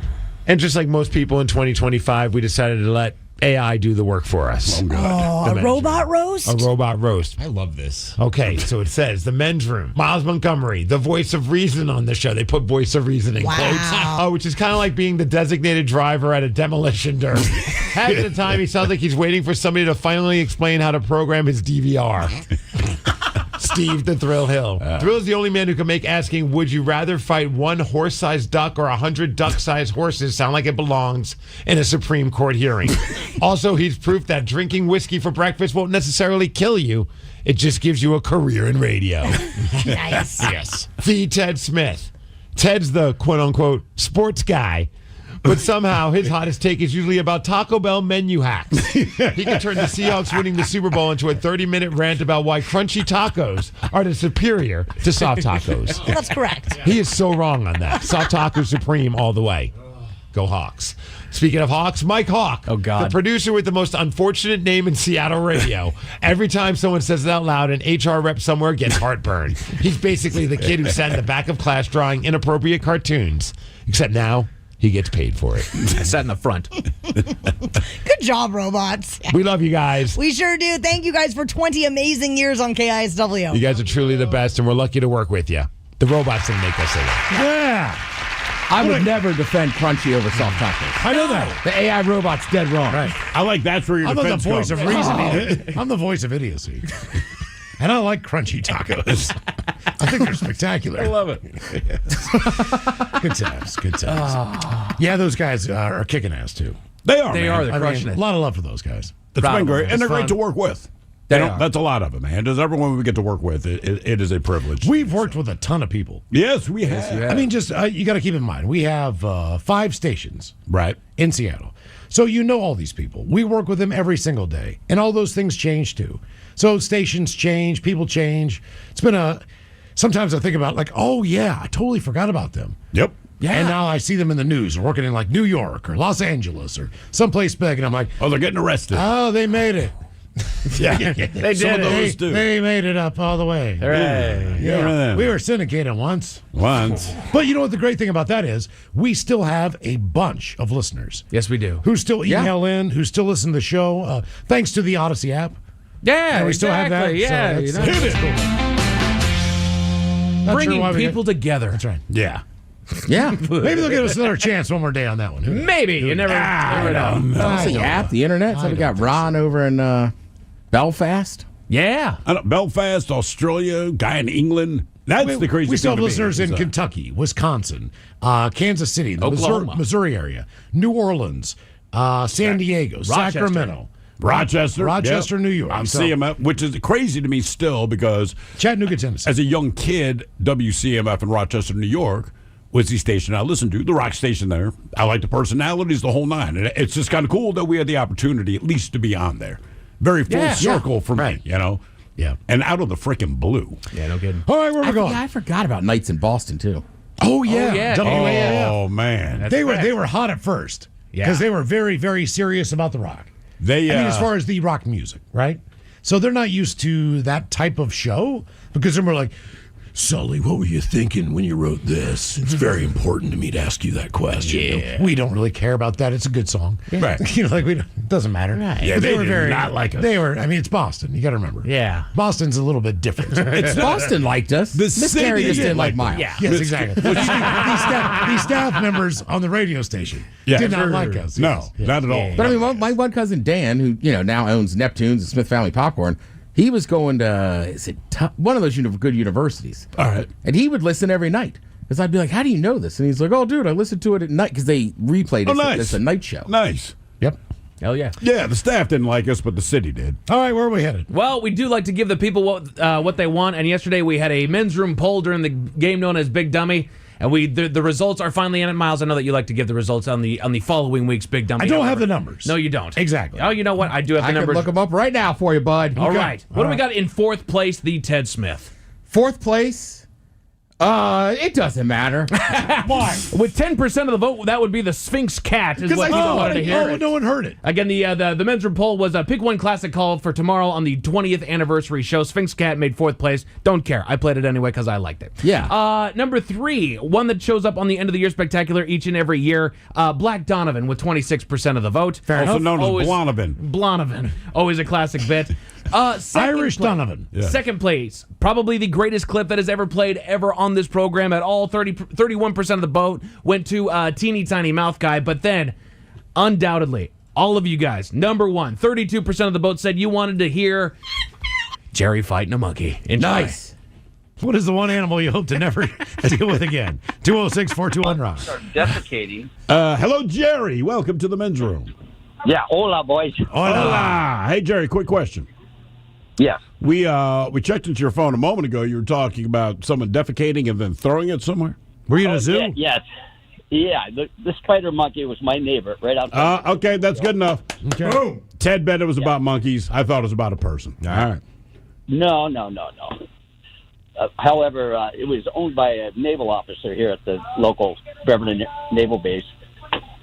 And just like most people in 2025, we decided to let AI do the work for us. Oh, a robot roast? A robot roast. I love this. Okay, so it says the men's room. Miles Montgomery, the voice of reason on the show. They put voice of reason in quotes. Which is kind of like being the designated driver at a demolition derby. Half the time, he sounds like he's waiting for somebody to finally explain how to program his DVR. Steve the Thrill Hill. Thrill's the only man who can make asking, would you rather fight one horse-sized duck or 100 duck-sized horses sound like it belongs in a Supreme Court hearing. Also, he's proof that drinking whiskey for breakfast won't necessarily kill you. It just gives you a career in radio. Nice. Yes. The Ted Smith. Ted's the quote-unquote sports guy. But somehow his hottest take is usually about Taco Bell menu hacks. He can turn the Seahawks winning the Super Bowl into a 30-minute rant about why crunchy tacos are the superior to soft tacos. That's correct. He is so wrong on that. Soft taco supreme all the way. Go Hawks. Speaking of Hawks, Mike Hawk. Oh, God. The producer with the most unfortunate name in Seattle radio. Every time someone says it out loud, an HR rep somewhere gets heartburn. He's basically the kid who sat in the back of class drawing inappropriate cartoons. Except now, he gets paid for it. I sat in the front. Good job, robots. We love you guys. We sure do. Thank you guys for 20 amazing years on KISW. You guys are truly the best, and we're lucky to work with you. The robots didn't make us say that. Yeah. I would never defend crunchy over soft tacos. I know that. The AI robot's dead wrong. Right. I like that's where your I'm the defense voice comes. of reason. I'm the voice of idiocy. And I like crunchy tacos. I think they're spectacular. I love it. Good times. Good times. Yeah, those guys are kicking ass, too. They are, They man. are. They're I crushing mean, it. a lot of love for those guys. It's Proud been of them. great, and they're It's great fun. to work with. They are. That's a lot of it, man. Does everyone we get to work with, it is a privilege. We've worked with a ton of people. Yes, we have. I mean, just you got to keep in mind, we have 5 stations Right. in Seattle. So you know all these people. We work with them every single day. And all those things change, too. So stations change, people change. It's been sometimes I think about, like, oh, yeah, I totally forgot about them. Yep. Yeah. And now I see them in the news working in, like, New York or Los Angeles or someplace big. And I'm like, oh, they're getting arrested. Oh, they made it. Yeah. They Some did of those it. do. They made it up all the way. Hooray. Yeah. We were syndicated once. But you know what the great thing about that is? We still have a bunch of listeners. Yes, we do. Who still email in, who still listen to the show, thanks to the Odyssey app. Yeah, we still have that. Yeah, So that's cool. Bringing people together. That's right. Yeah. Yeah. Maybe they'll give us another chance one more day on that one. Who knows? Maybe. You never know. It's the app, the internet. So we got Ron over in Belfast. Yeah. Belfast, Australia, guy in England. That's the crazy thing. We still have to me listeners is, in Kentucky, Wisconsin, Kansas City, the Oklahoma. Missouri area, New Orleans, San Diego, Rochester. Sacramento. Rochester, New York. I'm So- CMF, which is crazy to me still because Chattanooga, Tennessee. as a young kid, WCMF in Rochester, New York was the station I listened to, the rock station there. I like the personalities, the whole nine. And it's just kind of cool that we had the opportunity at least to be on there. Very full circle for me, you know? Yeah. And out of the freaking blue. Yeah, no kidding. All right, where are we going? Yeah, I forgot about nights in Boston, too. Oh yeah, yeah. WAF. Oh man, They were hot at first because they were very, very serious about the rock. I mean, as far as the rock music, right? So they're not used to that type of show because they're more like, Sully, what were you thinking when you wrote this? It's very important to me to ask you that question. Yeah. We don't really care about that. It's a good song. Right. It doesn't matter. Right. Yeah, But they were did very not like us. They were. I mean, it's Boston. You got to remember. Yeah. Boston's a little bit different. Boston liked us. Miss Carey just didn't like Miles. Yeah. Yes, exactly. these staff members on the radio station did not like us. No, Yes. not at all. But I mean, my one cousin Dan, who now owns Neptunes and Smith Family Popcorn, he was going to one of those good universities. All right. And he would listen every night. Because I'd be like, how do you know this? And he's like, oh, dude, I listened to it at night because they replayed it. Oh, nice. It's a night show. Nice. Yep. Hell yeah. Yeah, the staff didn't like us, but the city did. All right, where are we headed? Well, we do like to give the people what they want, and yesterday we had a men's room poll during the game known as Big Dummy, and the results are finally in. Miles, I know that you like to give the results on the following week's Big Dummy. I don't have the numbers. No, you don't. Exactly. Oh, you know what? I do have the I can numbers. look them up right now for you, bud. All right. What do we got in fourth place? The Ted Smith. Fourth place? It doesn't matter. Why? With 10% of the vote, that would be the Sphinx Cat, is what people wanted to hear. No one heard it. Again, the men's room poll was a pick one classic call for tomorrow on the 20th anniversary show. Sphinx Cat made fourth place. Don't care. I played it anyway because I liked it. Yeah. Number 3, one that shows up on the end of the year spectacular each and every year. Black Donovan with 26% of the vote. Also known as Blanovan. Blanovan. Always a classic bit. Irish Donovan. Yeah. Second place, probably the greatest clip that has ever played ever on this program at all. 31% of the vote went to Teeny Tiny Mouth Guy. But then, undoubtedly, all of you guys, number 1, 32% of the vote said you wanted to hear Jerry fighting a monkey. Enjoy. Nice. What is the one animal you hope to never deal with again? 206-421-ROCK. Start defecating. Hello, Jerry. Welcome to the men's room. Yeah, hola, boys. Hola. Hey, Jerry, quick question. Yes. We checked into your phone a moment ago. You were talking about someone defecating and then throwing it somewhere. Were you in a zoo? Yes. Yeah, the spider monkey was my neighbor right outside. Okay, that's good enough. Okay. Boom. Ted bet it was about monkeys. I thought it was about a person. All right. No. However, it was owned by a naval officer here at the local Beverly Naval Base.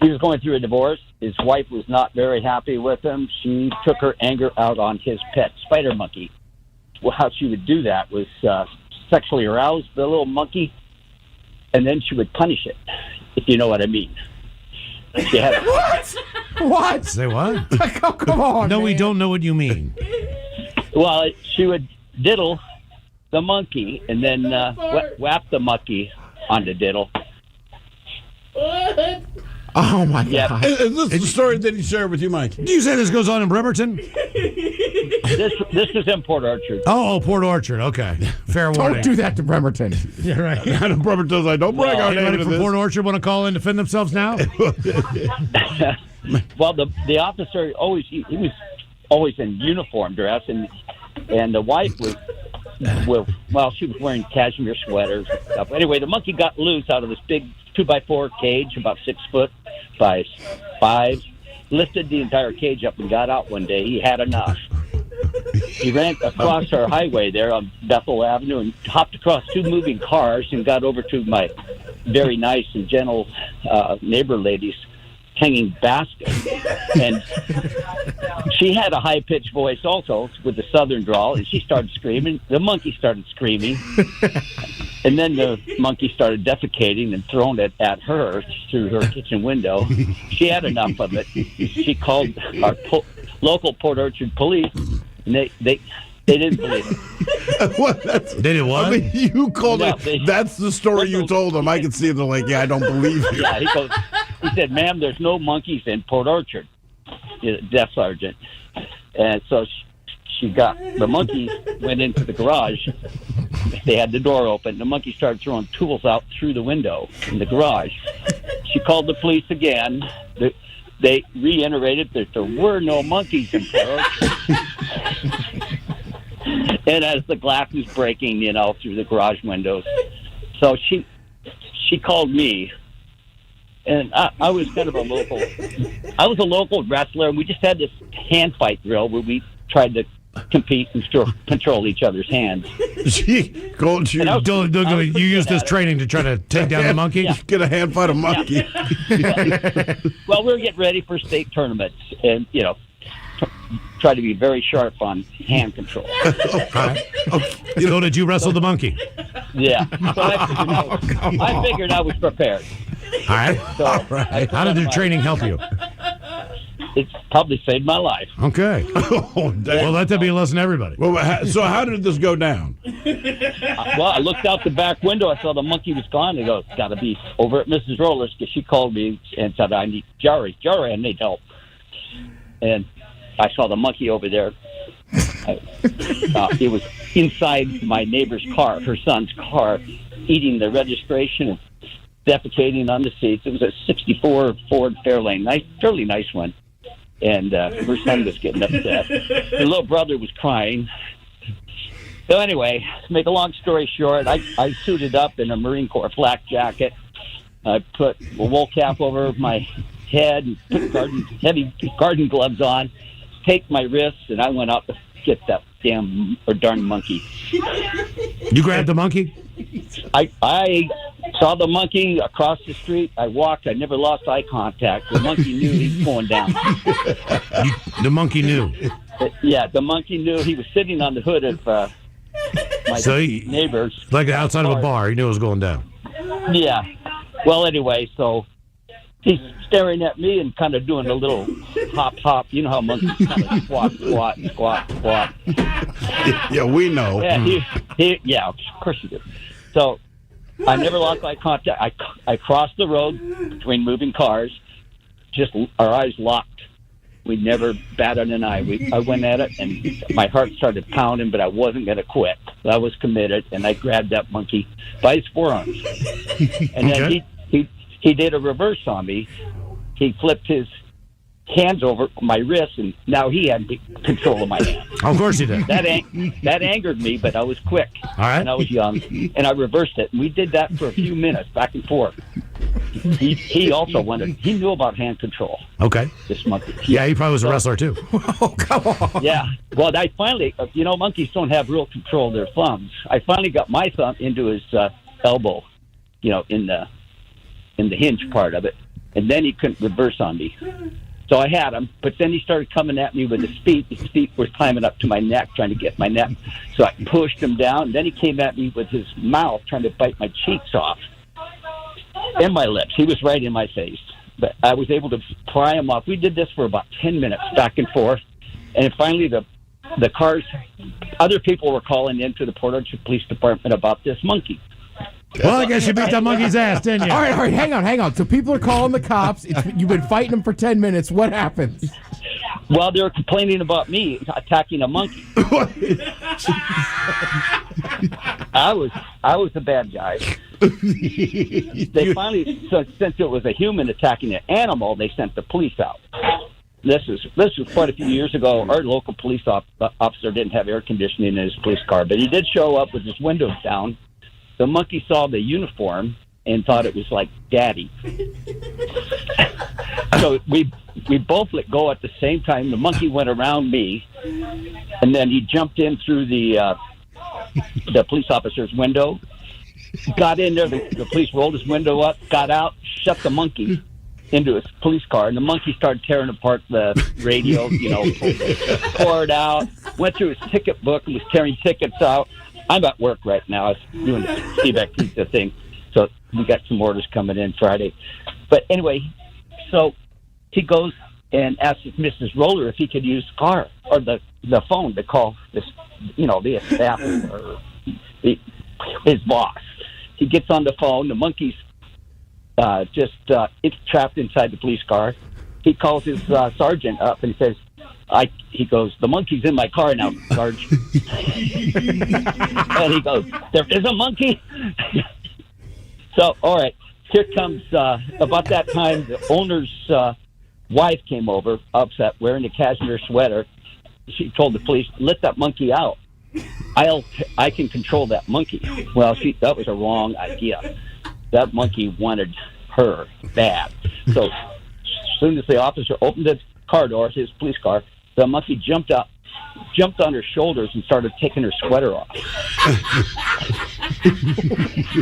He was going through a divorce. His wife was not very happy with him. She took her anger out on his pet spider monkey. Well, how she would do that was sexually arouse the little monkey, and then she would punish it, if you know what I mean. She had What? Say what? Oh, come on. No, man. we don't know what you mean. Well, she would diddle the monkey and then whap the monkey on the diddle. Oh, my God. Is this the story that he shared with you, Mike? Do you say this goes on in Bremerton? This is in Port Orchard. Oh, Port Orchard. Okay. Fair warning. Don't do that to Bremerton. Yeah, right. I know Bremerton's like, don't brag our name Anybody into from this. Port Orchard want to call in to defend themselves now? Well, the officer he was always in uniform dress, and the wife was she was wearing cashmere sweaters and stuff. Anyway, the monkey got loose out of this big 2x4 cage, about 6 foot by 5. Lifted the entire cage up and got out one day. He had enough. He ran across our highway there on Bethel Avenue and hopped across 2 moving cars and got over to my very nice and gentle neighbor lady's hanging basket. And she had a high-pitched voice also with a southern drawl, and she started screaming. The monkey started screaming. And then the monkey started defecating and throwing it at her through her kitchen window. She had enough of it. She called our local Port Orchard police, and they didn't believe it. What? They did what? I mean, you called No, it. That's the story you told them. I can see them like, yeah, I don't believe you. Yeah, he said, ma'am, there's no monkeys in Port Orchard, desk sergeant. And so the monkey went into the garage. They had the door open. The monkey started throwing tools out through the window in the garage. She called the police again. They reiterated that there were no monkeys in Port Orchard. And as the glass was breaking, through the garage windows. So she called me. And I was kind of I was a local wrestler, and we just had this hand fight drill where we tried to compete and control each other's hands. You use this training to try to take down the monkey? Yeah. Get a hand fight a monkey. Yeah. Well, we're getting ready for state tournaments, and try to be very sharp on hand control. So did you wrestle the monkey? Yeah. So I figured I was prepared. All right. So How did the training help you? It's probably saved my life. Okay. Well, let that be a lesson to everybody. Well, so how did this go down? Well, I looked out the back window. I saw the monkey was gone. I go, it's got to be over at Mrs. Roller's, because she called me and said, I need Jerry, I need help. And I saw the monkey over there. It was inside my neighbor's car, her son's car, eating the registration and defecating on the seats. It was a 64 Ford Fairlane, fairly nice one. And her son was getting upset. Her little brother was crying. So anyway, to make a long story short, I suited up in a Marine Corps flak jacket. I put a wool cap over my head and put heavy garden gloves on, taped my wrists, and I went out to get that darn monkey. You grabbed the monkey? I saw the monkey across the street. I walked. I never lost eye contact. The monkey knew he was going down. The monkey knew? Yeah, the monkey knew. He was sitting on the hood of my neighbor's. Like outside of a bar. He knew it was going down. Yeah. Well, anyway, so he's staring at me and kind of doing a little hop. You know how monkeys kind of squat. Yeah, we know. Yeah, of course you do. So I never lost eye contact. I crossed the road between moving cars, just our eyes locked. We never batted an eye. I went at it, and my heart started pounding, but I wasn't going to quit. I was committed, and I grabbed that monkey by his forearms. And then he did a reverse on me. He flipped his hands over my wrist, and now he had control of my hands. Of course he did. That angered me, but I was quick. All right. And I was young, and I reversed it. And we did that for a few minutes, back and forth. He also wanted. He knew about hand control. Okay. This monkey. Yeah, he probably was a wrestler too. Oh, come on. Yeah. Well, I finally, monkeys don't have real control of their thumbs. I finally got my thumb into his elbow, in the hinge part of it, and then he couldn't reverse on me. So I had him, but then he started coming at me with his feet. His feet were climbing up to my neck, trying to get my neck. So I pushed him down, and then he came at me with his mouth, trying to bite my cheeks off and my lips. He was right in my face, but I was able to pry him off. We did this for about 10 minutes, back and forth, and finally the cars, other people were calling into the Port Arthur Police Department about this monkey. Well, I guess you beat that monkey's ass, didn't you? All right, hang on. So people are calling the cops. You've been fighting them for 10 minutes. What happens? Well, they were complaining about me attacking a monkey. I was the bad guy. They finally, since it was a human attacking an animal, they sent the police out. This was quite a few years ago. Our local police officer didn't have air conditioning in his police car, but he did show up with his windows down. The monkey saw the uniform and thought it was like Daddy. So we both let go at the same time. The monkey went around me, and then he jumped in through the police officer's window, got in there. The police rolled his window up, got out, shut the monkey into his police car, and the monkey started tearing apart the radio, tore it out, went through his ticket book and was tearing tickets out. I'm at work right now. I was doing the Steve Pizza thing, so we got some orders coming in Friday. But anyway, so he goes and asks Mrs. Roller if he could use the car or the phone to call this, the staff or his boss. He gets on the phone. The monkey's it's trapped inside the police car. He calls his sergeant up and he says, he goes, the monkey's in my car now, Sarge. And he goes, there is a monkey? So, all right, here comes, about that time, the owner's wife came over, upset, wearing a cashmere sweater. She told the police, let that monkey out. I can control that monkey. Well, that was a wrong idea. That monkey wanted her bad. So as soon as the officer opened the car door, his police car, the monkey jumped jumped on her shoulders and started taking her sweater off.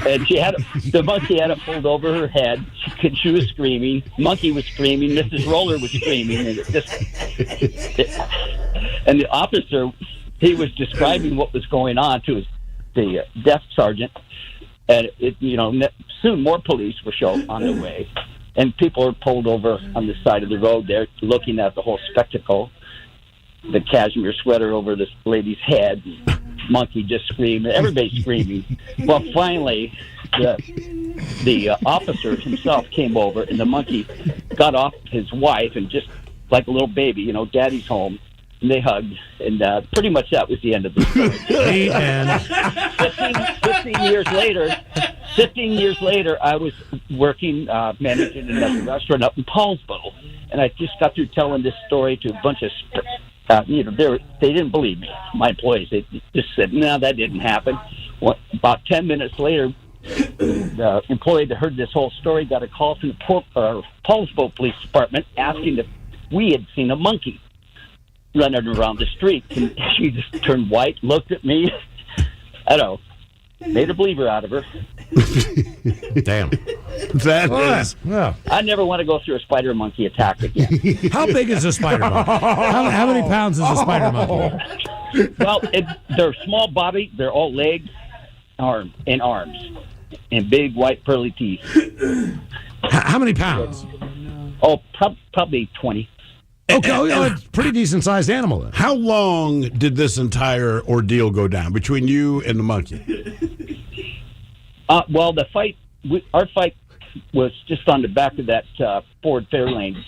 And the monkey had it pulled over her head. She was screaming. Monkey was screaming. Mrs. Roller was screaming. And and the officer, he was describing what was going on to the desk sergeant. And soon more police were on their way, and people were pulled over on the side of the road there, looking at the whole spectacle. The cashmere sweater over this lady's head, monkey just screaming, everybody screaming. Well, finally, the officer himself came over, and the monkey got off his wife, and just like a little baby, daddy's home. And they hugged, and pretty much that was the end of the story. And 15 years later, I was working, managing another restaurant up in Paulsville, and I just got through telling this story to a bunch of, they didn't believe me, my employees. They just said, no, that didn't happen. Well, about 10 minutes later, the employee that heard this whole story got a call from the Paulsville Police Department asking if we had seen a monkey running around the street, and she just turned white, looked at me. I don't know, made a believer out of her. Damn. That is. Yeah. I never want to go through a spider monkey attack again. How big is a spider monkey? How many pounds is a spider monkey? Well, they're small body. They're all legs, arms, and big white pearly teeth. How many pounds? Oh, probably 20. Okay, it's a pretty decent sized animal then. How long did this entire ordeal go down between you and the monkey? Well, our fight was just on the back of that Ford Fairlane's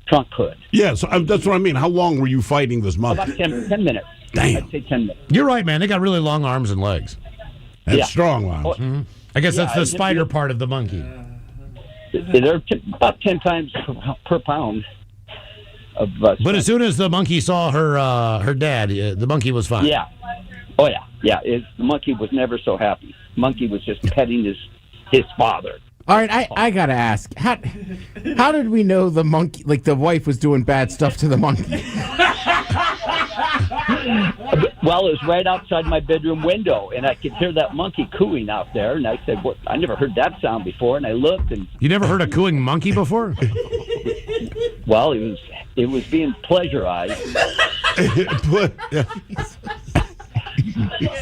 trunk hood. Yeah, so that's what I mean. How long were you fighting this monkey? About 10 minutes. Damn. I'd say 10 minutes. You're right, man. They got really long arms and legs. That's strong arms. Mm-hmm. I guess that's the spider part of the monkey. They're about 10 times per pound. But as soon as the monkey saw her dad, the monkey was fine. Yeah. Oh, yeah. The monkey was never so happy. Monkey was just petting his father. All right, I gotta ask, how did we know the monkey, like the wife, was doing bad stuff to the monkey? Well, it was right outside my bedroom window, and I could hear that monkey cooing out there. And I said, "What? I never heard that sound before." And I looked, and you never heard a cooing monkey before? Well, it was being pleasurized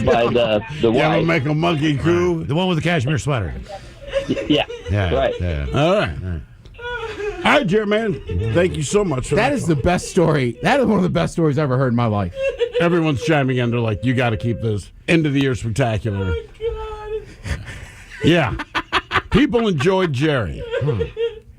by the You wife. ever make a monkey coo? The one with the cashmere sweater. Yeah. Right. Yeah. All right. All right, Jerry, man. Thank you so much for that. That is the best story. That is one of the best stories I've ever heard in my life. Everyone's chiming in. They're like, you got to keep this end of the year spectacular. Oh, God. Yeah. People enjoyed Jerry.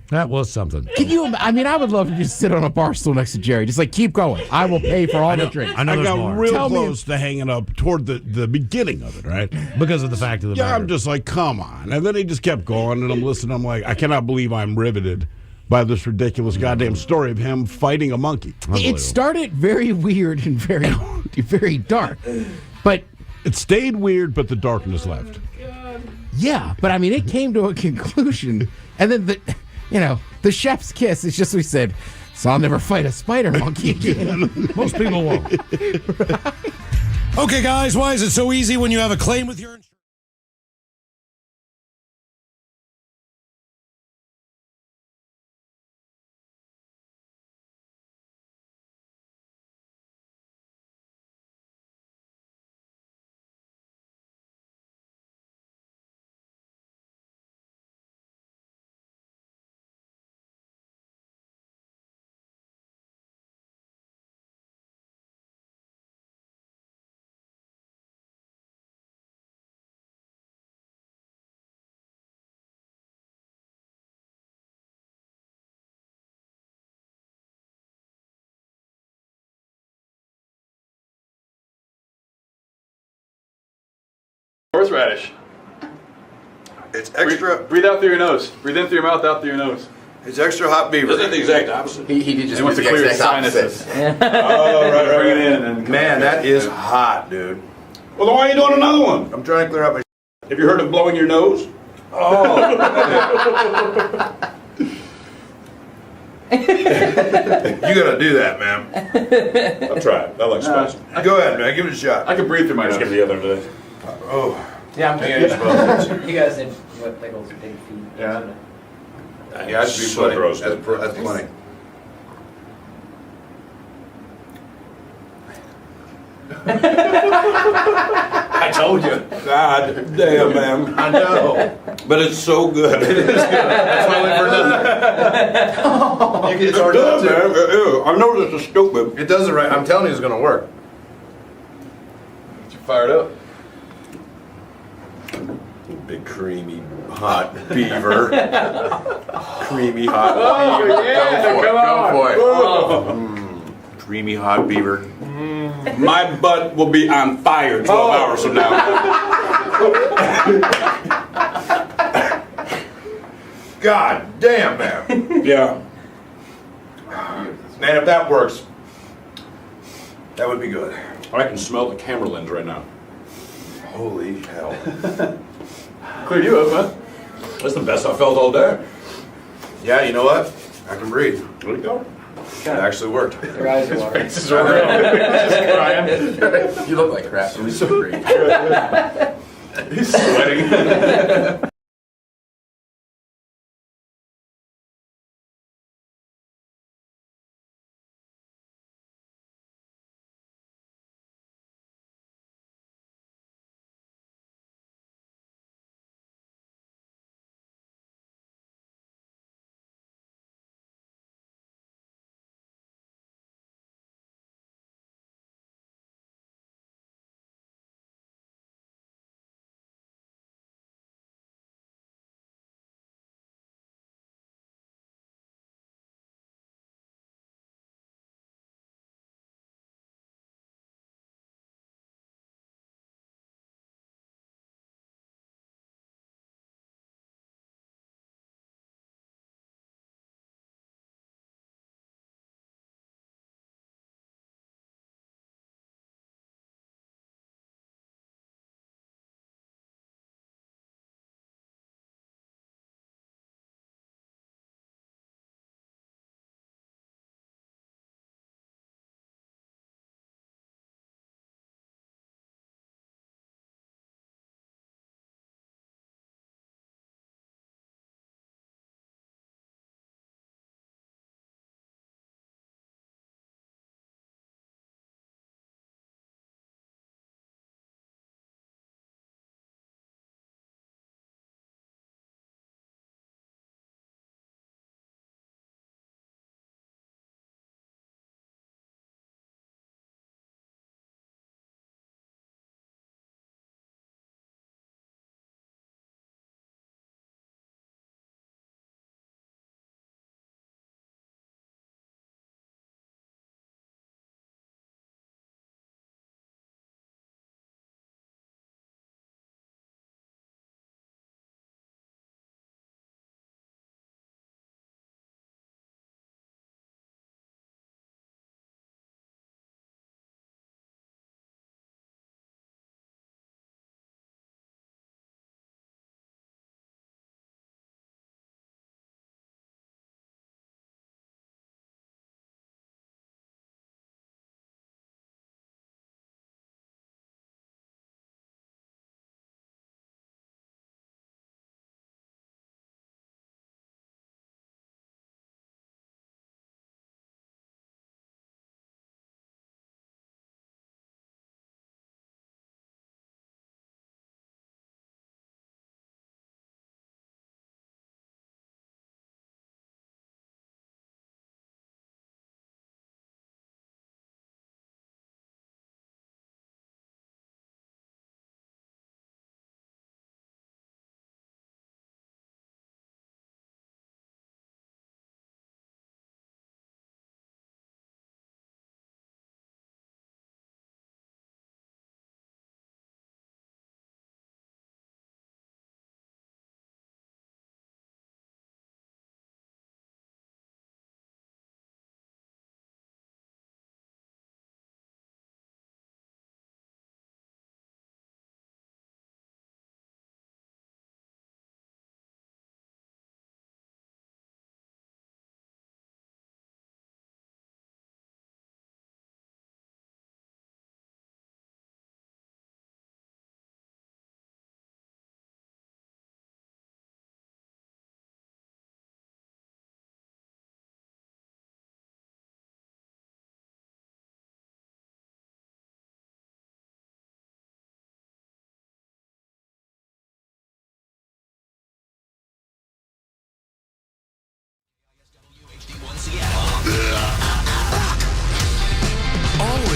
That was something. Can you? I mean, I would love to just sit on a bar stool next to Jerry. Just like, keep going. I will pay for all the drinks. I got real close to hanging up toward the beginning of it, right? Because of the fact of the matter. I'm just like, come on. And then he just kept going, and I'm listening. I'm like, I cannot believe I'm riveted by this ridiculous goddamn story of him fighting a monkey. It started very weird and very, very dark, but it stayed weird, but the darkness left. Yeah, but I mean, it came to a conclusion, and then the chef's kiss is just, we said, so I'll never fight a spider monkey again. Most people won't. Okay, guys, why is it so easy when you have a claim with your insurance? Horseradish. It's extra. Breathe out through your nose. Breathe in through your mouth, out through your nose. It's extra hot beaver. Isn't it the exact opposite? He just wants to clear his sinuses. Oh, right. Bring it in and then man, that is hot, dude. Well, then why are you doing another one? I'm trying to clear out my. Have you heard of blowing your nose? Oh. You gotta do that, man. I'll try it. I like spicy. Go ahead, man. Give it a shot. I can breathe through my nose. Just the other day. Oh. Yeah, I'm Yeah. You guys did what like those big feet. Yeah. Yeah, that's be So plenty. gross, That's plenty. I told you. God damn, man. I know. But it's so good. That's why I live for nothing. It's hard not to. I know this is stupid. It does it right. I'm telling you, it's gonna work. Get you fired up. Big creamy hot beaver. Creamy hot Oh, beaver. yeah, come on. Go for it. Oh. Creamy hot beaver. My butt will be on fire 12 hours from now. God damn, man. Yeah. Man, if that works, that would be good. I can smell the camera lens right now. Holy hell. Cleared you up, huh? That's the best I felt all day. Yeah, you know what? I can breathe. Where'd it go? It actually worked. Your eyes are watering. Faces are red. Just crying. You look like crap. It was so great. He's sweating.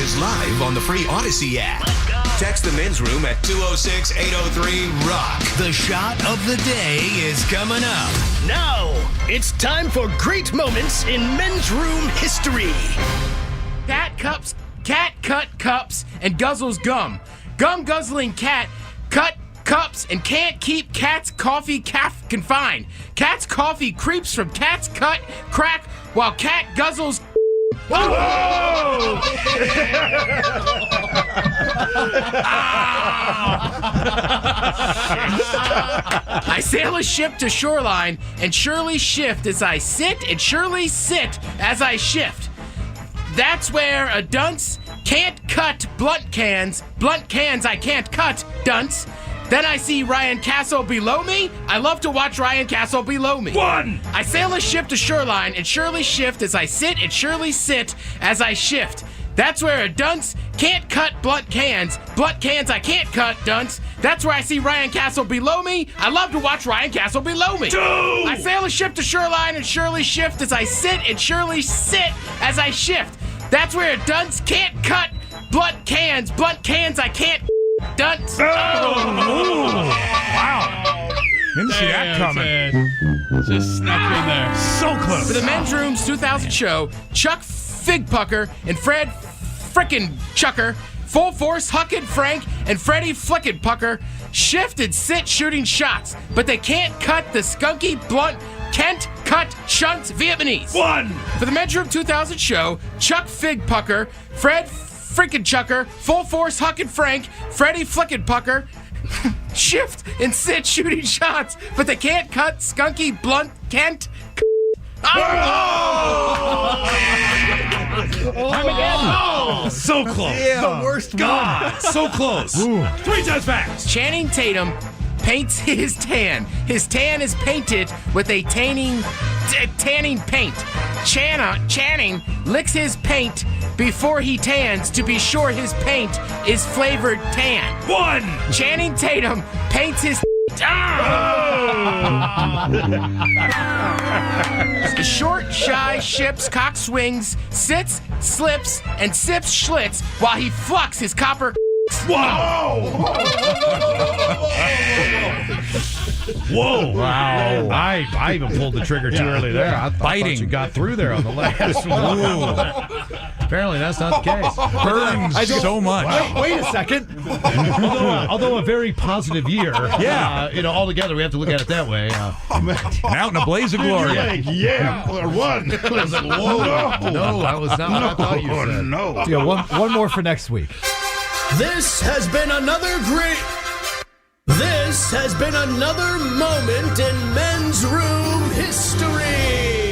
Banners live on the free Odyssey app. Text the men's room at 206-803-ROCK. The shot of the day is coming up. Now, it's time for great moments in men's room history. Cat cut cups and guzzles gum. Gum guzzling cat cut cups and can't keep cat's coffee confined. Cat's coffee creeps from cat's cut crack while cat guzzles. I sail a ship to shoreline and surely shift as I sit and surely sit as I shift. That's where a dunce can't cut blunt cans I can't cut, dunce. Then I see Ryan Castle below me. I love to watch Ryan Castle below me. One! I sail a ship to shoreline and surely shift as I sit and surely sit as I shift. That's where a dunce can't cut blunt cans I can't cut, dunce. That's where I see Ryan Castle below me. I love to watch Ryan Castle below me. 2! I sail a ship to shoreline and surely shift as I sit and surely sit as I shift. That's where a dunce can't cut blunt cans I can't dunce. Wow. Didn't see that coming. Just snuck in there. So close. For the Men's Room's 2000 show, Chuck Figpucker and Fred Frickin' Chucker, Full Force Huckin' Frank and Freddie Flickin' Pucker shift and sit shooting shots, but they can't cut the skunky blunt Kent cut shunts Vietnamese. 1! For the Men's Room 2000 show, Chuck Figpucker, Fred Frickin' Chucker, Full Force Huckin' Frank, Freddie Flickin' Pucker shift and sit shooting shots, but they can't cut skunky blunt Kent. So close. The worst God, so close. 3 times fast. Channing Tatum paints his tan. His tan is painted with a tanning paint. Channing licks his paint before he tans to be sure his paint is flavored tan. 1! Channing Tatum paints his The short, shy ship's cock swings, sits, slips, and sips Schlitz while he flucks his copper. Whoa! Whoa! Wow! I even pulled the trigger too early there. I thought you got through there on the last one. Apparently, that's not the case. Burns so much. Wait a second. although a very positive year. Yeah. Altogether, we have to look at it that way. And out in a blaze of glory. Or one. No, that was not what I thought you said. No. Yeah, one more for next week. This has been another moment in men's room history.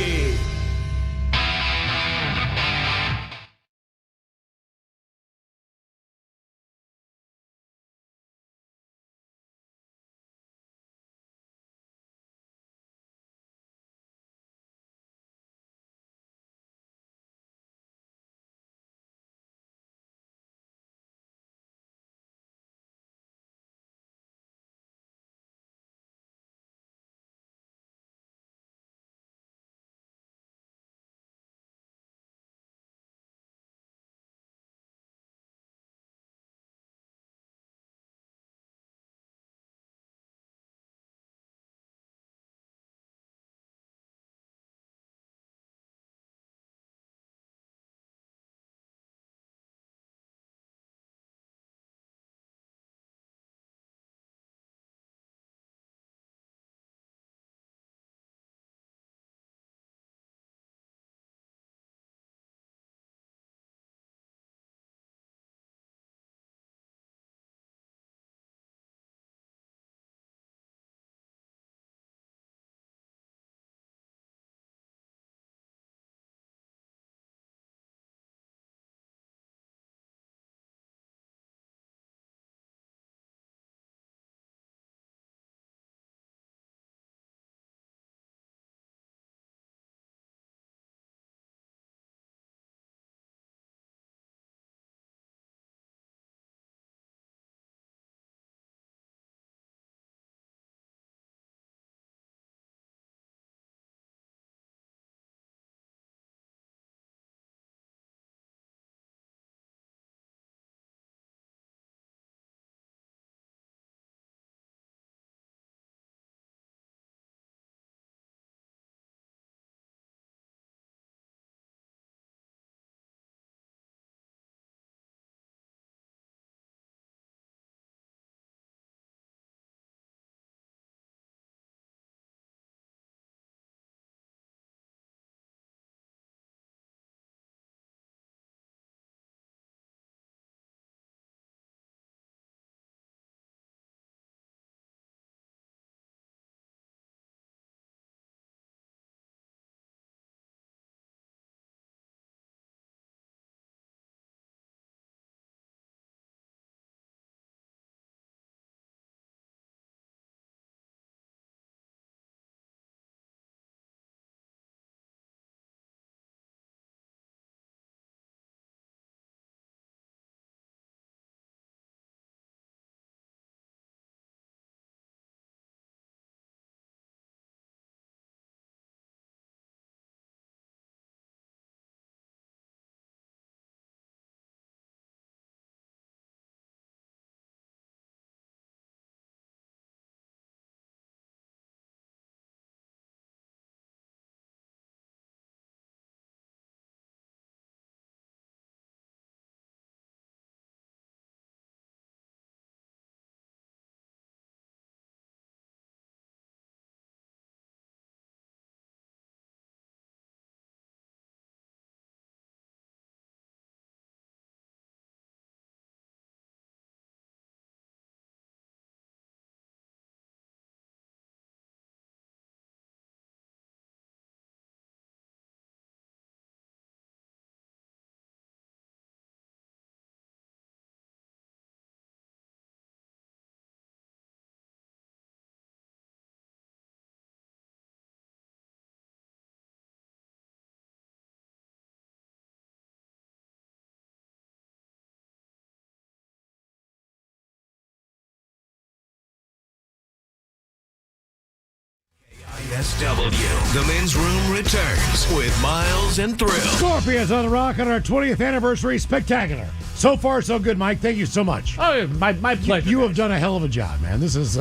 KISW. The men's room returns with Miles and Thrill. Scorpions on the Rock on our 20th anniversary spectacular. So far, so good, Mike. Thank you so much. Oh, my pleasure. You have done a hell of a job, man. This is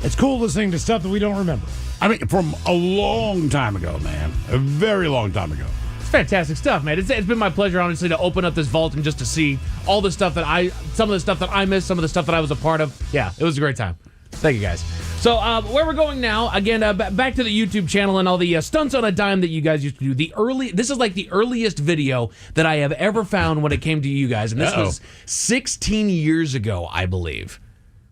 it's cool listening to stuff that we don't remember. I mean, from a long time ago, man. A very long time ago. It's fantastic stuff, man. It's been my pleasure, honestly, to open up this vault and just to see all the stuff that some of the stuff that I missed, some of the stuff that I was a part of. Yeah, it was a great time. Thank you, guys. So where we're going now, again, back to the YouTube channel and all the stunts on a dime that you guys used to do. This is like the earliest video that I have ever found when it came to you guys, and this was 16 years ago, I believe.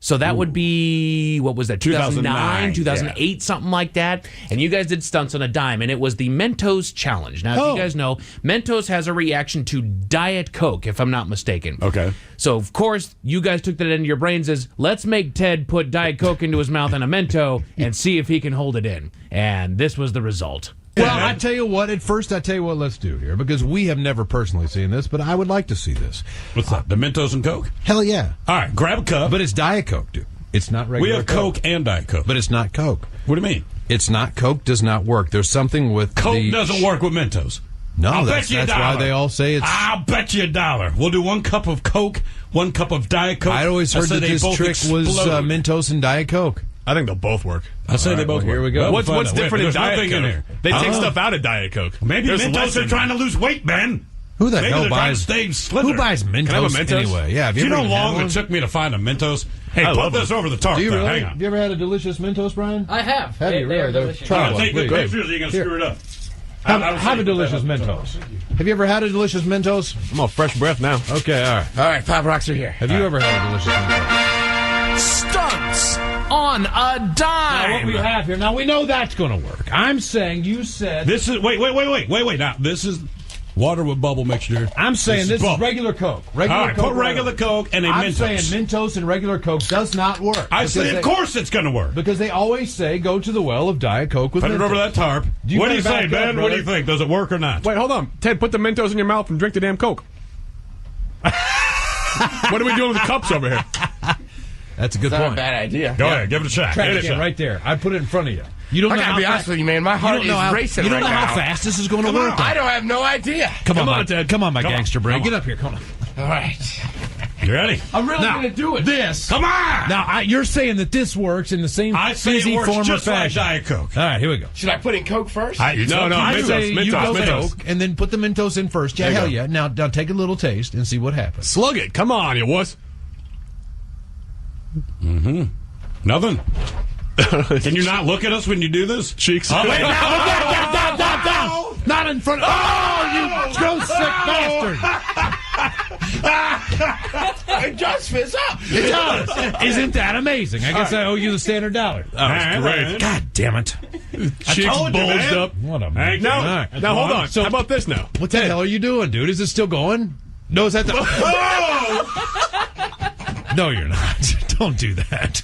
So that would be, what was that, 2009, 2008, something like that. And you guys did stunts on a dime, and it was the Mentos Challenge. Now, if you guys know, Mentos has a reaction to Diet Coke, if I'm not mistaken. Okay. So, of course, you guys took that into your brains as, let's make Ted put Diet Coke into his mouth and a Mento and see if he can hold it in. And this was the result. Well, I tell you what, let's do here, because we have never personally seen this, but I would like to see this. What's that, the Mentos and Coke? Hell yeah. All right, grab a cup. But it's Diet Coke, dude. It's not regular We have Coke and Diet Coke. But it's not Coke. What do you mean? It's not Coke, does not work. There's something with Coke doesn't work with Mentos. No, that's why they all say it's... I'll bet you $1. We'll do 1 cup of Coke, 1 cup of Diet Coke. I'd always heard that this trick was Mentos and Diet Coke. I think they'll both work. I say they both work. Here we go. What's different in Diet Coke? In here. They take stuff out of Diet Coke. Maybe Mentos are trying to lose weight, Ben. Who the hell buys? Who buys Mentos anyway? Yeah, do you know how long it took me to find a Mentos? Hey, put this over the tarp. Do you really? Hang on. Have you ever had a delicious Mentos, Brian? I have. Have you really? Delicious. Try one, take the please. pictures. You're gonna screw it up. Have a delicious Mentos. Have you ever had a delicious Mentos? I'm on fresh breath now. Okay, all right. All right, Pop Rocks are here. Have you ever had a delicious Mentos? Stunts on a dime. Now, what we have here, now we know that's going to work. I'm saying you said... This is... Wait. Now, this is water with bubble mixture. I'm saying this is regular Coke. All right, put regular Coke and a Mentos. I'm saying Mentos and regular Coke does not work. I say, of course it's going to work. Because they always say, go to the well of Diet Coke with Mentos. Put it over that tarp. What do you say, Ben? What do you think? Does it work or not? Wait, hold on. Ted, put the Mentos in your mouth and drink the damn Coke. What are we doing with the cups over here? That's a good Not point. a bad idea. Go ahead, give it a shot. Try it again, right there. I put it in front of you. You don't I know gotta be honest with you, man. My heart is racing. You don't right know now. how fast this is going to work. I don't have no idea. Come on, Ted. Come on, my gangster brain. Get up here. Come on. All right. You ready? I'm really going to do it. This. Come on! Now, you're saying that this works in the same fizzy works form or just like fashion. Diet Coke. All right, here we go. Should I put in Coke first? No, I say Mentos, you go Mentos. Coke and then put the Mentos in first. Yeah, hell yeah. Now take a little taste and see what happens. Slug it. Come on, you wuss. Mm-hmm. Nothing. Can you not look at us when you do this? Cheeks. Oh, wait, Down. Not in front of... Oh, you gross sick bastard. It does fizz up. It does. Isn't that amazing? I guess I owe you the standard $1. That's great. God damn it. Cheeks bulged up. What a Now hold on. So, how about this now? What the hell are you doing, dude? Is it still going? No, is that the... No, you're not. Don't do that.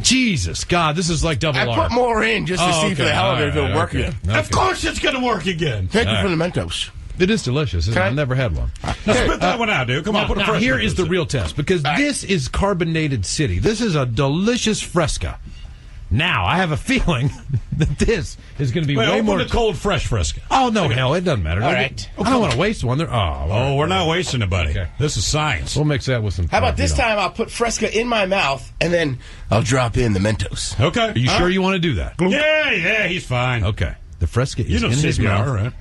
Jesus, God, this is like double I R. put more in just to see for the hell of it if it'll work again. Of course it's going to work again. Thank you for the Mentos. It is delicious. I've never had one. Now spit that one out, dude. Come on, put a fresh here one. is the real test, because this is Carbonated City. This is a delicious Fresca. Now, I have a feeling that this is going to be way more... Open the cold, fresh Fresca. Oh, no, hell, it doesn't matter. All right. I don't want to waste one. We're not wasting it, buddy. Okay. This is science. We'll mix that with some... How about this time I'll put Fresca in my mouth, and then I'll drop in the Mentos. Okay. Are you sure you want to do that? Yeah, he's fine. Okay. The Fresca is in his CPR, mouth. right?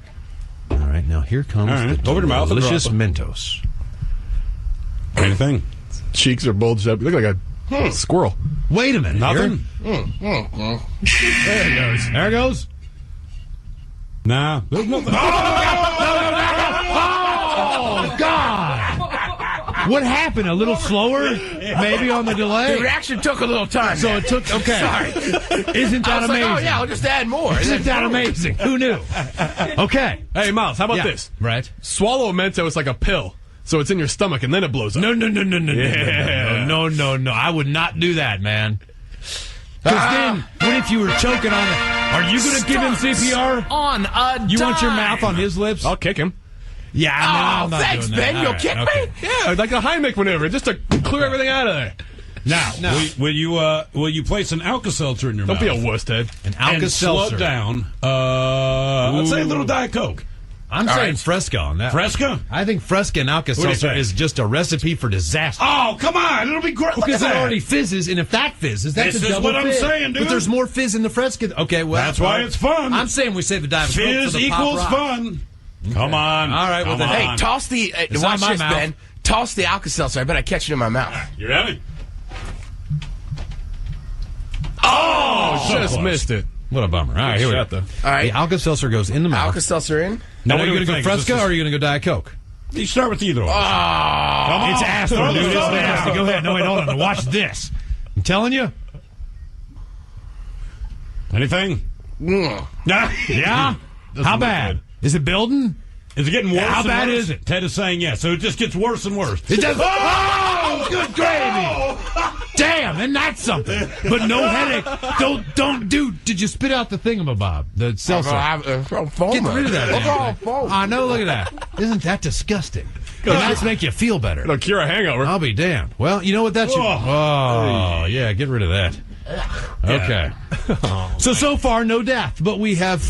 All right, now here comes the Over your mouth and delicious drop it. Mentos. Anything? Cheeks are bulged up. You look like a squirrel. Wait a minute. Nothing? There it goes. There it goes. Nah. There's nothing. Oh, God. What happened? A little slower? Maybe on the delay? The reaction took a little time. So it took... Okay. Sorry. Isn't that amazing? Like, oh, yeah, I'll just add more. Isn't that amazing? Who knew? Okay. Hey, Miles, how about this? Right. Swallow a Mentos like a pill, so it's in your stomach, and then it blows up. No. I would not do that, man. Because then, what if you were choking on it? Are you going to give him CPR? On a You want your dime. mouth on his lips? I'll kick him. Yeah, I'm not thanks, doing that. Ben. You'll All kick right, me? Yeah, like a Heimlich maneuver, just to clear everything out of there. Now, will you place an Alka-Seltzer in your mouth? Don't be a wuss, Ted. An And Alka-Seltzer. slow down. Let's say a little Diet Coke. I'm saying Fresca on that. Fresca? I think Fresca and Alka-Seltzer is just a recipe for disaster. Oh, come on. It'll be great. Because it already fizzes, and if that fizzes, that's This a is double what I'm fizz. saying, dude. But there's more fizz in the Fresca. Okay, well. That's why it's fun. I'm saying we save the Diet Coke Fizz for the Pop equals Rock. fun. Come on. All right, well, Come then. on. Hey, toss the. It's Watch not my this, mouth. Ben. Toss the Alka-Seltzer. I bet I catch it in my mouth. You ready? Oh, just missed it. What a bummer. All right, here we go. All right. The Alka-Seltzer goes in the mouth. Alka-Seltzer in. Now, What are do you we going to go think? Is Fresca this- or are you going to go Diet Coke? You start with either one. Oh, Come on. It's Aston, Throw the dude. It's soda nasty. down. Go ahead. No, wait, hold on. Watch this. I'm telling you. Anything? Yeah? How bad? Is it building? Is it getting worse? How and bad worse? is it? Ted is saying yes. So it just gets worse and worse. It does. Oh, good gravy. Damn, and that's something. But no headache. Don't do. Did you spit out the thingamabob? The seltzer? Get Get rid of that. I know, look at that. Isn't that disgusting? And that's make you feel better. It'll cure a hangover. I'll be damned. Well, you know what that should... Oh, yeah, get rid of that. Okay. So far, no death, but we have...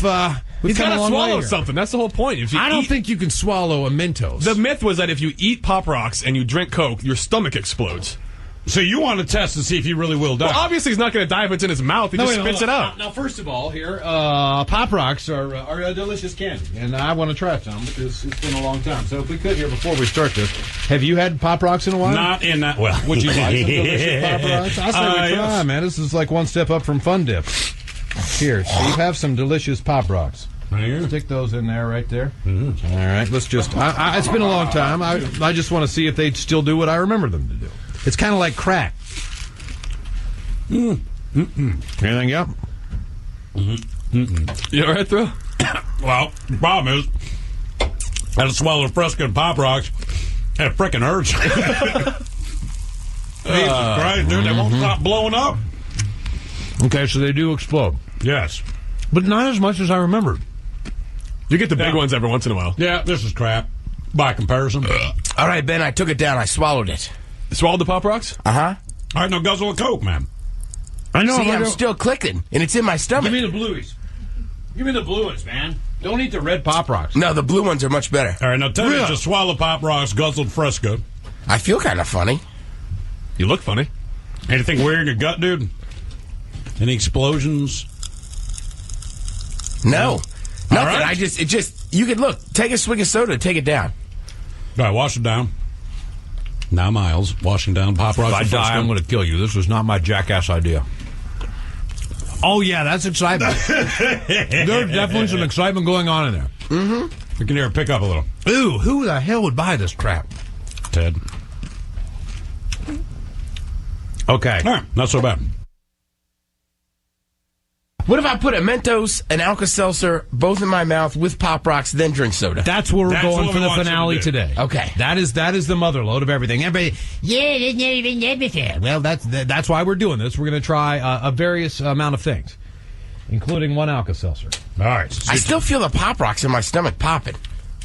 He's come got a to long way swallow here. something. That's the whole point. If you I don't eat- think you can swallow a Mentos. The myth was that if you eat Pop Rocks and you drink Coke, your stomach explodes. So you want to test to see if he really will die? Well, obviously he's not going to die if it's in his mouth. He just spits it out. Now, first of all, here, Pop Rocks are a delicious candy, and I want to try some because it's been a long time. So if we could here before we start this, have you had Pop Rocks in a while? Not in that. Well, Would you like some delicious Pop Rocks? I say we try, yes. man. This is like one step up from Fun Dip. Here, Steve, have some delicious Pop Rocks. Stick those in there, right there. Mm-hmm. All right, let's just. It's been a long time. I just want to see if they still do what I remember them to do. It's kind of like crack. Anything up? You all right, Thrill? Well, the problem is, I had to swallow Fresca and Pop Rocks, and it frickin' hurts. Jesus Christ, dude, they won't stop blowing up. Okay, so they do explode. Yes. But not as much as I remembered. You get the big ones every once in a while. Yeah, this is crap. By comparison. All right, Ben, I took it down. I swallowed it. Swallowed the Pop Rocks? Uh-huh. All right, now guzzle a Coke, man. I know. See, I'm still clicking, and it's in my stomach. Give me the blueies. Give me the blue ones, man. Don't eat the red Pop Rocks. No, the blue ones are much better. All right, now tell me, Really? just swallow Pop Rocks, guzzled Fresca. I feel kind of funny. You look funny. Anything weird in your gut, dude? Any explosions? No. Nothing. right. You could look. Take a swig of soda. Take it down. All right, wash it down. Now, Miles, washing down Pop Rocks. If I and die, Fresca. I'm going to kill you. This was not my jackass idea. Oh, yeah, that's excitement. There's definitely some excitement going on in there. Mm-hmm. We can hear it pick up a little. Ooh, who the hell would buy this crap? Ted. Okay. All right, not so bad. What if I put a Mentos and Alka-Seltzer both in my mouth with Pop Rocks, then drink soda? That's where we're That's going what for we the want you to finale do. today. Okay. That is the mother load of everything. Everybody, yeah, there's never been that before. Well, that's why we're doing this. We're going to try a various amount of things, including one Alka-Seltzer. All right. I still feel the Pop Rocks in my stomach popping.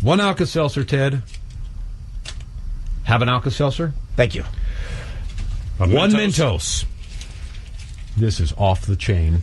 One Alka-Seltzer, Ted. Have an Alka-Seltzer. Thank you. One Mentos. This is off the chain.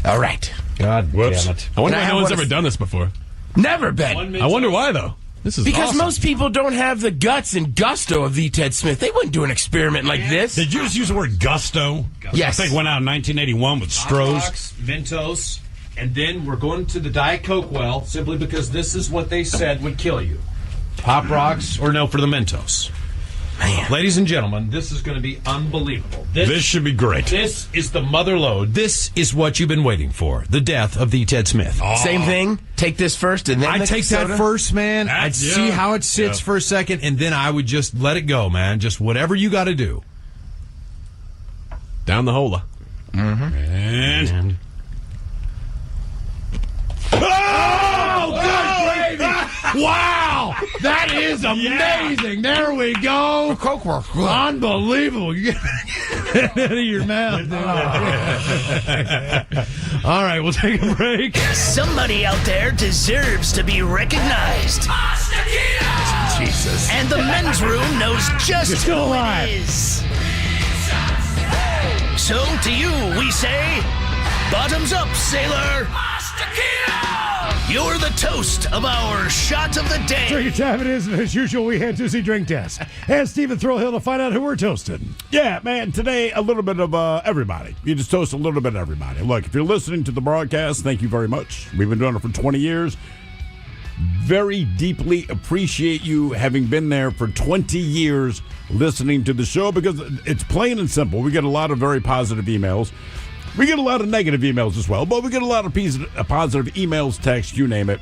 All right. God Whoops. damn it. I wonder Can I why no have one's one ever of- done this before. Never been. I wonder why, though. This is Because awesome. most people don't have the guts and gusto of the Ted Smith. They wouldn't do an experiment like this. Did you just use the word gusto? Yes. I think it went out in 1981 with Stroh's. Mentos, and then we're going to the Diet Coke well, simply because this is what they said would kill you. Pop Rocks, or no, for the Mentos. Man. Ladies and gentlemen, this is going to be unbelievable. This should be great. This is the mother load. This is what you've been waiting for. The death of the Ted Smith. Same thing. Take this first and then I'd the take soda. that first, man. I'd see how it sits for a second, and then I would just let it go, man. Just whatever you got to do. Down the hola. And Oh, good gravy! Wow, that is amazing. There we go. Unbelievable. You get it out of your mouth. All right, we'll take a break. Somebody out there deserves to be recognized. Jesus. Jesus. And the men's room knows just You're still who alive. it is. So to you, we say, bottoms up, sailor. You're the toast of our shot of the day. Drinking time it is, and as usual, we head to the drink test. And Stephen Throwhill to find out who we're toasting. Yeah, man, today a little bit of everybody. You just toast a little bit of everybody. Look, if you're listening to the broadcast, thank you very much. We've been doing it for 20 years. Very deeply appreciate you having been there for 20 years listening to the show, because it's plain and simple. We get a lot of very positive emails. We get a lot of negative emails as well, but we get a lot of positive emails, texts, you name it,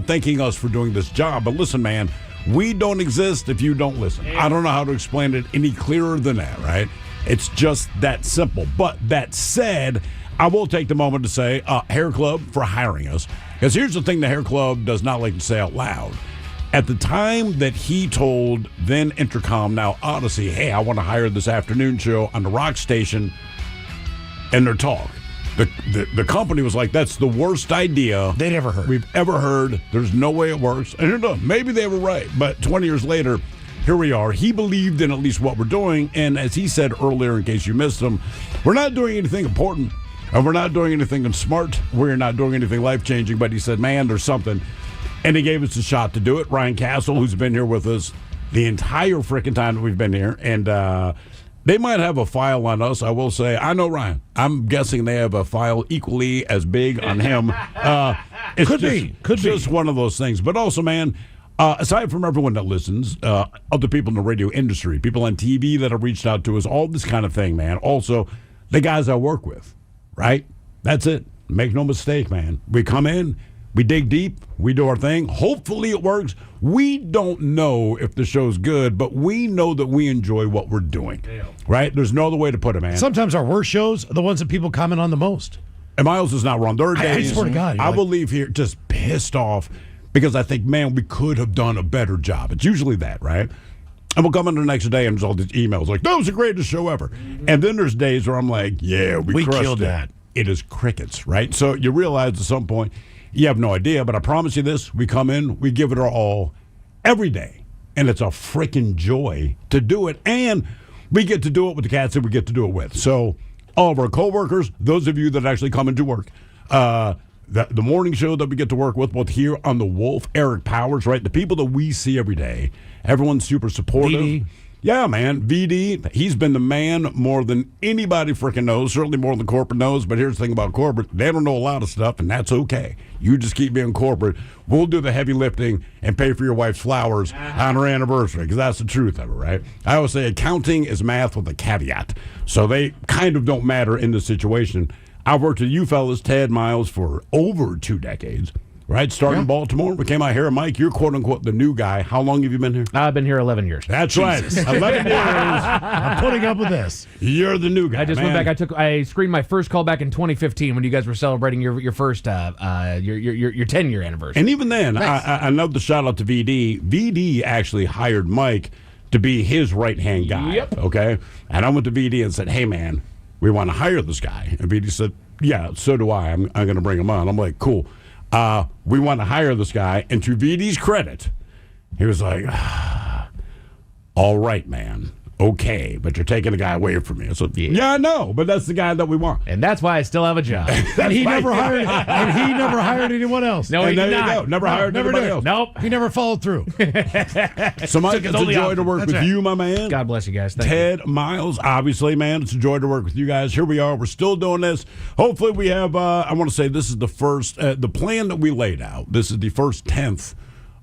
thanking us for doing this job. But listen, man, we don't exist if you don't listen. I don't know how to explain it any clearer than that, right? It's just that simple. But that said, I will take the moment to say, Hair Club for hiring us. Because here's the thing the Hair Club does not like to say out loud. At the time that he told then Intercom, now Odyssey, hey, I want to hire this afternoon show on the rock station, and their talk, the company was like, that's the worst idea they'd ever heard. We've ever heard. There's no way it works. And who knows, maybe they were right. But 20 years later, here we are. He believed in at least what we're doing. And as he said earlier, in case you missed him, we're not doing anything important. And we're not doing anything smart. We're not doing anything life-changing. But he said, man, there's something. And he gave us a shot to do it. Ryan Castle, who's been here with us the entire freaking time that we've been here. And they might have a file on us, I will say. I know Ryan. I'm guessing they have a file equally as big on him. Could be just one of those things. But also, man, aside from everyone that listens, other people in the radio industry, people on TV that have reached out to us, all this kind of thing, man. Also, the guys I work with, right? That's it. Make no mistake, man. We come in, we dig deep, we do our thing. Hopefully it works. We don't know if the show's good, but we know that we enjoy what we're doing, right? There's no other way to put it, man. Sometimes our worst shows are the ones that people comment on the most. And Miles is not wrong. There are days I swear to God, I will leave here just pissed off because I think, man, we could have done a better job. It's usually that, right? And we'll come in the next day and there's all these emails like, that was the greatest show ever. Mm-hmm. And then there's days where I'm like, yeah, we crushed killed it. that. It is crickets, right? So you realize at some point, you have no idea, but I promise you this, we come in, we give it our all every day. And it's a freaking joy to do it. And we get to do it with the cats that we get to do it with. So all of our coworkers, those of you that actually come into work, the morning show that we get to work with, both here on The Wolf, Eric Powers, right? The people that we see every day, everyone's super supportive. VD. Yeah, man. VD, he's been the man more than anybody freaking knows, certainly more than corporate knows. But here's the thing about corporate. They don't know a lot of stuff, and that's okay. You just keep being corporate. We'll do the heavy lifting and pay for your wife's flowers on her anniversary, because that's the truth of it, right? I always say accounting is math with a caveat. So they kind of don't matter in this situation. I've worked with you fellas, Ted, Miles, for over 2 decades. Right, starting in Baltimore. We came out here. Mike, you're quote-unquote the new guy. How long have you been here? I've been here 11 years. That's right. 11 years. I'm putting up with this. You're the new guy, I just went back. I screened my first call back in 2015 when you guys were celebrating your first your 10-year anniversary. And even then, I love the shout-out to VD. VD actually hired Mike to be his right-hand guy. Yep. Okay? And I went to VD and said, hey, man, we want to hire this guy. And VD said, yeah, so do I. I'm going to bring him on. I'm like, cool. We want to hire this guy. And to VD's credit, he was like, all right, man. Okay, but you're taking the guy away from me. I said, yeah, I know, but that's the guy that we want. And that's why I still have a job. And he never hired anyone else. No, he did not. You go. Never hired anybody else. Nope. He never followed through. So, Mike, it's a joy to work with you, my man. God bless you guys. Thank Ted, Miles, obviously, man, it's a joy to work with you guys. Here we are. We're still doing this. Hopefully we have, I want to say this is the first, the plan that we laid out. This is the first 10th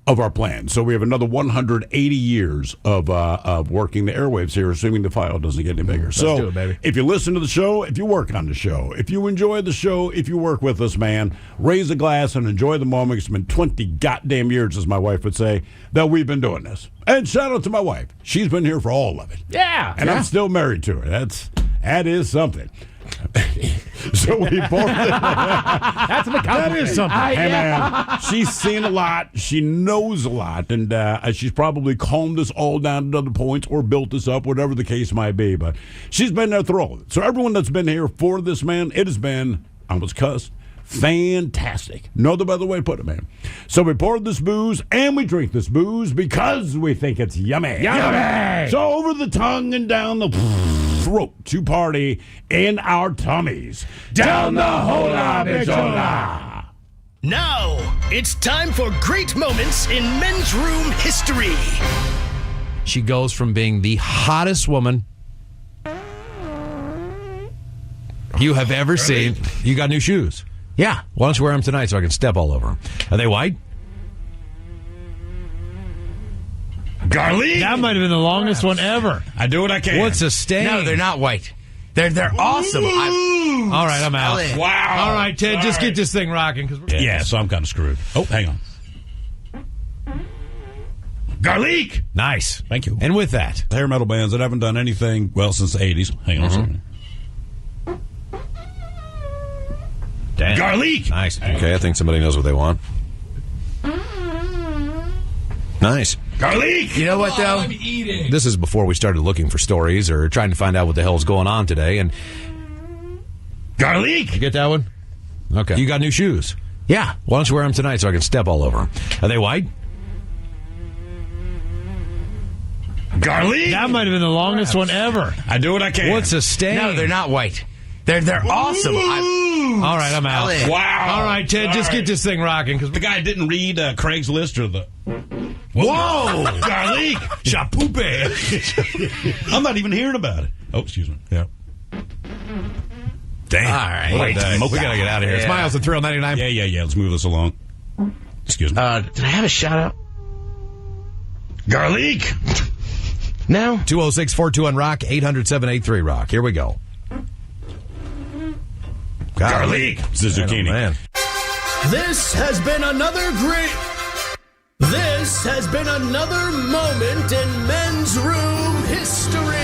of our plan. So we have another 180 years of working the airwaves here, assuming the file doesn't get any bigger. Let's do it, baby. If you listen to the show, if you work on the show, if you enjoy the show, if you work with us, man, raise a glass and enjoy the moment. It's been 20 goddamn years, as my wife would say, that we've been doing this. And shout out to my wife. She's been here for all of it. Yeah. And I'm still married to her. That is something. So we both. That's the That is something. Hey, man, she's seen a lot. She knows a lot. And she's probably calmed us all down at other points or built us up, whatever the case might be. But she's been there through all of it. So everyone that's been here for this, man, it has been, I almost cussed, fantastic. No other better way to put it, man. So we pour this booze and we drink this booze because we think it's yummy. Yummy! So over the tongue and down the throat to party in our tummies. Down the hola bichola. Now, it's time for great moments in men's room history. She goes from being the hottest woman you have ever seen. You got new shoes. Yeah. Why don't you wear them tonight so I can step all over them? Are they white? Garlic? That might have been the longest one ever. I do what I can. What's a stain? No, they're not white. They're awesome. All right, I'm out. Wow. All right, Ted, just get this thing rocking. Yeah, so I'm kind of screwed. Oh, hang on. Garlic! Nice. Thank you. And with that, hair metal bands that haven't done anything, well, since the 80s. Hang on a second. Damn. Garlic! Nice. Okay, I think somebody knows what they want. Nice. Garlic! You know what, though? This is before we started looking for stories or trying to find out what the hell's going on today. And Garlic! You get that one? Okay. You got new shoes. Yeah. Why don't you wear them tonight so I can step all over them? Are they white? Garlic! That might have been the longest one ever. I do what I can. What's a stain? No, they're not white. They're awesome. All right, I'm out. Wow. All right, Ted, just get this thing rocking. Because the guy didn't read Craigslist or the... Whoa! Garlic! Chapupe! I'm not even hearing about it. Oh, excuse me. Yeah. Damn. All right. We got to get out of here. It's Miles and Thrill 99. Yeah. Let's move this along. Excuse me. Did I have a shout out? Garlic! No. 206-421-ROCK, 800-783-ROCK. Here we go. Garlic! Zucchini. Man. This has been another moment in men's room history.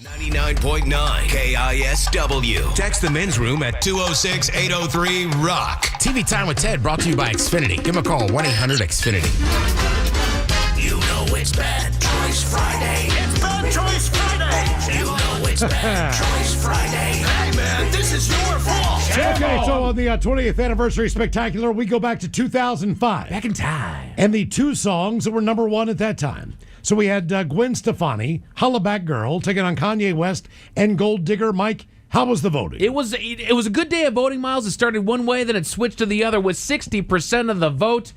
99.9 KISW. Text the men's room at 206-803-ROCK. TV Time with Ted brought to you by Xfinity. Give him a call, 1-800-XFINITY. You know it's Bad Choice Friday. It's Bad Choice Friday. You know it's Bad Choice Friday. Hey, man, this is your fault. Okay, so on the 20th anniversary spectacular, we go back to 2005. Back in time. And the two songs that were number one at that time. So we had Gwen Stefani, Hollaback Girl, taking on Kanye West and Gold Digger. Mike, how was the voting? It was a good day of voting, Miles. It started one way, then it switched to the other with 60% of the vote.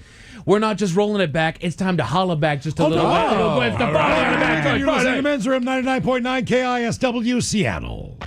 We're not just rolling it back. It's time to holla back just a little bit. Gwen Stefani. You're listening to Men's Room 99.9 KISW Seattle.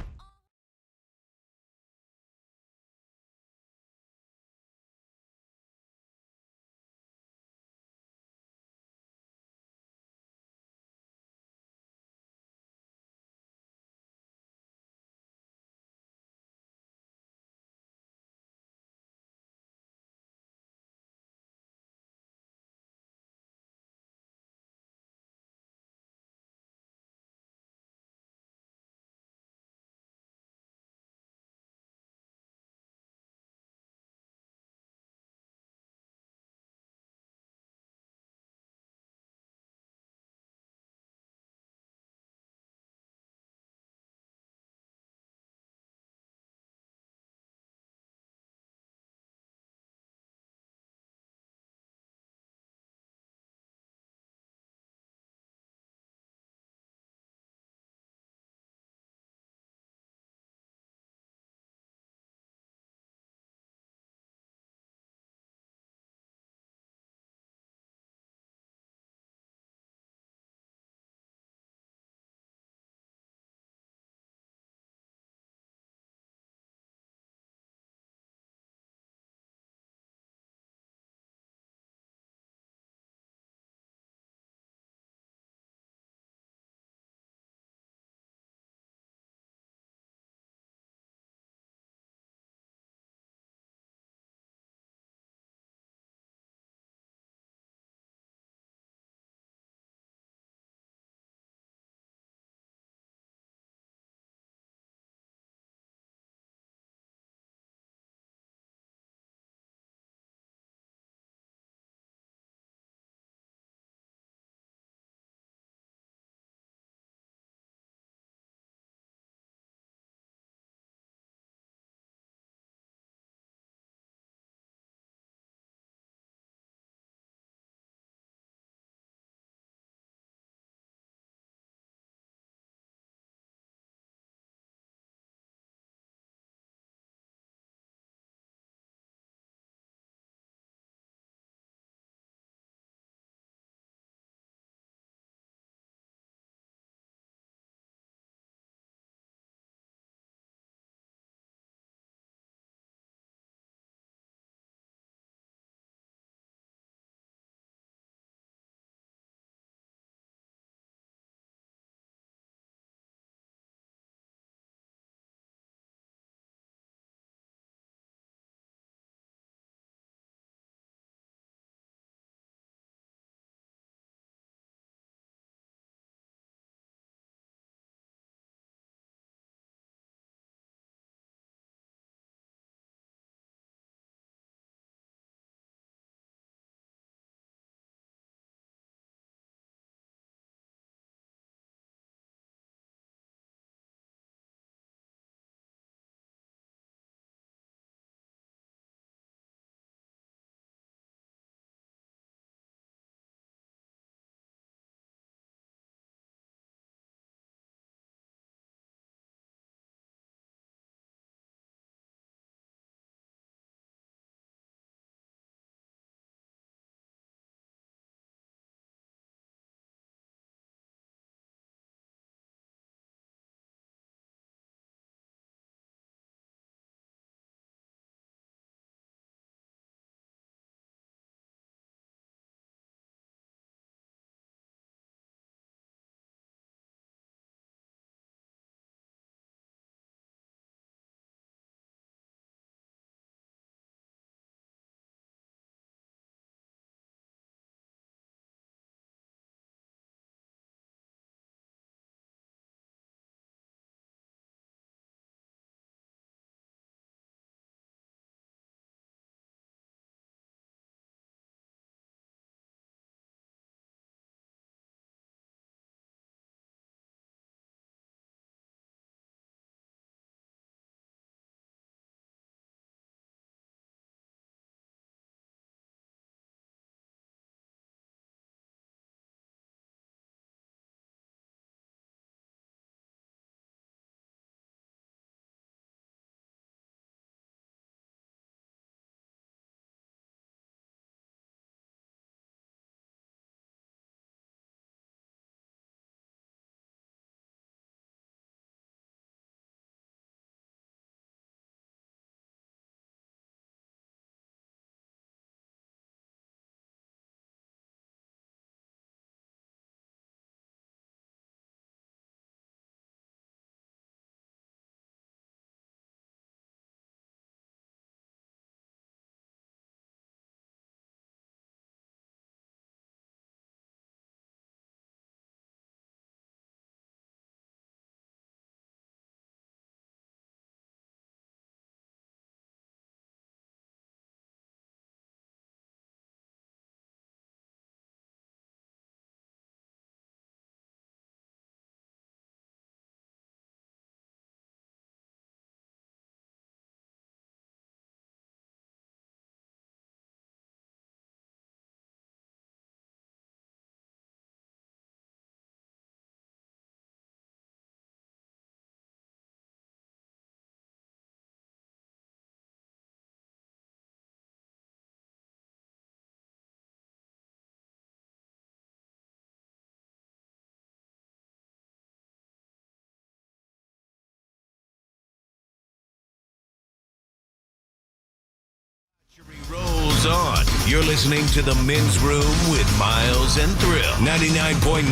on. You're listening to The Men's Room with Miles and Thrill. 99.9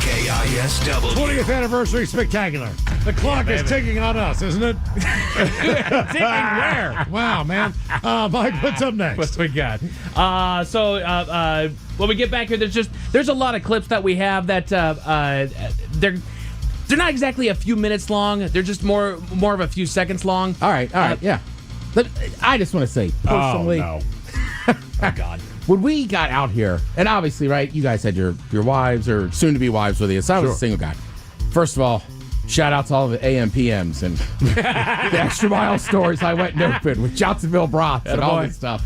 KISW. 20th anniversary spectacular. The clock is ticking on us, isn't it? Ticking where? Wow, man. Mike, what's up next? What we got? When we get back here, there's a lot of clips that we have that they're not exactly a few minutes long. They're just more of a few seconds long. All right, yeah. But I just want to say personally, Oh, Oh God. when we got out here, and obviously, right, you guys had your wives or soon-to-be wives with you, so I was a single guy. First of all, shout out to all the AM PMs and the extra mile stores I went and opened with Johnsonville Brats and all this stuff.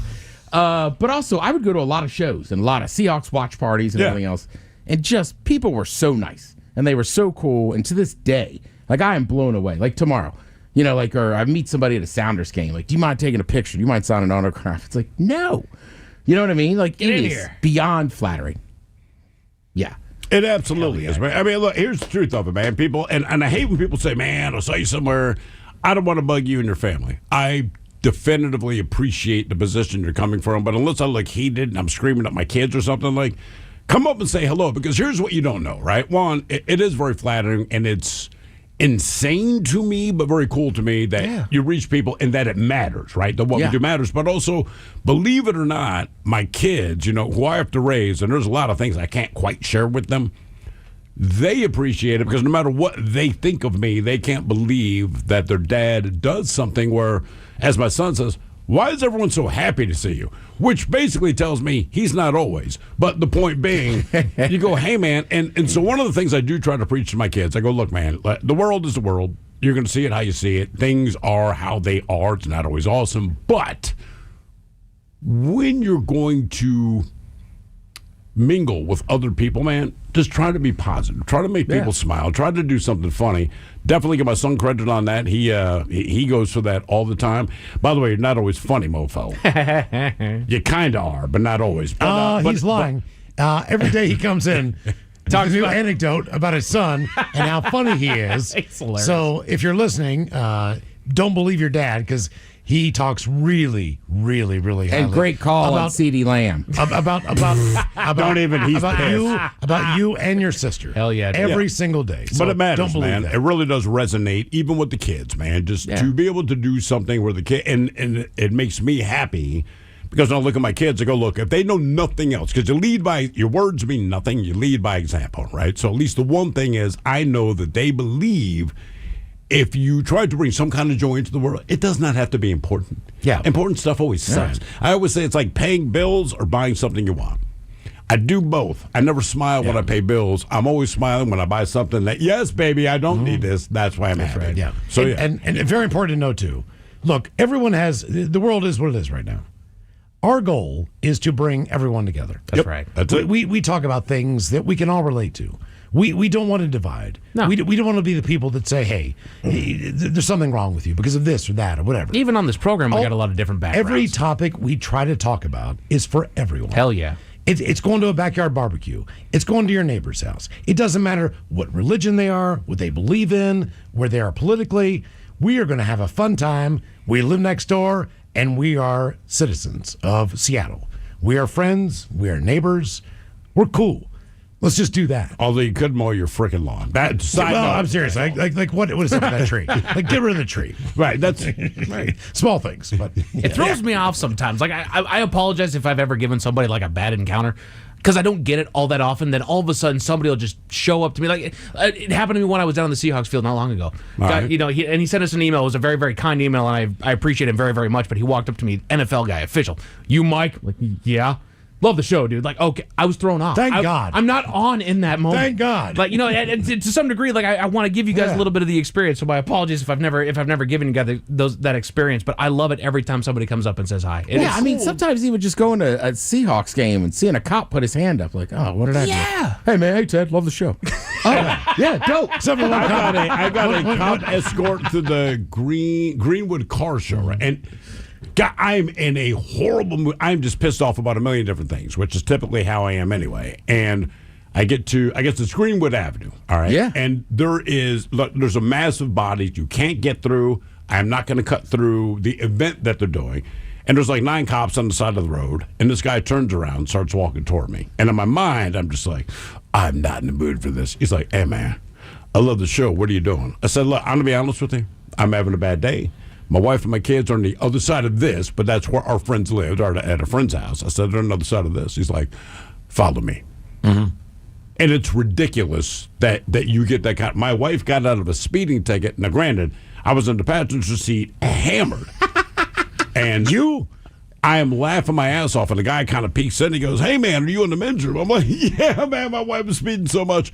But also, I would go to a lot of shows and a lot of Seahawks watch parties and everything else, and just people were so nice and they were so cool. And to this day, like I am blown away. Like tomorrow, you know, like or I meet somebody at a Sounders game. Like, do you mind taking a picture? Do you mind signing an autograph? It's like no. You know what I mean? Like, it is beyond flattering. Yeah. It absolutely is, man. I mean, look, here's the truth of it, man. People, and I hate when people say, man, I saw you somewhere. I don't want to bug you and your family. I definitively appreciate the position you're coming from, but unless I look heated and I'm screaming at my kids or something, like, come up and say hello, because here's what you don't know, right? One, it is very flattering, and it's insane to me, but very cool to me that you reach people and that it matters, right? That what we do matters. But also, believe it or not, my kids, you know, who I have to raise, and there's a lot of things I can't quite share with them, they appreciate it because no matter what they think of me, they can't believe that their dad does something where, as my son says, why is everyone so happy to see you? Which basically tells me he's not always. But the point being, you go, hey, man. And so one of the things I do try to preach to my kids, I go, look, man, the world is the world. You're going to see it how you see it. Things are how they are. It's not always awesome. But when you're going to mingle with other people, man, just try to be positive. Try to make people smile. Try to do something funny. Definitely give my son credit on that. He goes for that all the time. By the way, you're not always funny, mofo. You kind of are, but not always. But, he's lying. Every day he comes in, talks a new anecdote about his son and how funny he is. It's hilarious. So if you're listening, don't believe your dad because he talks really, really, really highly. And great call on C.D. Lamb. About Don't even. He's about you and your sister. Hell yeah. Every single day. So but it matters, don't believe man. that. It really does resonate, even with the kids, man. Just to be able to do something where the kid, and it makes me happy because when I look at my kids, I go, look, if they know nothing else, because you lead by, your words mean nothing, you lead by example, right? So at least the one thing is, I know that they believe if you try to bring some kind of joy into the world, it does not have to be important. Yeah. Important stuff always sucks. I always say it's like paying bills or buying something you want. I do both. I never smile when I pay bills. I'm always smiling when I buy something that, yes, baby, I don't need this. That's why I'm happy. Right, yeah. So, and very important to know, too. Look, everyone has, the world is what it is right now. Our goal is to bring everyone together. That's right. That's it. We talk about things that we can all relate to. We don't want to divide. No. We don't want to be the people that say, hey, there's something wrong with you because of this or that or whatever. Even on this program, we got a lot of different backgrounds. Every topic we try to talk about is for everyone. Hell yeah. It's going to a backyard barbecue. It's going to your neighbor's house. It doesn't matter what religion they are, what they believe in, where they are politically. We are going to have a fun time. We live next door, and we are citizens of Seattle. We are friends. We are neighbors. We're cool. Let's just do that. Although you could mow your freaking lawn. I'm serious. Like what is up with that tree? Like, get rid of the tree. Right. That's right. Small things, but it throws me off sometimes. Like I apologize if I've ever given somebody like a bad encounter because I don't get it all that often. Then all of a sudden somebody will just show up to me. Like it happened to me when I was down on the Seahawks field not long ago. Right. You know, he sent us an email. It was a very, very kind email, and I appreciate him very, very much. But he walked up to me, NFL guy, official. You, Mike? Like, yeah. Love the show, dude. Like, okay, I was thrown off. Thank God. I'm not on in that moment. Thank God. Like, you know, and to some degree, like I want to give you guys a little bit of the experience. So my apologies if I've never given you guys that experience. But I love it every time somebody comes up and says hi. I mean, sometimes even just going to a Seahawks game and seeing a cop put his hand up, like, oh, what did I do? Hey man, hey Ted, love the show. Oh yeah, dope. I got a cop escort to the Greenwood car show, right? And God, I'm in a horrible mood. I'm just pissed off about a million different things, which is typically how I am anyway. And I guess it's Greenwood Avenue, all right? Yeah. And there's a massive body you can't get through. I'm not going to cut through the event that they're doing. And there's like 9 cops on the side of the road, and this guy turns around and starts walking toward me. And in my mind, I'm just like, I'm not in the mood for this. He's like, hey, man, I love the show. What are you doing? I said, look, I'm going to be honest with you. I'm having a bad day. My wife and my kids are on the other side of this, but that's where our friends lived, or at a friend's house. I said, they're on the other side of this. He's like, follow me. Mm-hmm. And it's ridiculous that you get that kind. My wife got out of a speeding ticket. Now, granted, I was in the passenger seat hammered. And I am laughing my ass off, and the guy kind of peeks in. He goes, hey, man, are you in the men's room? I'm like, yeah, man, my wife was speeding so much.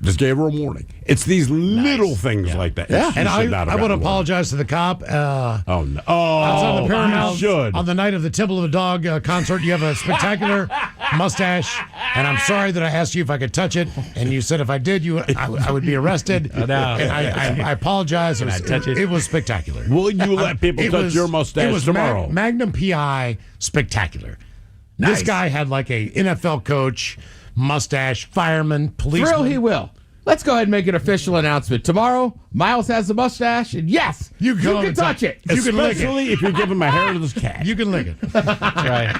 Just gave her a warning. It's these little things like that. Yeah. And I want to apologize to the cop. Oh, no. Oh, I was on the Paramount you should. on the night of the Temple of the Dog concert. You have a spectacular mustache, and I'm sorry that I asked you if I could touch it, and you said if I did, I would be arrested. And I apologize. It was spectacular. Will you let people touch your mustache it was tomorrow? Magnum PI spectacular. Nice. This guy had like a NFL coach, mustache, fireman, policeman. Thrill he will. Let's go ahead and make an official announcement. Tomorrow, Miles has a mustache, and yes, you can touch it. You can lick it. Especially if you're giving my hair to this cat. You can lick it. That's right.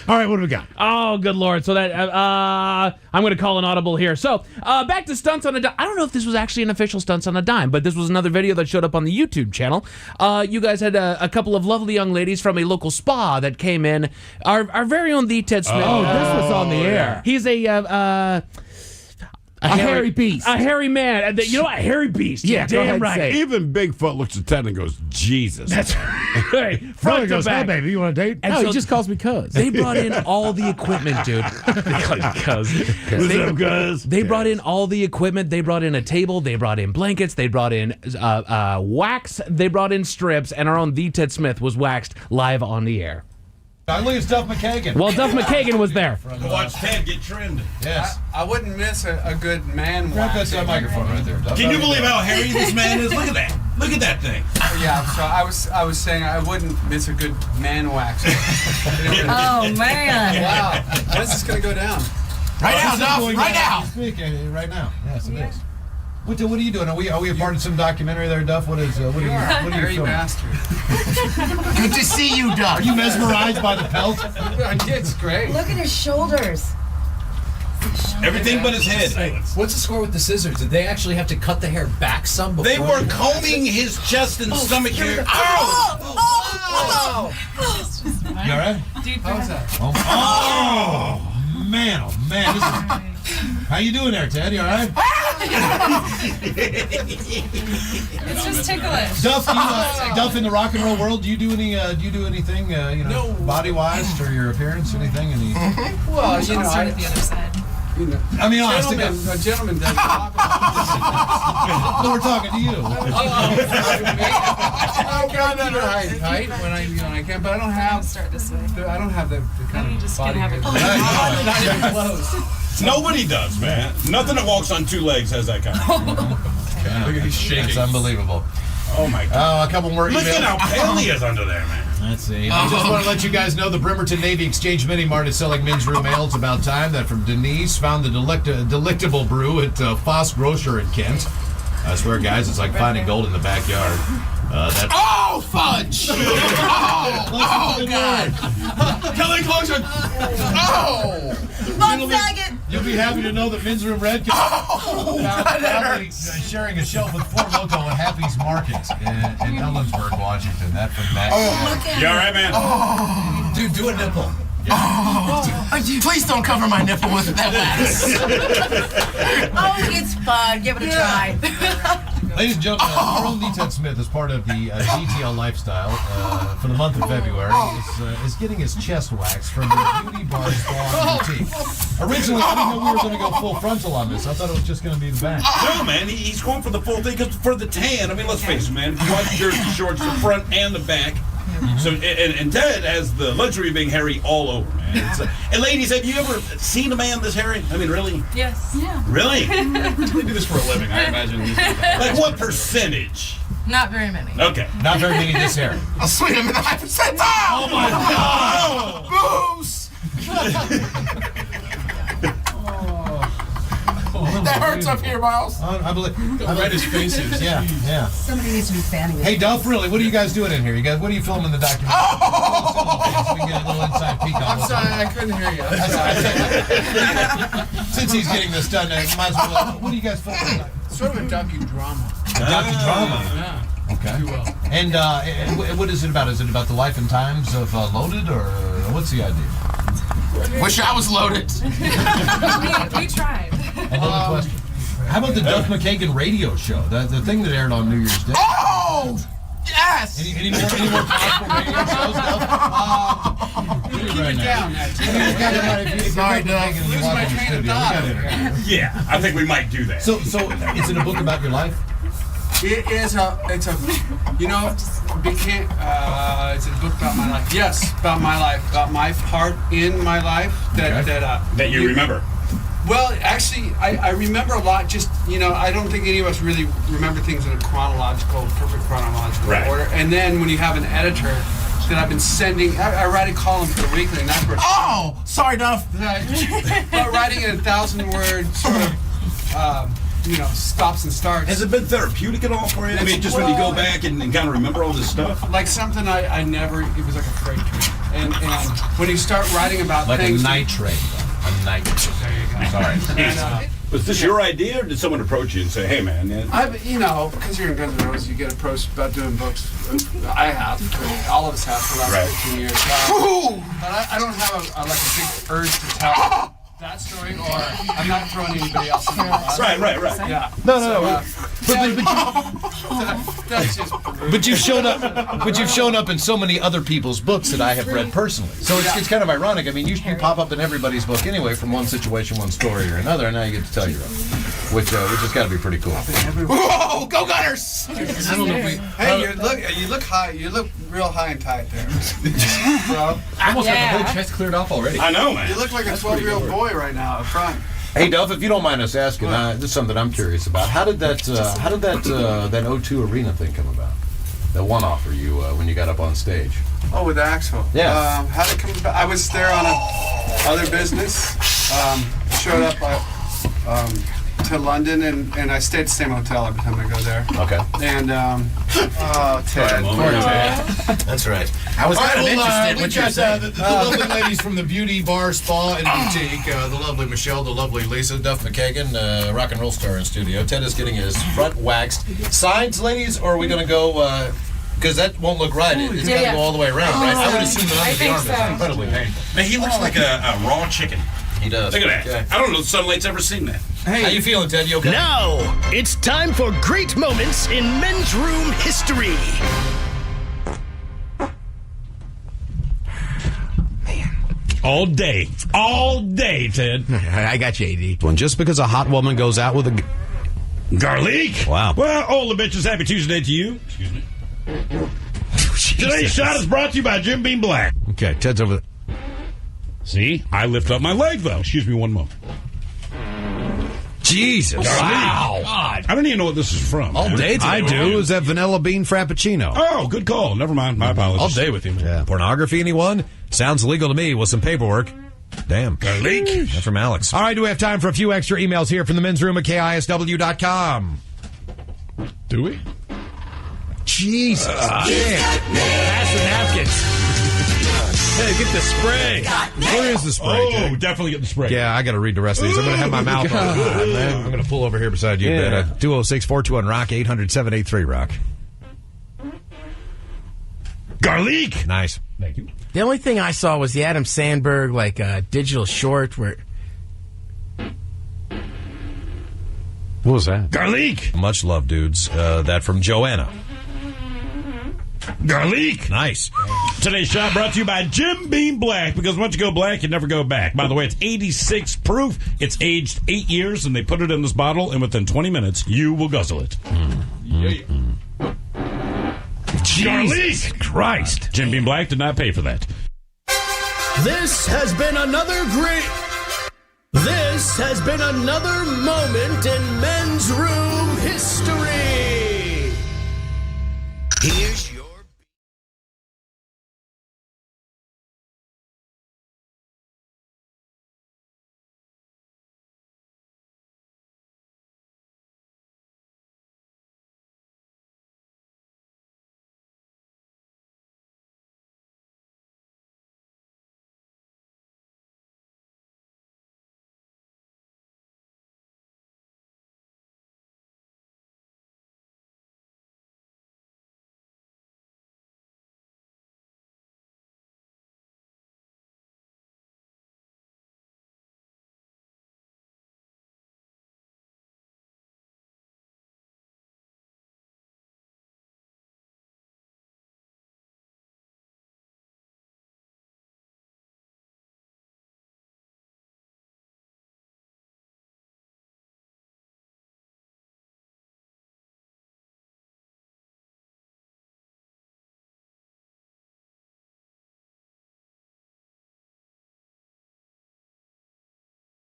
All right, what do we got? Oh, good Lord. So that, I'm going to call an audible here. So, back to Stunts on a Dime. I don't know if this was actually an official Stunts on a Dime, but this was another video that showed up on the YouTube channel. You guys had a couple of lovely young ladies from a local spa that came in. Our very own The Ted Smith. Oh, this was on the air. He's a hairy beast. A hairy man. You know what? A hairy beast. Yeah, damn right. Even Bigfoot looks at Ted and goes, Jesus. That's right. Front to goes, back. hey, baby, you want a date? And he just calls me cuz. They brought in all the equipment, dude. They brought in all the equipment. They brought in a table. They brought in blankets. They brought in wax. They brought in strips. And our own The Ted Smith was waxed live on the air. Look at Duff McKagan. Well, Duff McKagan was there. To watch Ted get trimmed. Yes. I wouldn't miss a good man Grab wax. that microphone right there, Duff. Can you believe how hairy this man is? Look at that. Look at that thing. Yeah, so I was saying I wouldn't miss a good man wax. Oh, man. Wow. When's this going to go down? Right now, Duff. Right now. Right now. Yes, it is. What are you doing? Are we a part of some documentary there, Duff? What are you filming? Bastard. Good to see you, Duff. Are you mesmerized by the pelt? It's great. Look at his shoulders. Everything but his head. What's the score with the scissors? Did they actually have to cut the hair back some before? They were combing his chest and stomach here. Oh! You all right? How was that? Oh, man. How you doing there, Ted? You all right? It's just ticklish. Duff, in the rock and roll world, do you do anything, body wise for your appearance? Anything? Well, I'll start at the other side. I mean, honest. A gentleman does talk No, we're talking to you. I got that height when I can, but I don't have. Start this way. I don't have the kind of just body. gonna have it. Not even close. Nobody does, man. Nothing that walks on 2 legs has that kind of. Look at he's shaking. It's unbelievable. Oh my God. Oh, a couple more emails. Look at how pale he is under there, man. Let's see. I just want to let you guys know the Bremerton Navy Exchange Mini Mart is selling men's room ale. It's about time. That from Denise. Found the delectable brew at Foss Grocer in Kent. I swear, guys, it's like finding gold in the backyard. Oh, fudge! Oh, God! Kelly Closer! Oh! You'll be happy to know that Men's Room Red can proudly sharing a shelf with Four Loko at Happy's Market in Ellensburg, Washington. That from Matt. You all right, man? Oh. Dude, do a nipple. Oh. Please don't cover my nipple with that wax. Oh, it's fun. Give it a try. Ladies and gentlemen, our own Lee Ted Smith, as part of the GTL lifestyle for the month of February, is getting his chest waxed from the Beauty Bar Spa Boutique. Originally, I didn't know we were going to go full frontal on this. I thought it was just going to be the back. No, man, he's going for the full thing because for the tan. I mean, let's face it, man. If you watch jersey shorts, the front and the back. So and Ted has the luxury of being hairy all over, man. And ladies, have you ever seen a man this hairy? I mean, really? Yes. Yeah. Really? They do this for a living, I imagine. Like what percentage? Not very many. Okay. Not very many this hairy. I'll swing him in the high percentile! Oh my God! Booms! That hurts up here, Miles. I believe. How red his face is. Yeah. Somebody needs to be fanning it. Hey, Duff, really, what are you guys doing in here? What are you filming the documentary? Oh! we can get a little inside peek on I'm what's sorry, on. I couldn't hear you. Since he's getting this done, might as well. What do you guys feel? Sort of a docudrama. Docudrama. Yeah. Okay. If you will. And what is it about? Is it about the life and times of Loaded, or what's the idea? Wish I was loaded. we tried. Another question. How about the Duff McKagan radio show? The thing that aired on New Year's Day? Oh! Yes! Any more possible radio shows, Duff? Keep it down. Sorry, Duff. Lose my train of thought. Yeah, I think we might do that. So is it a book about your life? It's a it's a book about my life. Yes, about my life, about my part in my life that you remember. Well, actually, I remember a lot. Just I don't think any of us really remember things in a perfect chronological order. And then when you have an editor that I've been sending, I write a column for the Weekly, and that's where. Oh, sorry, Duff. But writing in 1,000-word sort of. Stops and starts. Has it been therapeutic at all for you? I mean, just when you go back and kind of remember all this stuff? Like something I never, it was like a freight train. And when you start writing about like things. A nitrate. A nitrate. There you go. Sorry. Was this your idea, or did someone approach you and say, hey, man? Because you're in Guns N' Roses, you get approached about doing books. I have. All of us have for the last 15 years. But I don't have a big urge to tell that story, or I'm not throwing anybody else in the bus. Right. Yeah. No. But you've shown up. But you've shown up in so many other people's books that I have read personally. So it's kind of ironic. I mean, you pop up in everybody's book anyway, from one situation, one story, or another, and now you get to tell your own, which has got to be pretty cool. Whoa, go Gunners! I don't know if we. Hey, you look high. You look real high and tight there, bro. I almost got the whole chest cleared off already. I know, man. You look like a 12-year-old boy right now up front. Hey, Duff, if you don't mind us asking, this is something I'm curious about. How did that that O2 Arena thing come about? The one-off for you when you got up on stage? Oh, with Axel. Yeah. How did it come about? I was there on other business. Showed up to London, and I stayed at the same hotel every time I go there. Okay. And Ted. Poor Ted. That's right. I was kind of interested. We got the lovely ladies from the Beauty Bar, Spa, and Boutique. The lovely Michelle, the lovely Lisa, Duff McKagan, rock and roll star in studio. Ted is getting his front waxed. Sides, ladies, or are we going to go... because that won't look right. It's got to go all the way around, right? I would assume that under the arm is incredibly painful. Man, he looks like a raw chicken. He does. Look at that. I don't know if Sunlight's ever seen that. Hey. How you feeling, Ted? You okay? Now, it's time for great moments in men's room history. All day, Ted. I got you, AD. When just because a hot woman goes out with a Garlic? Wow. Well, all the bitches, happy Tuesday to you. Excuse me. Today's shot is brought to you by Jim Beam Black. Okay, Ted's over there. See? I lift up my leg, though. Excuse me one moment. Jesus. Wow. God. I don't even know what this is from. All day today. I do. Is that vanilla bean frappuccino? Oh, good call. Never mind. My apologies. All day with you, man. Yeah. Pornography, anyone? Sounds legal to me with some paperwork. Damn. Garlic. That's from Alex. All right, do we have time for a few extra emails here from the men's room at KISW.com? Do we? Jesus. Pass the napkins. Hey, get the spray. Where is the spray? Oh, definitely get the spray. Yeah, I got to read the rest of these. I'm going to have my mouth on. I'm going to pull over here beside you, Yeah. Ben. 206-421-ROCK, 800-783-ROCK. Garlic. Nice. Thank you. The only thing I saw was the Adam Sandberg digital short where. What was that? Garlic. Much love, dudes. That from Joanna. Garlic. Nice. Today's shot brought to you by Jim Beam Black, because once you go black, you never go back. By the way, it's 86 proof. It's aged 8 years, and they put it in this bottle, and within 20 minutes, you will guzzle it. Jesus Christ. Jim Beam Black did not pay for that. This has been another moment in men's room history. Here's your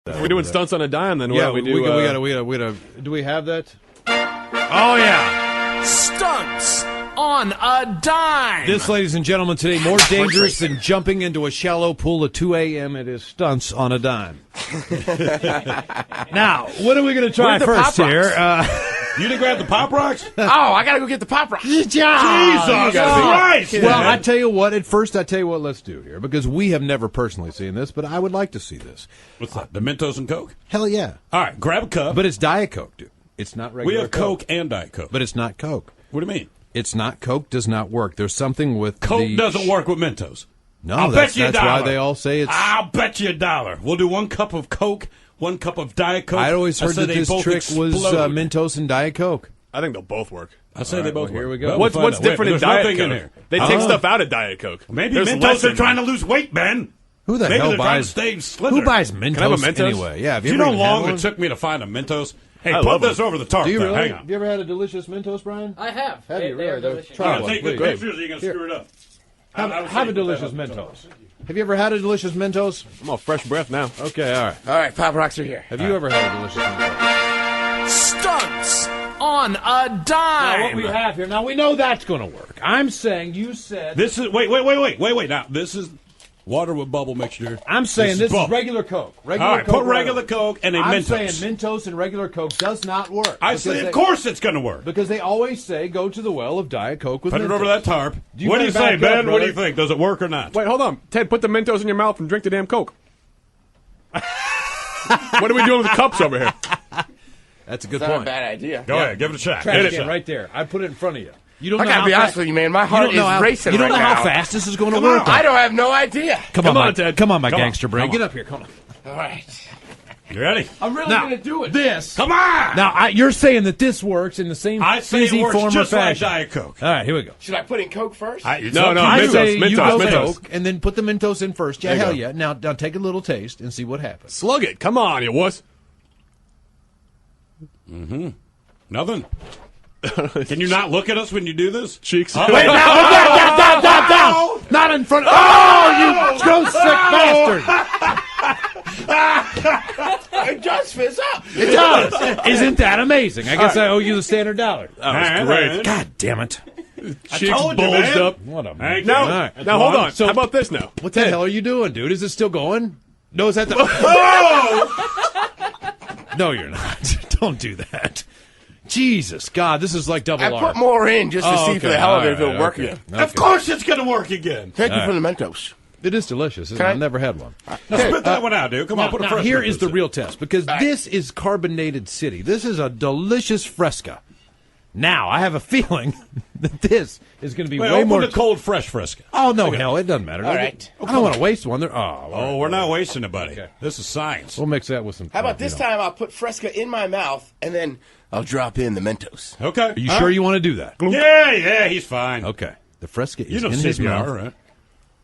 We're doing stunts on a dime, then. Yeah, what we do? gotta. Do we have that? Oh yeah. Stunts on a dime. This, ladies and gentlemen, today more dangerous than jumping into a shallow pool at 2 a.m. It is stunts on a dime. Now, what are we going to try first here? You didn't grab the Pop Rocks? Oh, I gotta go get the Pop Rocks. Jesus Christ! Well, I tell you what. At first, I tell you what. Let's do here because we have never personally seen this, but I would like to see this. What's that? The Mentos and Coke? Hell yeah! All right, grab a cup. But it's Diet Coke, dude. It's not regular. We have Coke and Diet Coke, but it's not Coke. What do you mean? It's not Coke. Does not work. There's something with Coke doesn't work with Mentos. No, I'll that's bet you why $1. they all say it's. I'll bet you $1. We'll do 1 cup of Coke, 1 cup of Diet Coke. I always heard said that they this both trick was explode. Mentos and Diet Coke. I think they'll both work. I say they both work. Here we go. What's different in Diet Coke? In here. They take stuff out of Diet Coke. Maybe There's Mentos less are in trying there. to lose weight, Ben. Who the Maybe hell they're trying to buys? stay slender. Who buys Mentos, Can I have a Mentos? anyway? Yeah, have Do you ever know even how had long one? it took me to find a Mentos? Hey, I put love this them. over the tarp. Do you though. really? Hang on. Have you ever had a delicious Mentos, Brian? I have. Have you They are really? delicious. Try You gotta one, take good please. pictures or you're going to Here. screw it up. Have a delicious Mentos. Have you ever had a delicious Mentos? I'm all fresh breath now. Okay, all right. All right, Pop Rocks are here. Have you ever had a delicious Mentos? Stunts on a dime. Now, what we have here, now we know that's going to work. I'm saying you said. This is wait. Now this is water with bubble mixture. I'm saying this is bubble. regular Coke. Regular All right, Coke put regular Coke and a I'm Mentos. saying Mentos and regular Coke does not work. I say, of course it's going to work. Because they always say go to the well of Diet Coke with Put Mentos. it over that tarp. You What do you better say, back Ben? up, What do you brother. think? Does it work or not? Wait, hold on. Ted, put the Mentos in your mouth and drink the damn Coke. What are we doing with the cups over here? That's a good It's not point. a bad idea. Go ahead, give it a shot. Trash Hit it. can right there. I put it in front of you. You don't I know gotta how be fast, honest with you, man. My heart is racing You don't right know now. how fast this is going to Come work. on. I don't have no idea. Come on, Ted. Come on, my Come on. gangster brain. Come Get on. up here. Come on. All right. You ready? I'm really Now, gonna do it. This. Come on. Now, you're saying that this works in the same I say fizzy it works form or just like fashion. Diet Coke. All right, here we go. Should I put in Coke first? I Mentos, say you go Mentos. Coke and then put the Mentos in first. Yeah, There you hell go. yeah. Now take a little taste and see what happens. Slug it. Come on, you wuss. Nothing. Can you not look at us when you do this? Cheeks. Oh, Wait, down! Not in front. Oh, you gross sick bastard! It does fizz up. It does. Isn't that amazing? I guess I owe you the standard $1. That was great. God damn it! Cheeks told you, bulged man. up. What a Thank Now, you. All right. now hold on. So- How about this now? What the hell are you doing, dude? Is it still going? No, is that the? No, you're not. Don't do that. Jesus, God, this is like double I R. put more in just to see for the hell of it if it'll work okay. again. Of course it's going to work again. Thank you for the Mentos. It is delicious. Can I- I've never had one. Spit that one out, dude. Come on, put a Now, fresh here one is in the this. real test because this is Carbonated City. This is a delicious Fresca. Now, I have a feeling that this is going to be Wait, way open more. the cold fresh Fresca. Oh no, hell, it doesn't matter. All right. I don't want to waste one. Oh, we're not wasting it, buddy. This is science. We'll mix that with some. How about this time I'll put Fresca in my mouth and then I'll drop in the Mentos. Okay. Are you sure you want to do that? Yeah, he's fine. Okay. The Fresca You is know in his CPR, mouth. right?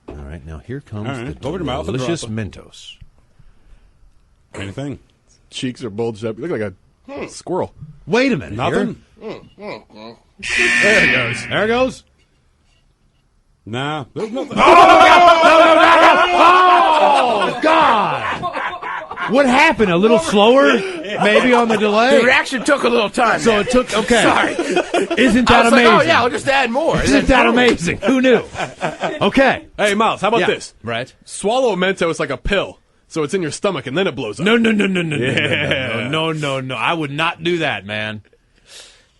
All right, now here comes All right, the open your mouth and delicious drop Mentos. Anything? Cheeks are bulged up. You look like a squirrel. Wait a minute. Nothing? Here. There it goes. There it goes. Nah, there's nothing. Oh God! What happened? A little slower, maybe on the delay. The reaction took a little time. So it took. Okay. Sorry. Isn't I that was amazing? like, oh yeah, I'll just add more. Isn't that amazing? Who knew? Okay. Hey, Miles, how about Yeah. this? Right. Swallow a Mentos like a pill, so it's in your stomach and then it blows up. No. Yeah. No. I would not do that, man.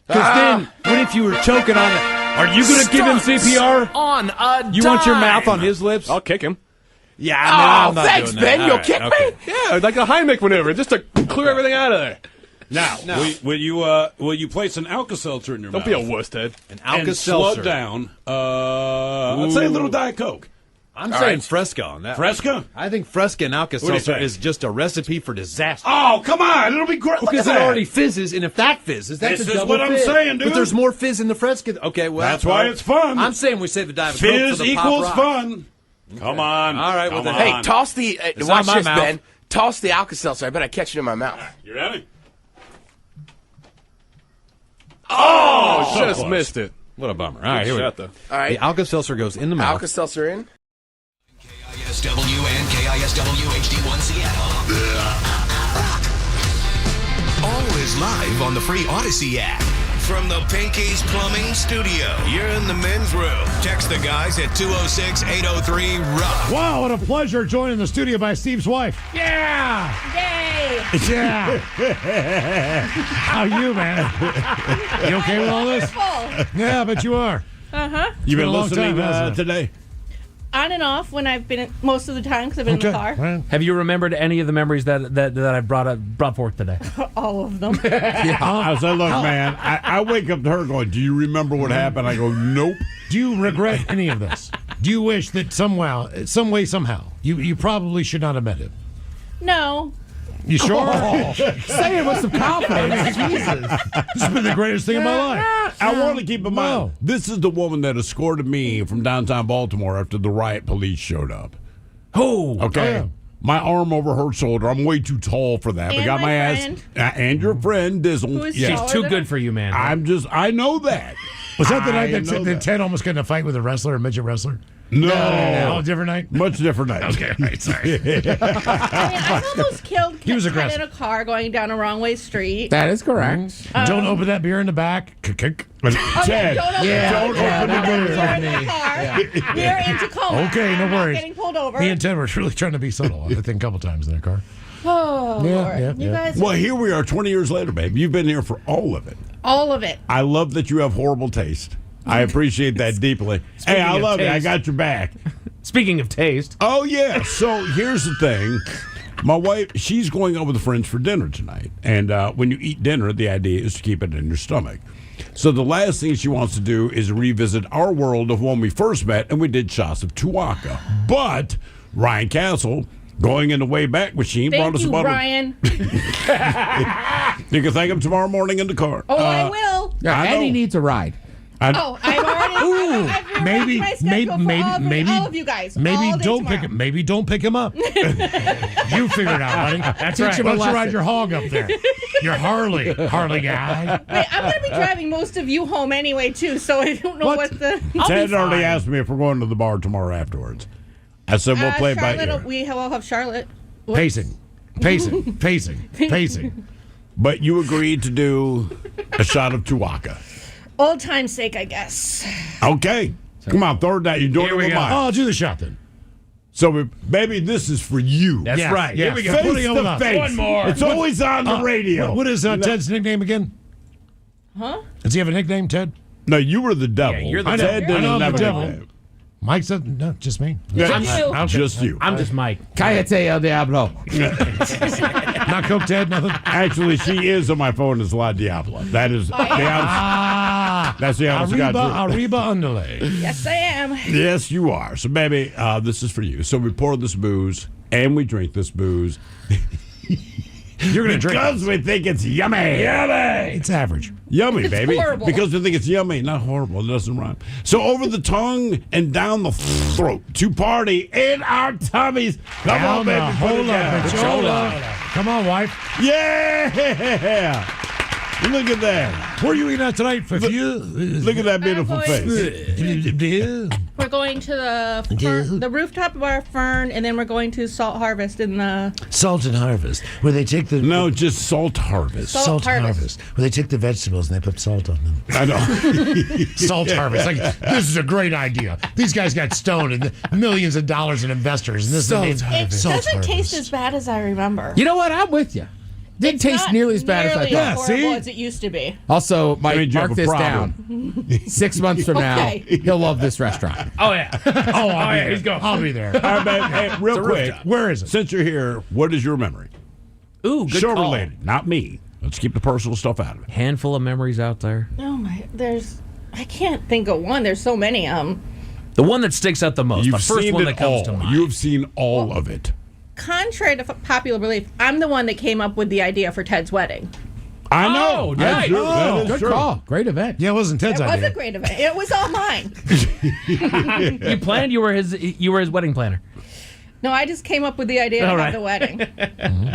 Because then, what if you were choking on it? Are you going to give him CPR? On a You want your mouth on his lips? I'll kick him. Yeah, I'm not thanks, doing that. Ben. All You'll right, kick okay. me? Yeah, like a Heimlich maneuver, just to clear everything out of there. Now, will you place an Alka-Seltzer in your Don't mouth? be a wuss, Ted. An and Alka-Seltzer. slow down. I'd say a little Diet Coke. I'm All saying right. Fresca on that. Fresca? I think Fresca and What do you Alka-Seltzer think? is just a recipe for disaster. Oh, come on. It'll be great. Look Because at it that. already fizzes, and if that fizzes, that's This a is double what I'm fizz. saying, dude. But there's more fizz in the Fresca. Okay, well, That's why it's fun. I'm saying we save the Diet Coke Fizz for the Pop equals Rock. fun. Come on. All right, well, Come then, Hey, on. toss the It's watch not my this, mouth. Ben. Toss the Alka-Seltzer. I bet I catch it in my mouth. You ready? Oh, so just close. missed it. What a bummer. All right, here we Shot, go. though. All right. The Alka-Seltzer goes in the mouth. Alka-Seltzer in. KISW and KISW HD1 Seattle. All is live on the free Odyssey app. From the Pinky's Plumbing Studio, you're in the men's room. Text the guys at 206-803-ROCK. Wow, what a pleasure joining the studio by Steve's wife. Yeah! Yay! Yeah. How are you, man? You okay with all this? Wonderful. Yeah, I bet you are. Uh-huh. You've been a long listening time, hasn't it? today? On and off when I've been most of the time because I've been in the car. Have you remembered any of the memories that I brought forth today? All of them. I said, look, man, I wake up to her going, do you remember what happened? I go, nope. Do you regret any of this? Do you wish that somehow, you probably should not have met him? No. You sure? Say it with some confidence. Jesus. This has been the greatest thing in my life. I want to keep in mind, this is the woman that escorted me from downtown Baltimore after the riot police showed up. Oh, okay. yeah. My arm over her shoulder. I'm way too tall for that. And but got my friend. ass. And your friend, Dizzle. Who is She's taller too than good her? for you, man. I know that. Was that the night I know that Ted almost got in a fight with a wrestler, a midget wrestler? No. Oh, different night? Much different night. Okay, right, sorry. I almost killed He was Ted in aggressive. a car going down a wrong way street. That is correct. Don't open that beer in the back. Ted, don't open don't open the We door. were in the car. We were in Tacoma. Okay, no I'm not worries. getting pulled over. Me and Ted were really trying to be subtle, I think, a couple times in that car. Oh, Yeah, Lord. yeah, You yeah. guys, Well, here we are 20 years later, babe. You've been here for all of it. all of it. I love that you have horrible taste. I appreciate that deeply. Hey, I of love it. I taste. got your back. Speaking of taste, Oh, yeah. So here's the thing. My wife, she's going out with friends for dinner tonight. And when you eat dinner, the idea is to keep it in your stomach. So the last thing she wants to do is revisit our world of when we first met, and we did shots of Tuaca. But Ryan Castle, going in the Wayback Machine, brought Thank us you, a bottle. Brian. You can thank him tomorrow morning in the car. Oh, I will. Yeah, I and he know. needs a ride. Oh, I've already. I've Maybe, my schedule maybe, for maybe, all of you guys. Maybe all day don't tomorrow. pick him. Maybe don't pick him up. You figure it out, buddy. That's Teach right. him Why don't you lesson. ride your hog up there? Your Harley guy. Wait, I'm going to be driving most of you home anyway, too, so I don't know what the. Ted already asked me if we're going to the bar tomorrow afterwards. I said we'll play it by Charlotte, ear. we will have Charlotte. Whoops. Pacing. But you agreed to do a shot of Tuaca. Old time's sake, I guess. Okay. Come on, throw it down. You're doing Here it we with go. mine. Oh, I'll do the shot then. So, baby, this is for you. that's Yeah, right. yeah. Here we go. Face Putting it to on. face. One more. It's always on the radio. What is Ted's nickname again? Huh? Does he have a nickname, Ted? No, you were the devil. you're the I know. Ted I didn't know I'm have the a devil. nickname. Mike said, no, just me. Yeah, you. Okay. Just you. I'm just Mike. Cállate el diablo. Not Coke, Ted, nothing? Actually, she is on my phone as La Diabla. That is the that's the honest to God truth. Arriba underlay. Yes, I am. Yes, you are. So, baby, this is for you. So we pour this booze and we drink this booze. You're going to drink Because we think it's yummy. Yummy. It's average. Yummy, It's baby. horrible. Because we think it's yummy. Not horrible. It doesn't rhyme. So over the tongue and down the throat to party in our tummies. Come on, baby. Put it down. Come on, wife. Yeah. Look at that. Where are you eating at tonight, for you? Look at that beautiful I'm face. We're going to the rooftop of our fern, and then we're going to Salt Harvest in the. Salt and Harvest, where they take the No, just Salt Harvest. Salt Harvest. where they take the vegetables and they put salt on them. I know. Salt Harvest, like this is a great idea. These guys got stoned and millions of dollars in investors, and this Salt is It doesn't taste as bad as I remember. You know what? I'm with you. Didn't It's taste not nearly as bad as I nearly thought. horrible as it used to be. Also, That Mike, means you have mark a this problem. down. 6 months from Okay. now, he'll love this restaurant. Oh yeah. I'll be there. he's going. I'll be there. All right, man. Hey, real quick. Where is it? Since you're here, what is your memory? Ooh, good Show call. related, not me. Let's keep the personal stuff out of it. Handful of memories out there. Oh my! I can't think of one. There's so many. The one that sticks out the most. You've the first seen one it that comes to all. mind. You've seen all of it. Contrary to popular belief, I'm the one that came up with the idea for Ted's wedding. I know. That's nice. true. That is Good true. call. Great event. Yeah, it wasn't Ted's It was idea. a great event. It was all mine. You planned. You were his wedding planner. No, I just came up with the idea to All have right. the wedding.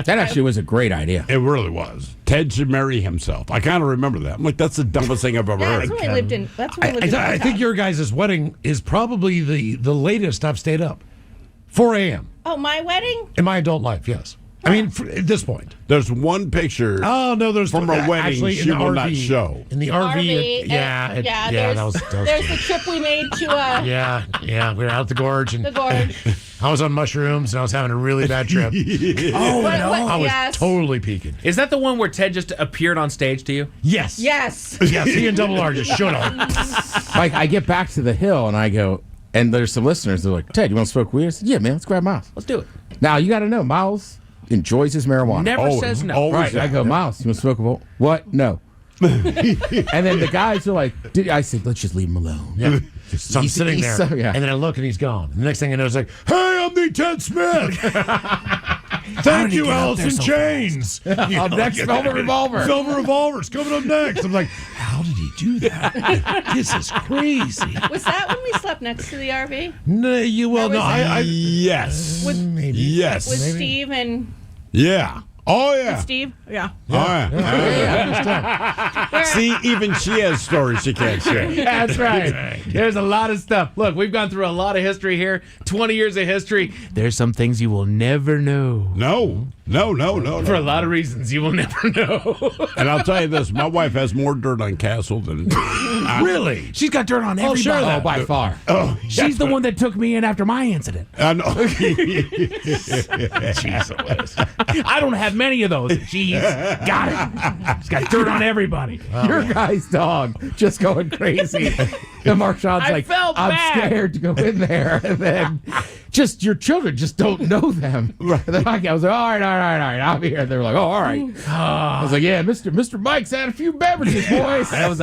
That actually was a great idea. It really was. Ted should marry himself. I kind of remember that. I'm like, that's the dumbest thing I've ever Yeah, heard. that's when we lived in. That's when we lived in. I think your guys' wedding is probably the latest I've stayed up. 4 a.m. Oh, my wedding? in my adult life, yes. I mean, at this point. There's one picture. Oh, no, there's from her wedding actually, she in the will RV, not show. In the RV. Yeah, that was there's the trip we made to Yeah, we were out at the gorge. And the gorge. I was on mushrooms, and I was having a really bad trip. I was totally peaking. Is that the one where Ted just appeared on stage to you? Yes. Yes. Yes, he and Double R just showed up. Like, I get back to the hill, and I go, and there's some listeners, they're like, Ted, you want to smoke weed? I said, yeah, man, let's grab Miles. Let's do it. Now, you got to know, Miles enjoys his marijuana. Never says no. Right. I go, Miles, you want to smoke a bowl? What? No. And then the guys are like, I said, let's just leave him alone. Yeah. So I'm sitting there, and then I look, and he's gone. And the next thing I know, it's like, hey, I'm the Ted Smith. Thank you, Alice in Chains. Up next, Velvet Revolver. Velvet Revolver's coming up next. I'm like, how did he do that? This is crazy. Was that when we slept next to the RV? No, yes. With, maybe. Yes. With Steve and... Yeah. Oh, yeah. With Steve? Yeah. Oh, yeah. See, even she has stories she can't share. That's right. There's a lot of stuff. Look, we've gone through a lot of history here. 20 years of history. There's some things you will never know. No. For a lot of reasons, you will never know. And I'll tell you this, my wife has more dirt on Castle than... Really? She's got dirt on everybody. Sure, though, by far. Oh, She's the one that took me in after my incident. I know. Jeez, I don't have many of those. Jeez. Got it. She's got dirt on everybody. Your guy's dog just going crazy. And Marshawn's like, I'm scared to go in there. And then just your children just don't know them. And then I was like, all right, I'm here. They were like, oh, all right. I was like, yeah, Mr. Mike's had a few beverages, boys. That was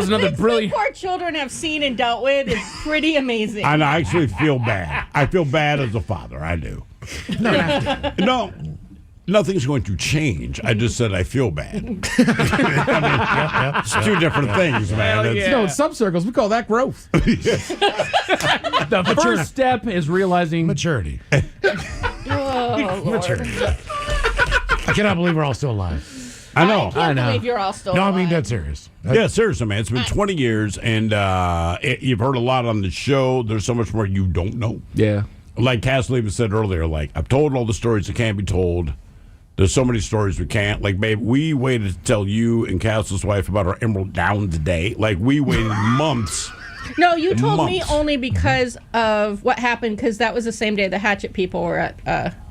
another brilliant. Poor children have seen and dealt with is pretty amazing. And I actually feel bad. I feel bad as a father. I do. No. Nothing's going to change. I just said I feel bad. It's two different things, man. You know, in some circles, we call that growth. The first step is realizing maturity. Oh, Lord. Maturity. I cannot believe we're all still alive. I know. I can't believe you're all still No, alive. I mean dead serious. Yeah, seriously, man. It's been 20 years, and you've heard a lot on the show. There's so much more you don't know. Yeah. Like Castle even said earlier, like, I've told all the stories that can't be told. There's so many stories we can't. Like, babe, we waited to tell you and Castle's wife about our Emerald Down today. Like, we waited months. No, you told me Months. only because of what happened, because that was the same day the Hatchet people were at.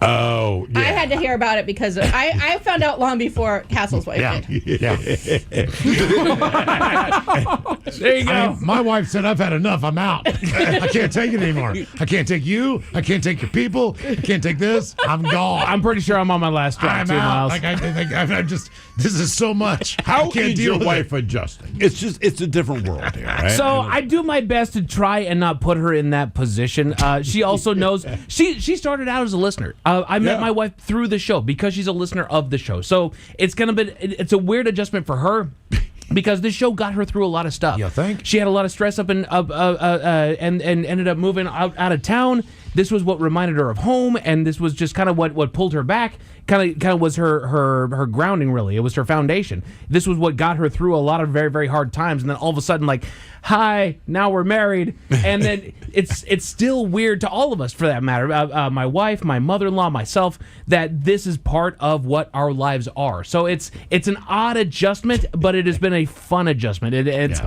Oh, yeah. I had to hear about it because I found out long before Castle's wife did. Yeah. There you go. My wife said, I've had enough. I'm out. I can't take it anymore. I can't take you. I can't take your people. I can't take this. I'm gone. I'm pretty sure I'm on my last drop, I'm too, out. Miles. I'm just, this is so much. How I can't is deal your with wife it. adjusting? It's a different world here, right? So I do my best to try and not put her in that position. She also knows she started out as a listener. I met my wife through the show because she's a listener of the show. So it's a weird adjustment for her. Because this show got her through a lot of stuff. You think? She had a lot of stress up and ended up moving out of town. This was what reminded her of home, and this was just kind of what pulled her back. Kind of was her grounding, really. It was her foundation. This was what got her through a lot of very, very hard times. And then all of a sudden, like, hi, now we're married. And then it's still weird to all of us, for that matter. My wife, my mother-in-law, myself, that this is part of what our lives are. So it's an odd adjustment, but it has been a fun adjustment. It's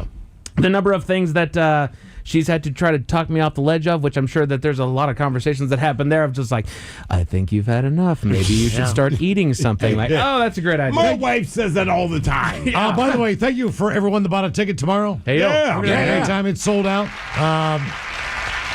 the number of things that she's had to try to talk me off the ledge of, which I'm sure that there's a lot of conversations that happen there of just like, I think you've had enough. Maybe you should start eating something. Like, oh, that's a great idea. My wife says that all the time. By the way, thank you for everyone that bought a ticket tomorrow. Hey, yo. Yeah. Anytime it's sold out.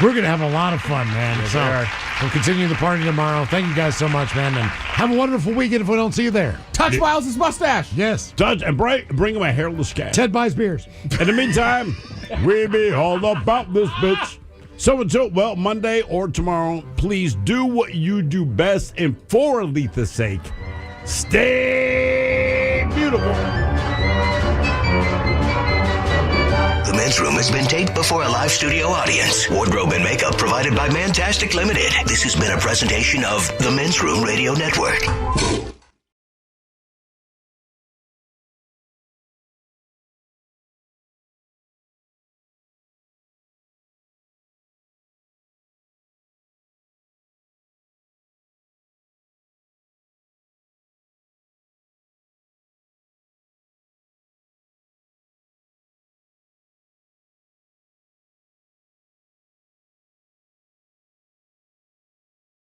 We're going to have a lot of fun, man. We'll continue the party tomorrow. Thank you guys so much, man. And have a wonderful weekend if we don't see you there. Touch Miles' mustache. Yes. Touch and bring him a hairless cat. Ted buys beers. In the meantime, we be all about this bitch. So until, Monday or tomorrow, please do what you do best, and for Aletha's sake, stay beautiful. The Men's Room has been taped before a live studio audience. Wardrobe and makeup provided by Mantastic Limited. This has been a presentation of the Men's Room Radio Network.